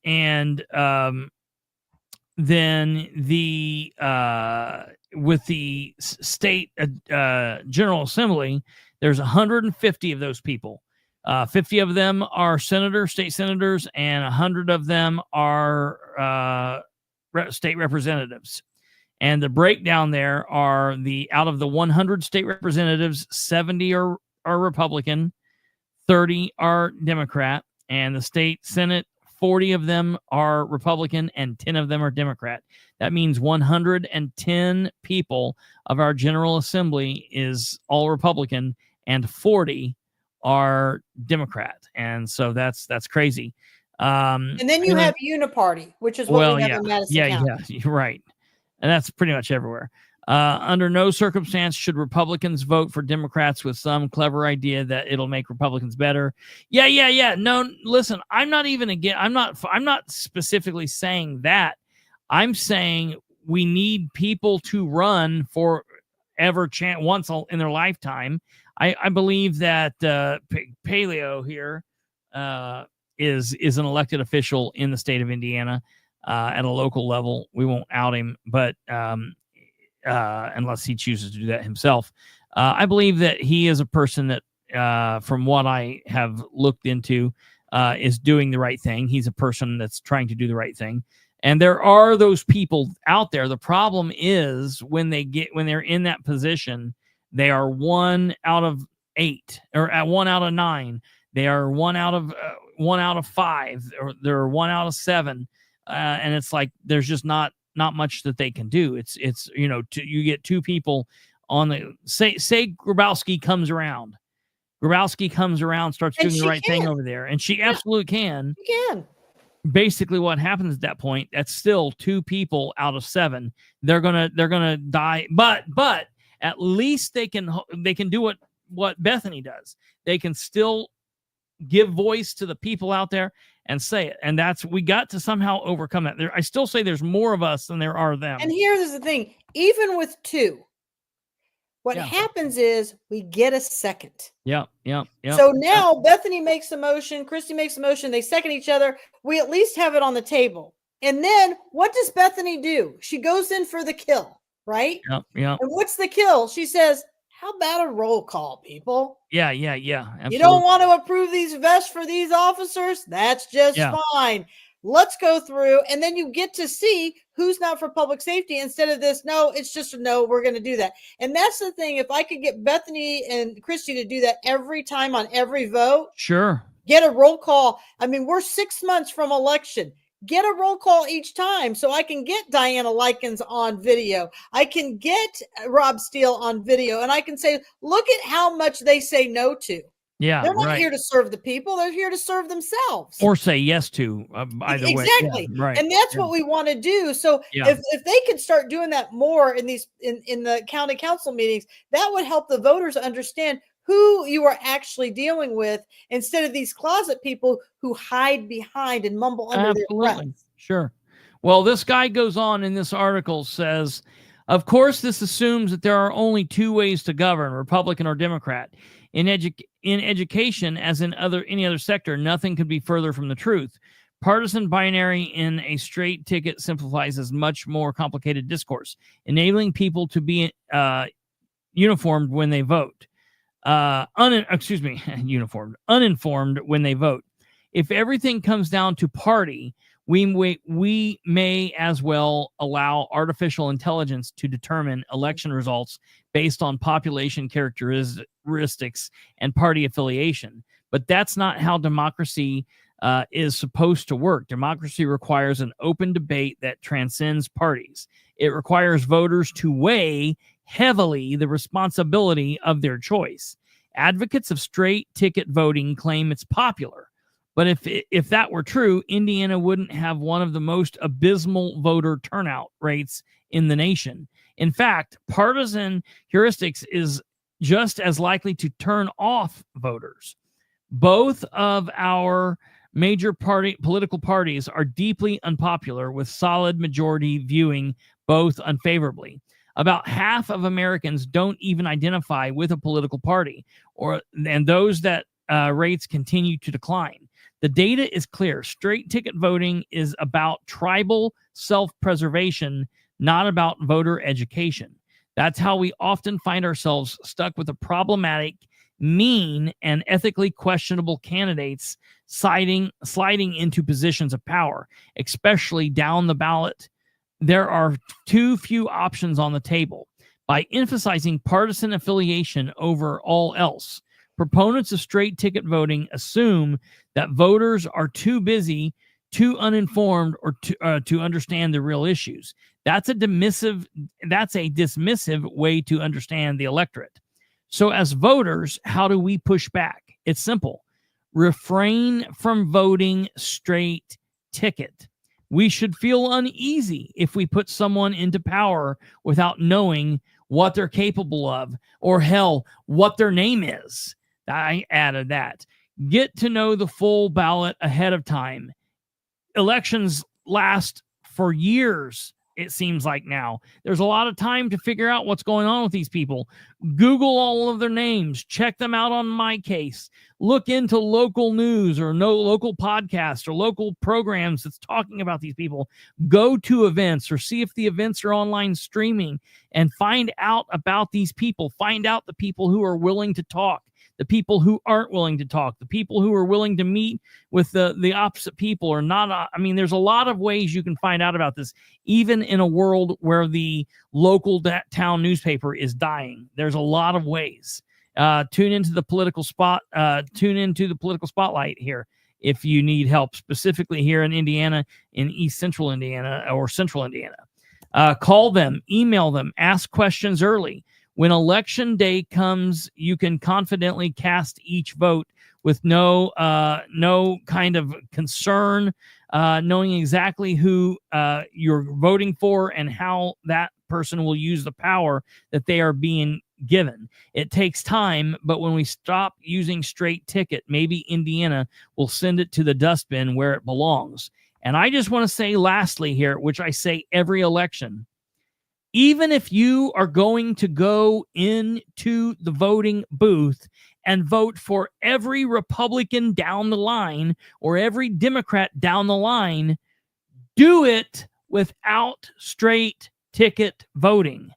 with the state General Assembly, there's 150 of those people. 50 of them are state senators, and 100 of them are state representatives. And the breakdown there are out of the 100 state representatives, 70 are Republican, 30 are Democrat, and the state Senate, 40 of them are Republican and 10 of them are Democrat. That means 110 people of our General Assembly is all Republican and 40 are Democrat. And so that's crazy. And then you have Uniparty, which is what we have in Madison County. Yeah, you're right. And that's pretty much everywhere. Under no circumstance should Republicans vote for Democrats with some clever idea that it'll make Republicans better. Yeah. No, listen, I'm not specifically saying that. I'm saying we need people to run for once in their lifetime. I believe that Paleo here is an elected official in the state of Indiana at a local level. We won't out him, but unless he chooses to do that himself. I believe that he is a person that, from what I have looked into, is doing the right thing. He's a person that's trying to do the right thing. And there are those people out there. The problem is when they're in that position, they are 1 out of 8 or at 1 out of 9. They are 1 out of 5, or they're 1 out of 7. And it's like, there's just not much that they can do. It's you get 2 people on the say Grabowski comes around, starts doing the right thing over there, and she absolutely can. She can. Basically, what happens at that point? That's still 2 people out of 7. They're gonna die, but at least they can do what Bethany does. They can still give voice to the people out there and say it. And we got to somehow overcome that. I still say there's more of us than there are them. And here's the thing, even with 2, what happens is we get a second. Yeah. So now Bethany makes a motion, Christy makes a motion, they second each other. We at least have it on the table. And then what does Bethany do? She goes in for the kill, right? Yeah. And what's the kill? She says, how about a roll call, people? Yeah. Absolutely. You don't want to approve these vests for these officers? That's just fine. Let's go through, and then you get to see who's not for public safety instead of this. No, it's just a no. We're going to do that. And that's the thing. If I could get Bethany and Christy to do that every time on every vote, Sure. get a roll call. I mean, we're 6 months from election. Get a roll call each time so I can get Diana Likens on video. I can get Rob Steele on video, and I can say, look at how much they say no to. Yeah, They're not right. here to serve the people. They're here to serve themselves. Or say yes to either way. Exactly. Yeah, right. And that's Yeah. what we want to do. So Yeah. if they could start doing that more in these in the county council meetings, that would help the voters understand who you are actually dealing with instead of these closet people who hide behind and mumble under their breath. Sure. Well, this guy goes on in this article, says, of course, this assumes that there are only two ways to govern, Republican or Democrat. In education, as in any other sector, nothing could be further from the truth. Partisan binary in a straight ticket simplifies as much more complicated discourse, enabling people to be uninformed when they vote. Uninformed when they vote. If everything comes down to party, we may as well allow artificial intelligence to determine election results based on population characteristics and party affiliation. But that's not how democracy is supposed to work. Democracy requires an open debate that transcends parties. It requires voters to weigh heavily the responsibility of their choice. Advocates of straight ticket voting claim it's popular. But if that were true, Indiana wouldn't have one of the most abysmal voter turnout rates in the nation. In fact, partisan heuristics is just as likely to turn off voters. Both of our major political parties are deeply unpopular, with solid majority viewing both unfavorably. About half of Americans don't even identify with a political party, and those that rates continue to decline. The data is clear. Straight ticket voting is about tribal self-preservation, not about voter education. That's how we often find ourselves stuck with a problematic, mean, and ethically questionable candidates sliding into positions of power, especially down the ballot. There are too few options on the table. By emphasizing partisan affiliation over all else, proponents of straight ticket voting assume that voters are too busy, too uninformed, or to understand the real issues. That's a dismissive way to understand the electorate. So as voters, how do we push back? It's simple. Refrain from voting straight ticket. We should feel uneasy if we put someone into power without knowing what they're capable of, or hell, what their name is. I added that. Get to know the full ballot ahead of time. Elections last for years, it seems like now. There's a lot of time to figure out what's going on with these people. Google all of their names. Check them out on My Case. Look into local news or local podcasts or local programs that's talking about these people. Go to events or see if the events are online streaming and find out about these people. Find out the people who are willing to talk, the people who aren't willing to talk, the people who are willing to meet with the opposite people or not. I mean, there's a lot of ways you can find out about this, even in a world where the local town newspaper is dying. There's a lot of ways. Tune into the political spotlight here if you need help, specifically here in Indiana, in East Central Indiana or Central Indiana. Call them, email them, ask questions early. When election day comes, you can confidently cast each vote with no kind of concern, knowing exactly who you're voting for and how that person will use the power that they are being given. It takes time, but when we stop using straight ticket, maybe Indiana will send it to the dustbin where it belongs. And I just want to say lastly here, which I say every election, even if you are going to go into the voting booth and vote for every Republican down the line or every Democrat down the line, do it without straight ticket voting.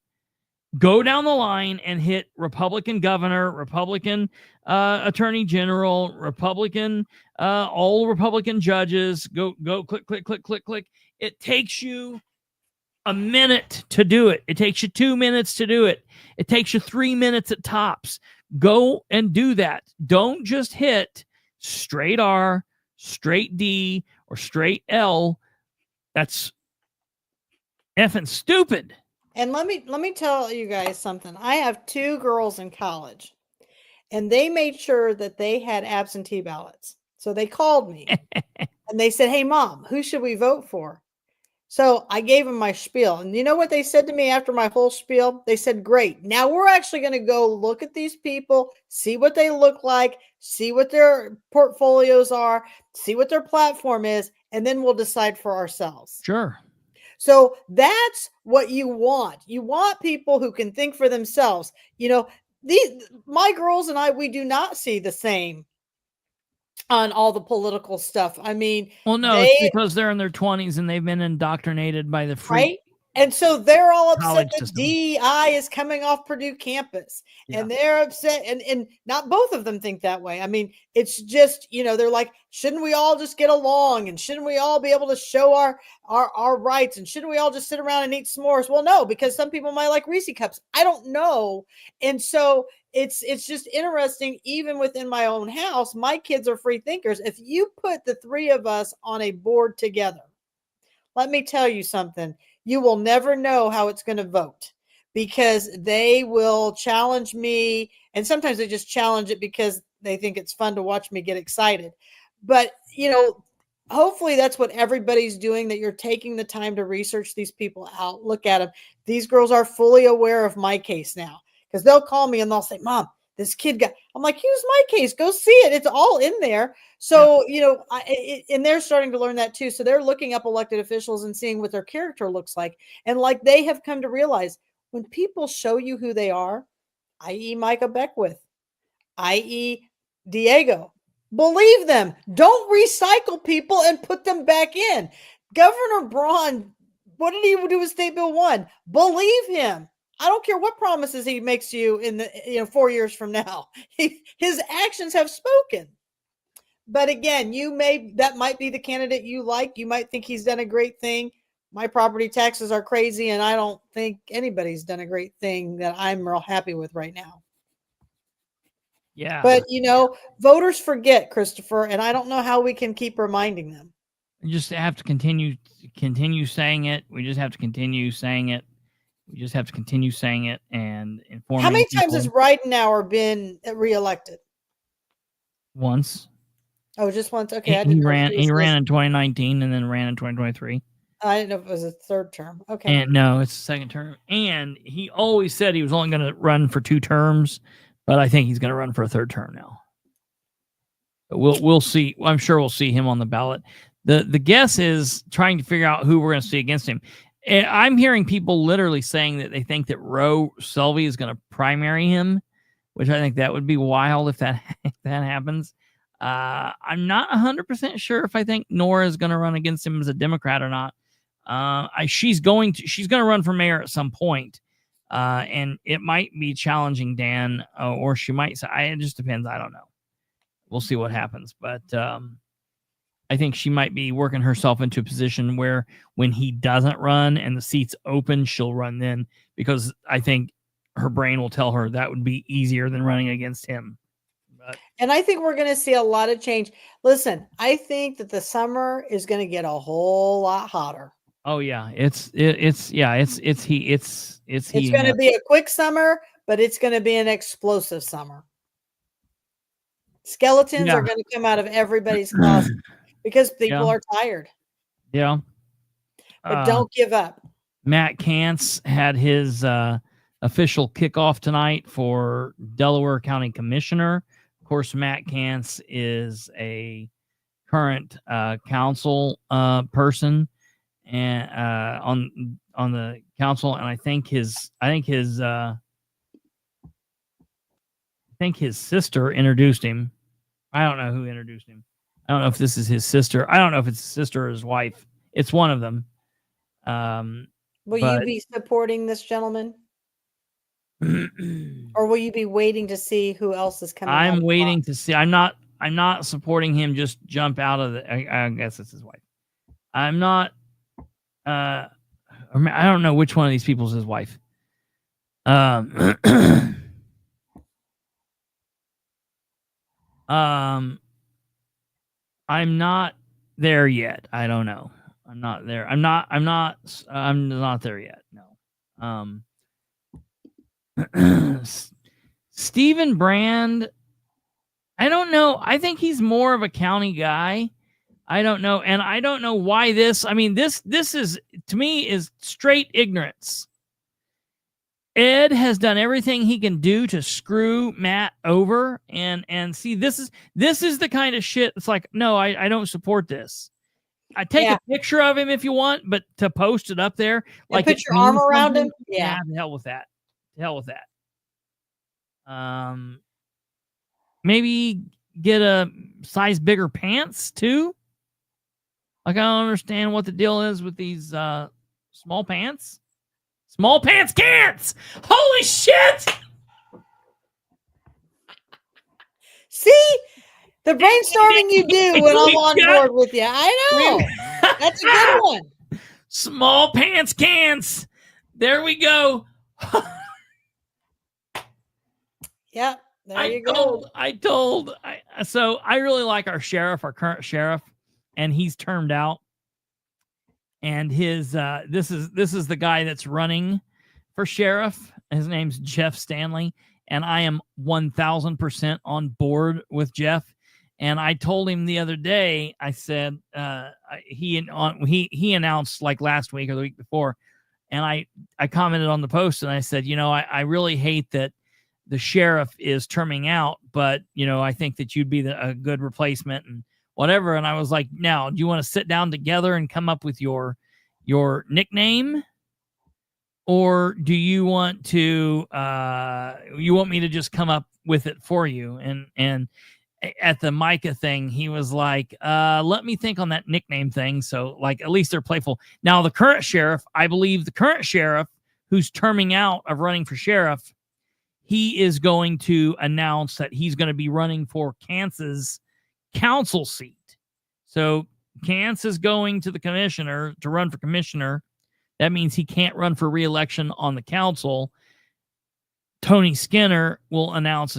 Go down the line and hit Republican governor, Republican attorney general, Republican, all Republican judges. Go, click, click, click, click, click. It takes you a minute to do it. It takes you 2 minutes to do it. It takes you 3 minutes at tops. Go and do that. Don't just hit straight R, straight D, or straight L. That's effing stupid. And let me tell you guys something. I have 2 girls in college, and they made sure that they had absentee ballots. So they called me and they said, "Hey, Mom, who should we vote for?" So I gave them my spiel. And you know what they said to me after my whole spiel? They said, "Great. Now we're actually going to go look at these people, see what they look like, see what their portfolios are, see what their platform is, and then we'll decide for ourselves." Sure. So that's what you want. You want people who can think for themselves. My girls and I, we do not see the same on all the political stuff. I mean, well, no, it's because they're in their 20s and they've been indoctrinated by the free. Right? And so they're all upset that system. DEI is coming off Purdue campus. Yeah. And they're upset. And not both of them think that way. I mean, it's just, they're like, shouldn't we all just get along? And shouldn't we all be able to show our rights? And shouldn't we all just sit around and eat s'mores? Well, no, because some people might like Reese cups. I don't know. And so it's just interesting. Even within my own house, my kids are free thinkers. If you put the 3 of us on a board together, let me tell you something. You will never know how it's going to vote, because they will challenge me. And sometimes they just challenge it because they think it's fun to watch me get excited. But, hopefully that's what everybody's doing, that you're taking the time to research these people out, look at them. These girls are fully aware of my case now, because they'll call me and they'll say, "Mom, this kid got," I'm like, "Here's my case. Go see it. It's all in there." So, and they're starting to learn that too. So they're looking up elected officials and seeing what their character looks like. And like they have come to realize, when people show you who they are, i.e. Micah Beckwith, i.e. Diego, believe them. Don't recycle people and put them back in. Governor Braun, what did he do with State Bill 1? Believe him. I don't care what promises he makes you in the 4 years from now. His actions have spoken. But again, that might be the candidate you like. You might think he's done a great thing. My property taxes are crazy, and I don't think anybody's done a great thing that I'm real happy with right now. Yeah. But voters forget, Christopher, and I don't know how we can keep reminding them. We just have to continue saying it. We just have to continue saying it. We just have to continue saying it and informing. How many times has Ridenauer been reelected? Once. Oh, just once. Okay. He ran in 2019 and then ran in 2023. I didn't know if it was a third term. Okay. And no, it's a second term. And he always said he was only going to run for 2 terms, but I think he's going to run for a 3rd term now. But we'll see. I'm sure we'll see him on the ballot. The guess is trying to figure out who we're going to see against him. And I'm hearing people literally saying that they think that Roe Selvey is going to primary him, which I think that would be wild if that happens. I'm not 100% sure if I think Nora is going to run against him as a Democrat or not. She's going to run for mayor at some point, and it might be challenging Dan, or she might say, it just depends. I don't know. We'll see what happens, but I think she might be working herself into a position where when he doesn't run and the seat's open, she'll run then, because I think her brain will tell her that would be easier than running against him. And I think we're going to see a lot of change. Listen, I think that the summer is going to get a whole lot hotter. Oh yeah, it's going to be a quick summer, but it's going to be an explosive summer. Skeletons are going to come out of everybody's closet because people are tired. Yeah. But don't give up. Matt Kantz had his official kickoff tonight for Delaware County Commissioner. Of course, Matt Kantz is a current council person and on the council, and I think his sister introduced him. I don't know who introduced him. I don't know if this is his sister. I don't know if it's his sister or his wife. It's one of them. Will you be supporting this gentleman? Or will you be waiting to see who else is coming? I'm waiting to see. I'm not supporting him. Just jump out of the. I guess it's his wife. I'm not. I don't know which one of these people is his wife. I'm not there yet. I don't know. I'm not there. I'm not there yet. No. Stephen Brand, I don't know. I think he's more of a county guy. I don't know. And I don't know why this, I mean, this is, to me, is straight ignorance. Ed has done everything he can do to screw Matt over, and see, this is the kind of shit. It's like, no, I don't support this. I take a picture of him if you want, but to post it up there, like put your arm around him, to hell with that. To hell with that. Maybe get a size bigger pants too. Like, I don't understand what the deal is with these small pants. Small pants can'ts. Holy shit! See the brainstorming you do when I'm on board with you. I know. That's a good one. Small pants cans. There we go. Yep. There you go. So I really like our current sheriff, and he's termed out. And his this is the guy that's running for sheriff. His name's Jeff Stanley, and I am 1000% on board with Jeff. And I told him the other day, I said he announced like last week or the week before, and I commented on the post and I said, I really hate that the sheriff is terming out, but I think that you'd be a good replacement and whatever. And I was like, now, do you want to sit down together and come up with your nickname? Or do you want to, you want me to just come up with it for you? And at the Micah thing, he was like, let me think on that nickname thing. So like, at least they're playful. Now the current sheriff, I believe the current sheriff who's terming out of running for sheriff, he is going to announce that he's going to be running for Kansas council seat. So Kance is going to the commissioner to run for commissioner. That means he can't run for re-election on the council. Tony Skinner will announce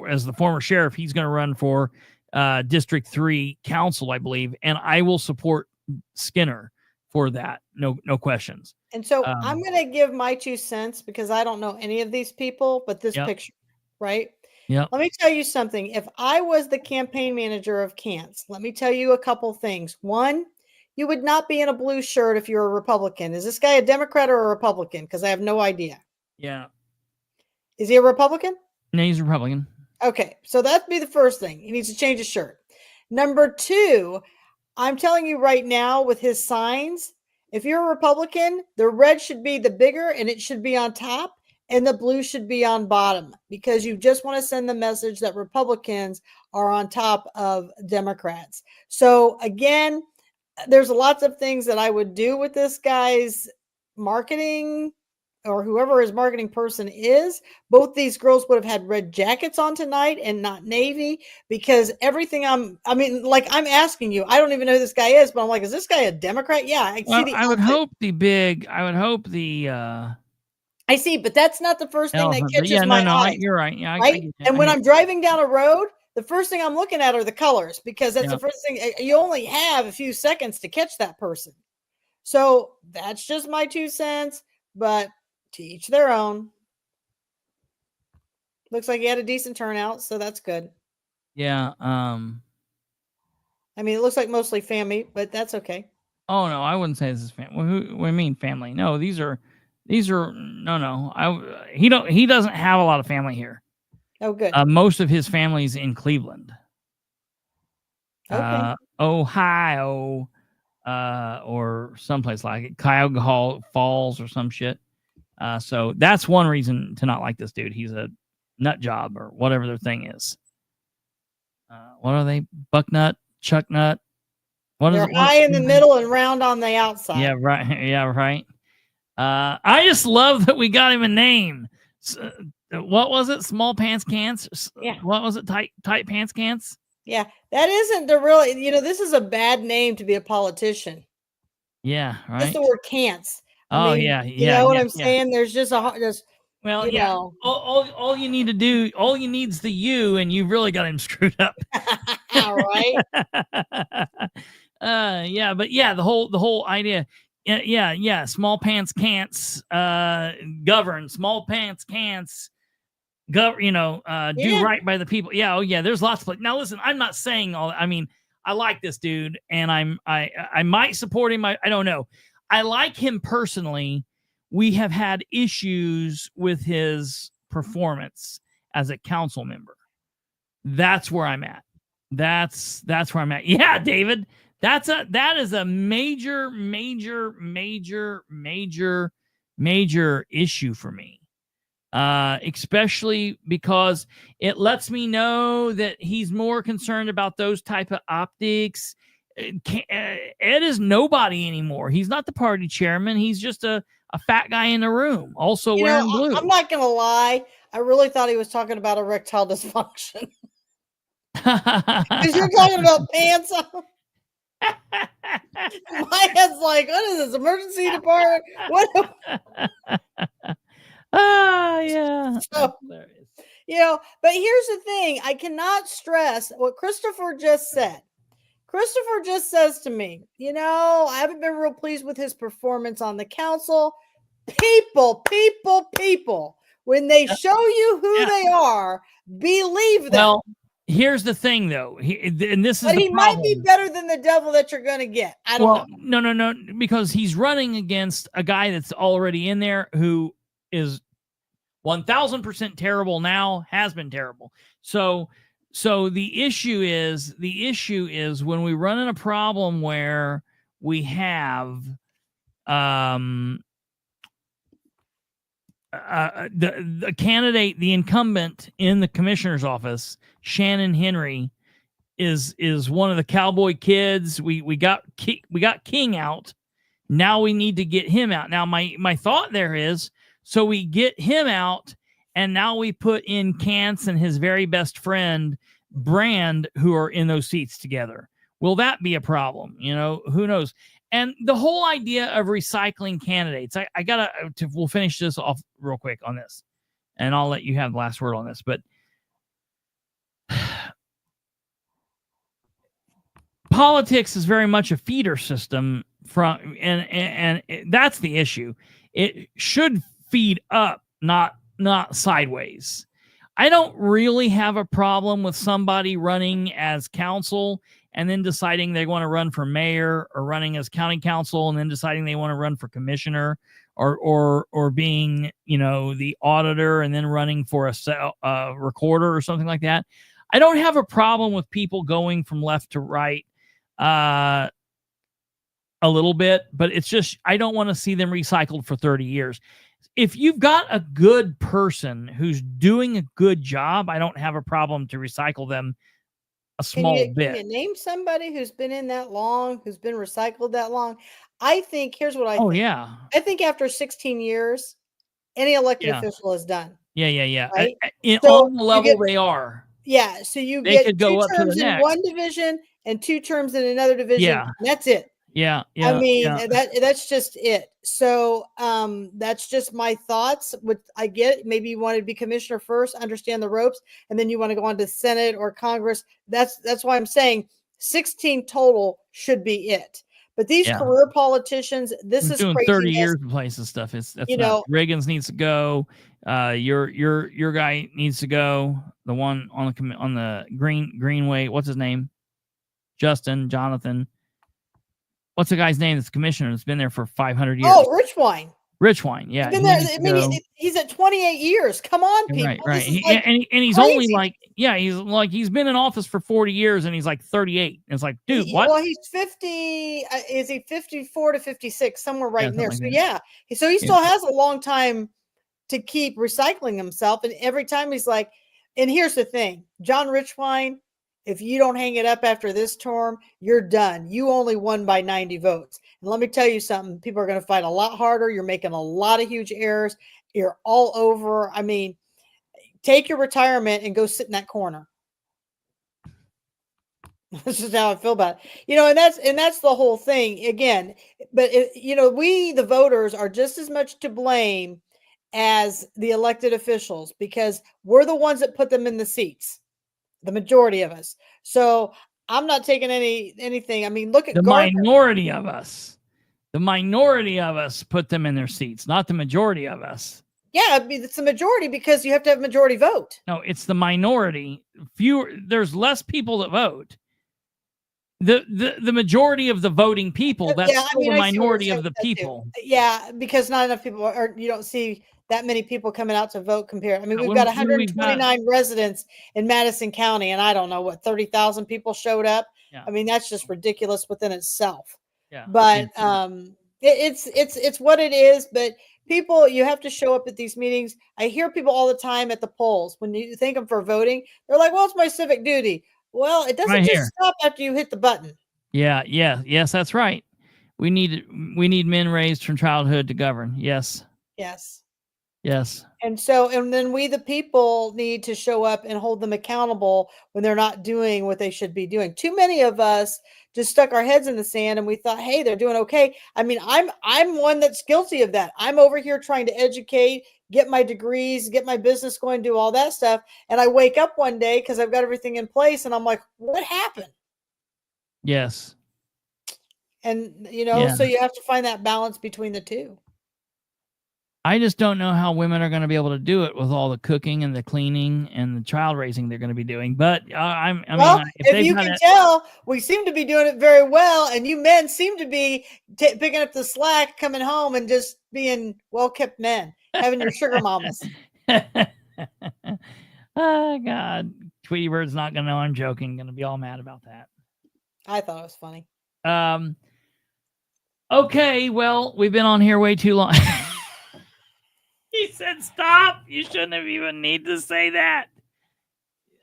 as the former sheriff, he's going to run for District 3 council, I believe. And I will support Skinner for that. No questions. And so I'm going to give my 2 cents because I don't know any of these people, but this picture, right? Yeah. Let me tell you something. If I was the campaign manager of Kance, let me tell you a couple things. One, you would not be in a blue shirt if you're a Republican. Is this guy a Democrat or a Republican? Because I have no idea. Yeah. Is he a Republican? No, he's a Republican. Okay. So that'd be the first thing. He needs to change his shirt. Number 2, I'm telling you right now with his signs, if you're a Republican, the red should be the bigger and it should be on top. And the blue should be on bottom because you just want to send the message that Republicans are on top of Democrats. So again, there's lots of things that I would do with this guy's marketing or whoever his marketing person is. Both these girls would have had red jackets on tonight and not navy because everything I'm asking you, I don't even know who this guy is, but I'm like, is this guy a Democrat? Yeah. I would hope I see, but that's not the first thing that catches my eye. You're right. Yeah, right. And when I'm driving down a road, the first thing I'm looking at are the colors because that's the first thing. You only have a few seconds to catch that person. So that's just my 2 cents, but to each their own. Looks like he had a decent turnout, so that's good. Yeah. I mean, it looks like mostly family, but that's okay. Oh no, I wouldn't say this is family. What do you mean family? No, these are no. He doesn't have a lot of family here. Oh, good. Most of his family's in Cleveland, Ohio, or someplace like it, Cuyahoga Falls or some shit. So that's one reason to not like this dude. He's a nut job or whatever their thing is. What are they? Bucknut, chuck nut. They're high in the middle and round on the outside. Yeah, right. Yeah, right. I just love that we got him a name. What was it? Small pants cans? Yeah. What was it? Tight pants cans? Yeah, that isn't the really, this is a bad name to be a politician. Yeah, Just right. the word "can'ts." Oh, yeah, You yeah, know what yeah, I'm yeah. saying? There's just Well, you yeah. know. All you need to do, all you need's the "you," and you've really got him screwed up. All right. Yeah, but yeah, the whole idea. Yeah. Small pants can'ts govern. Small pants can'ts do Yeah. right by the people. Yeah. Oh yeah. There's lots of now. Listen, I'm not saying all. I mean, I like this dude, and I might support him. I don't know. I like him personally. We have had issues with his performance as a council member. That's where I'm at. That's where I'm at. Yeah, David. That is a major issue for me. Especially because it lets me know that he's more concerned about those type of optics. Ed is nobody anymore. He's not the party chairman. He's just a fat guy in the room, also wearing blue. I'm not gonna lie. I really thought he was talking about erectile dysfunction. Because you're talking about pants on. My head's like, what is this? Emergency department? What? Yeah. So, but here's the thing. I cannot stress what Kristopher just said. Kristopher just says to me, I haven't been real pleased with his performance on the council. People, when they show you who they are, believe them. Well, here's the thing, though, and this is but he the might problem. be better than the devil that you're going to get. I don't know. No, because he's running against a guy that's already in there who is 1,000% terrible now, has been terrible. So the issue is when we run in a problem where we have the candidate, the incumbent in the commissioner's office, Shannon Henry, is one of the cowboy kids. We got King out. Now we need to get him out. Now my thought there is, so we get him out, and now we put in Cance and his very best friend Brand, who are in those seats together. Will that be a problem? Who knows? And the whole idea of recycling candidates, we'll finish this off real quick on this, and I'll let you have the last word on this. But politics is very much a feeder system and that's the issue. It should feed up, not sideways. I don't really have a problem with somebody running as council and then deciding they want to run for mayor, or running as county council and then deciding they want to run for commissioner, or being, the auditor and then running for a recorder or something like that. I don't have a problem with people going from left to right a little bit, but it's just, I don't want to see them recycled for 30 years. If you've got a good person who's doing a good job, I don't have a problem to recycle them a small bit. Can you name somebody who's been in that long, who's been recycled that long? I think, here's what I think. Oh, yeah. I think after 16 years, any elected official is done. Yeah. Right? On the level they are. Yeah. So they could get go 2 up to the terms in next. one division and 2 terms in another division. Yeah. And that's it. Yeah. I mean, that's just it. So that's just my thoughts. I get, maybe you want to be commissioner first, understand the ropes, and then you want to go on to Senate or Congress. That's why I'm saying 16 total should be it. But these career politicians, this is doing craziness. 30 years in place and stuff. That's Reagan's needs to go. Your guy needs to go. The one on the Greenway. What's his name? Jonathan. What's the guy's name? That's commissioner. That's been there for 500 years. Oh, Richwine. Yeah. He's been there. He's at 28 years. Come on, people. Right. He's crazy. only he's been in office for 40 years and he's like 38. It's like, dude, what? Well, he's 50. Is he 54 to 56? Somewhere right in there. Like So he still has a long time to keep recycling himself. And every time he's like, and here's the thing, John Richwine if you don't hang it up after this term, you're done. You only won by 90 votes. And let me tell you something, people are going to fight a lot harder. You're making a lot of huge errors. You're all over. I mean, take your retirement and go sit in that corner. This is how I feel about it. And that's the whole thing again. But we, the voters, are just as much to blame as the elected officials, because we're the ones that put them in the seats, the majority of us. So I'm not taking anything. I mean, look at the minority of us. The minority of us put them in their seats, not the majority of us. Yeah, I mean, it's the majority because you have to have majority vote. No, it's the minority. There's less people that vote. The majority of the voting people, that's still the minority of the people. Yeah, because not enough people you don't see that many people coming out to vote compared. I mean, we've got 129 residents in Madison County, and I don't know what 30,000 people showed up. Yeah. I mean, that's just ridiculous within itself. Yeah. But it's what it is. But people, you have to show up at these meetings. I hear people all the time at the polls when you thank them for voting. They're like, "Well, it's my civic duty." Well, it doesn't just stop after you hit the button. Yes, that's right. We need men raised from childhood to govern. Yes. And then we, the people, need to show up and hold them accountable when they're not doing what they should be doing. Too many of us just stuck our heads in the sand and we thought, hey, they're doing okay. I mean, I'm one that's guilty of that. I'm over here trying to educate, get my degrees, get my business going, do all that stuff. And I wake up one day because I've got everything in place and I'm like, what happened? Yes. And, so you have to find that balance between the two. I just don't know how women are going to be able to do it with all the cooking and the cleaning and the child raising they're going to be doing. But if you can tell, we seem to be doing it very well. And you men seem to be picking up the slack, coming home and just being well-kept men, having your sugar mamas. Oh, God. Tweety Bird's not going to know I'm joking. Going to be all mad about that. I thought it was funny. Okay, well, we've been on here way too long. He said, stop. You shouldn't have even need to say that.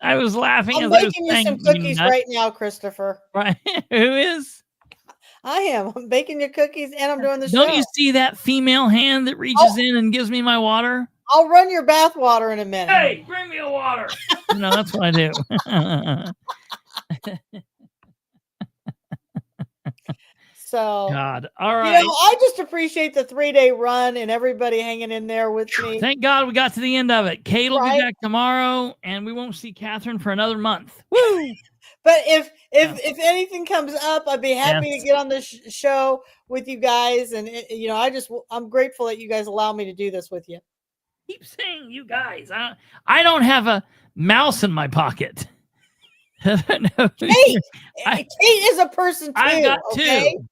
I was laughing. I'm baking you some cookies right now, Kristopher. Right. Who is? I am. I'm baking your cookies and I'm doing the show. Don't you see that female hand that reaches in and gives me my water? I'll run your bath water in a minute. Hey, bring me a water. No, that's what I do. So, God, all right. I just appreciate the 3-day run and everybody hanging in there with me. Thank God we got to the end of it. Kate will be back tomorrow, and we won't see Katherine for another month. Woo! But if anything comes up, I'd be happy to get on the show with you guys. And I'm grateful that you guys allow me to do this with you. Keep saying you guys. I don't have a mouse in my pocket. Kate is a person too. I've got okay? two.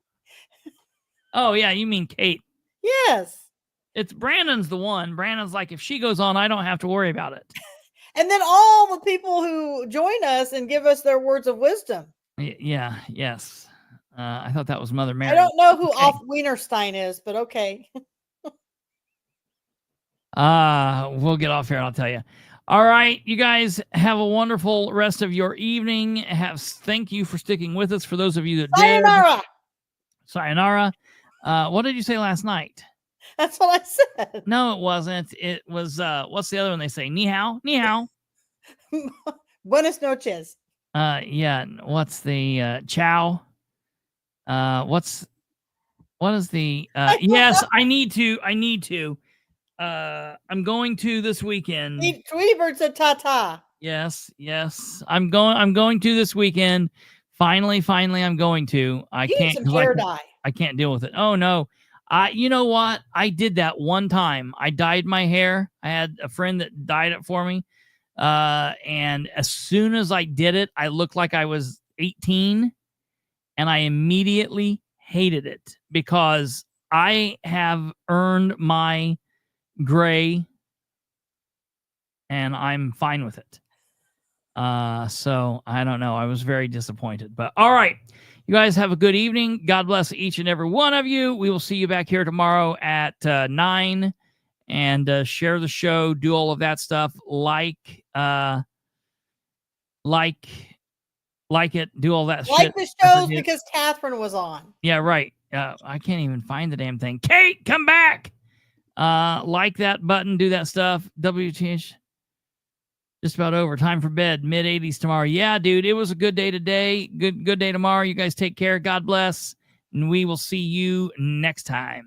Oh, yeah, you mean Kate. Yes. It's Brandon's the one. Brandon's like, if she goes on, I don't have to worry about it. And then all the people who join us and give us their words of wisdom. Yes. I thought that was Mother Mary. I don't know who Alf Wienerstein is, but okay. We'll get off here and I'll tell you. All right, you guys have a wonderful rest of your evening. Thank you for sticking with us. For those of you that did. Sayonara. What did you say last night? That's what I said. No, it wasn't. It was, what's the other one they say? Ni hao? Ni hao. Buenas noches. Yeah. What's the, ciao? What is the, yes, I need to. I'm going to this weekend. Tweety Bird said ta-ta. Yes. I'm going to this weekend. Finally, I'm going to. I can't deal with it. Oh no. You know what? I did that one time. I dyed my hair. I had a friend that dyed it for me. And as soon as I did it, I looked like I was 18 and I immediately hated it because I have earned my gray and I'm fine with it. So I don't know. I was very disappointed, but all right. You guys have a good evening. God bless each and every one of you. We will see you back here tomorrow at 9 and share the show, do all of that stuff. Like like it, do all that Like shit. the I shows forget. because Catherine was on. Yeah, right. I can't even find the damn thing. Kate, come back. Like that button, do that stuff. WTH. Just about over. Time for bed. Mid-80s tomorrow. Yeah, dude, it was a good day today. Good day tomorrow. You guys take care. God bless. And we will see you next time.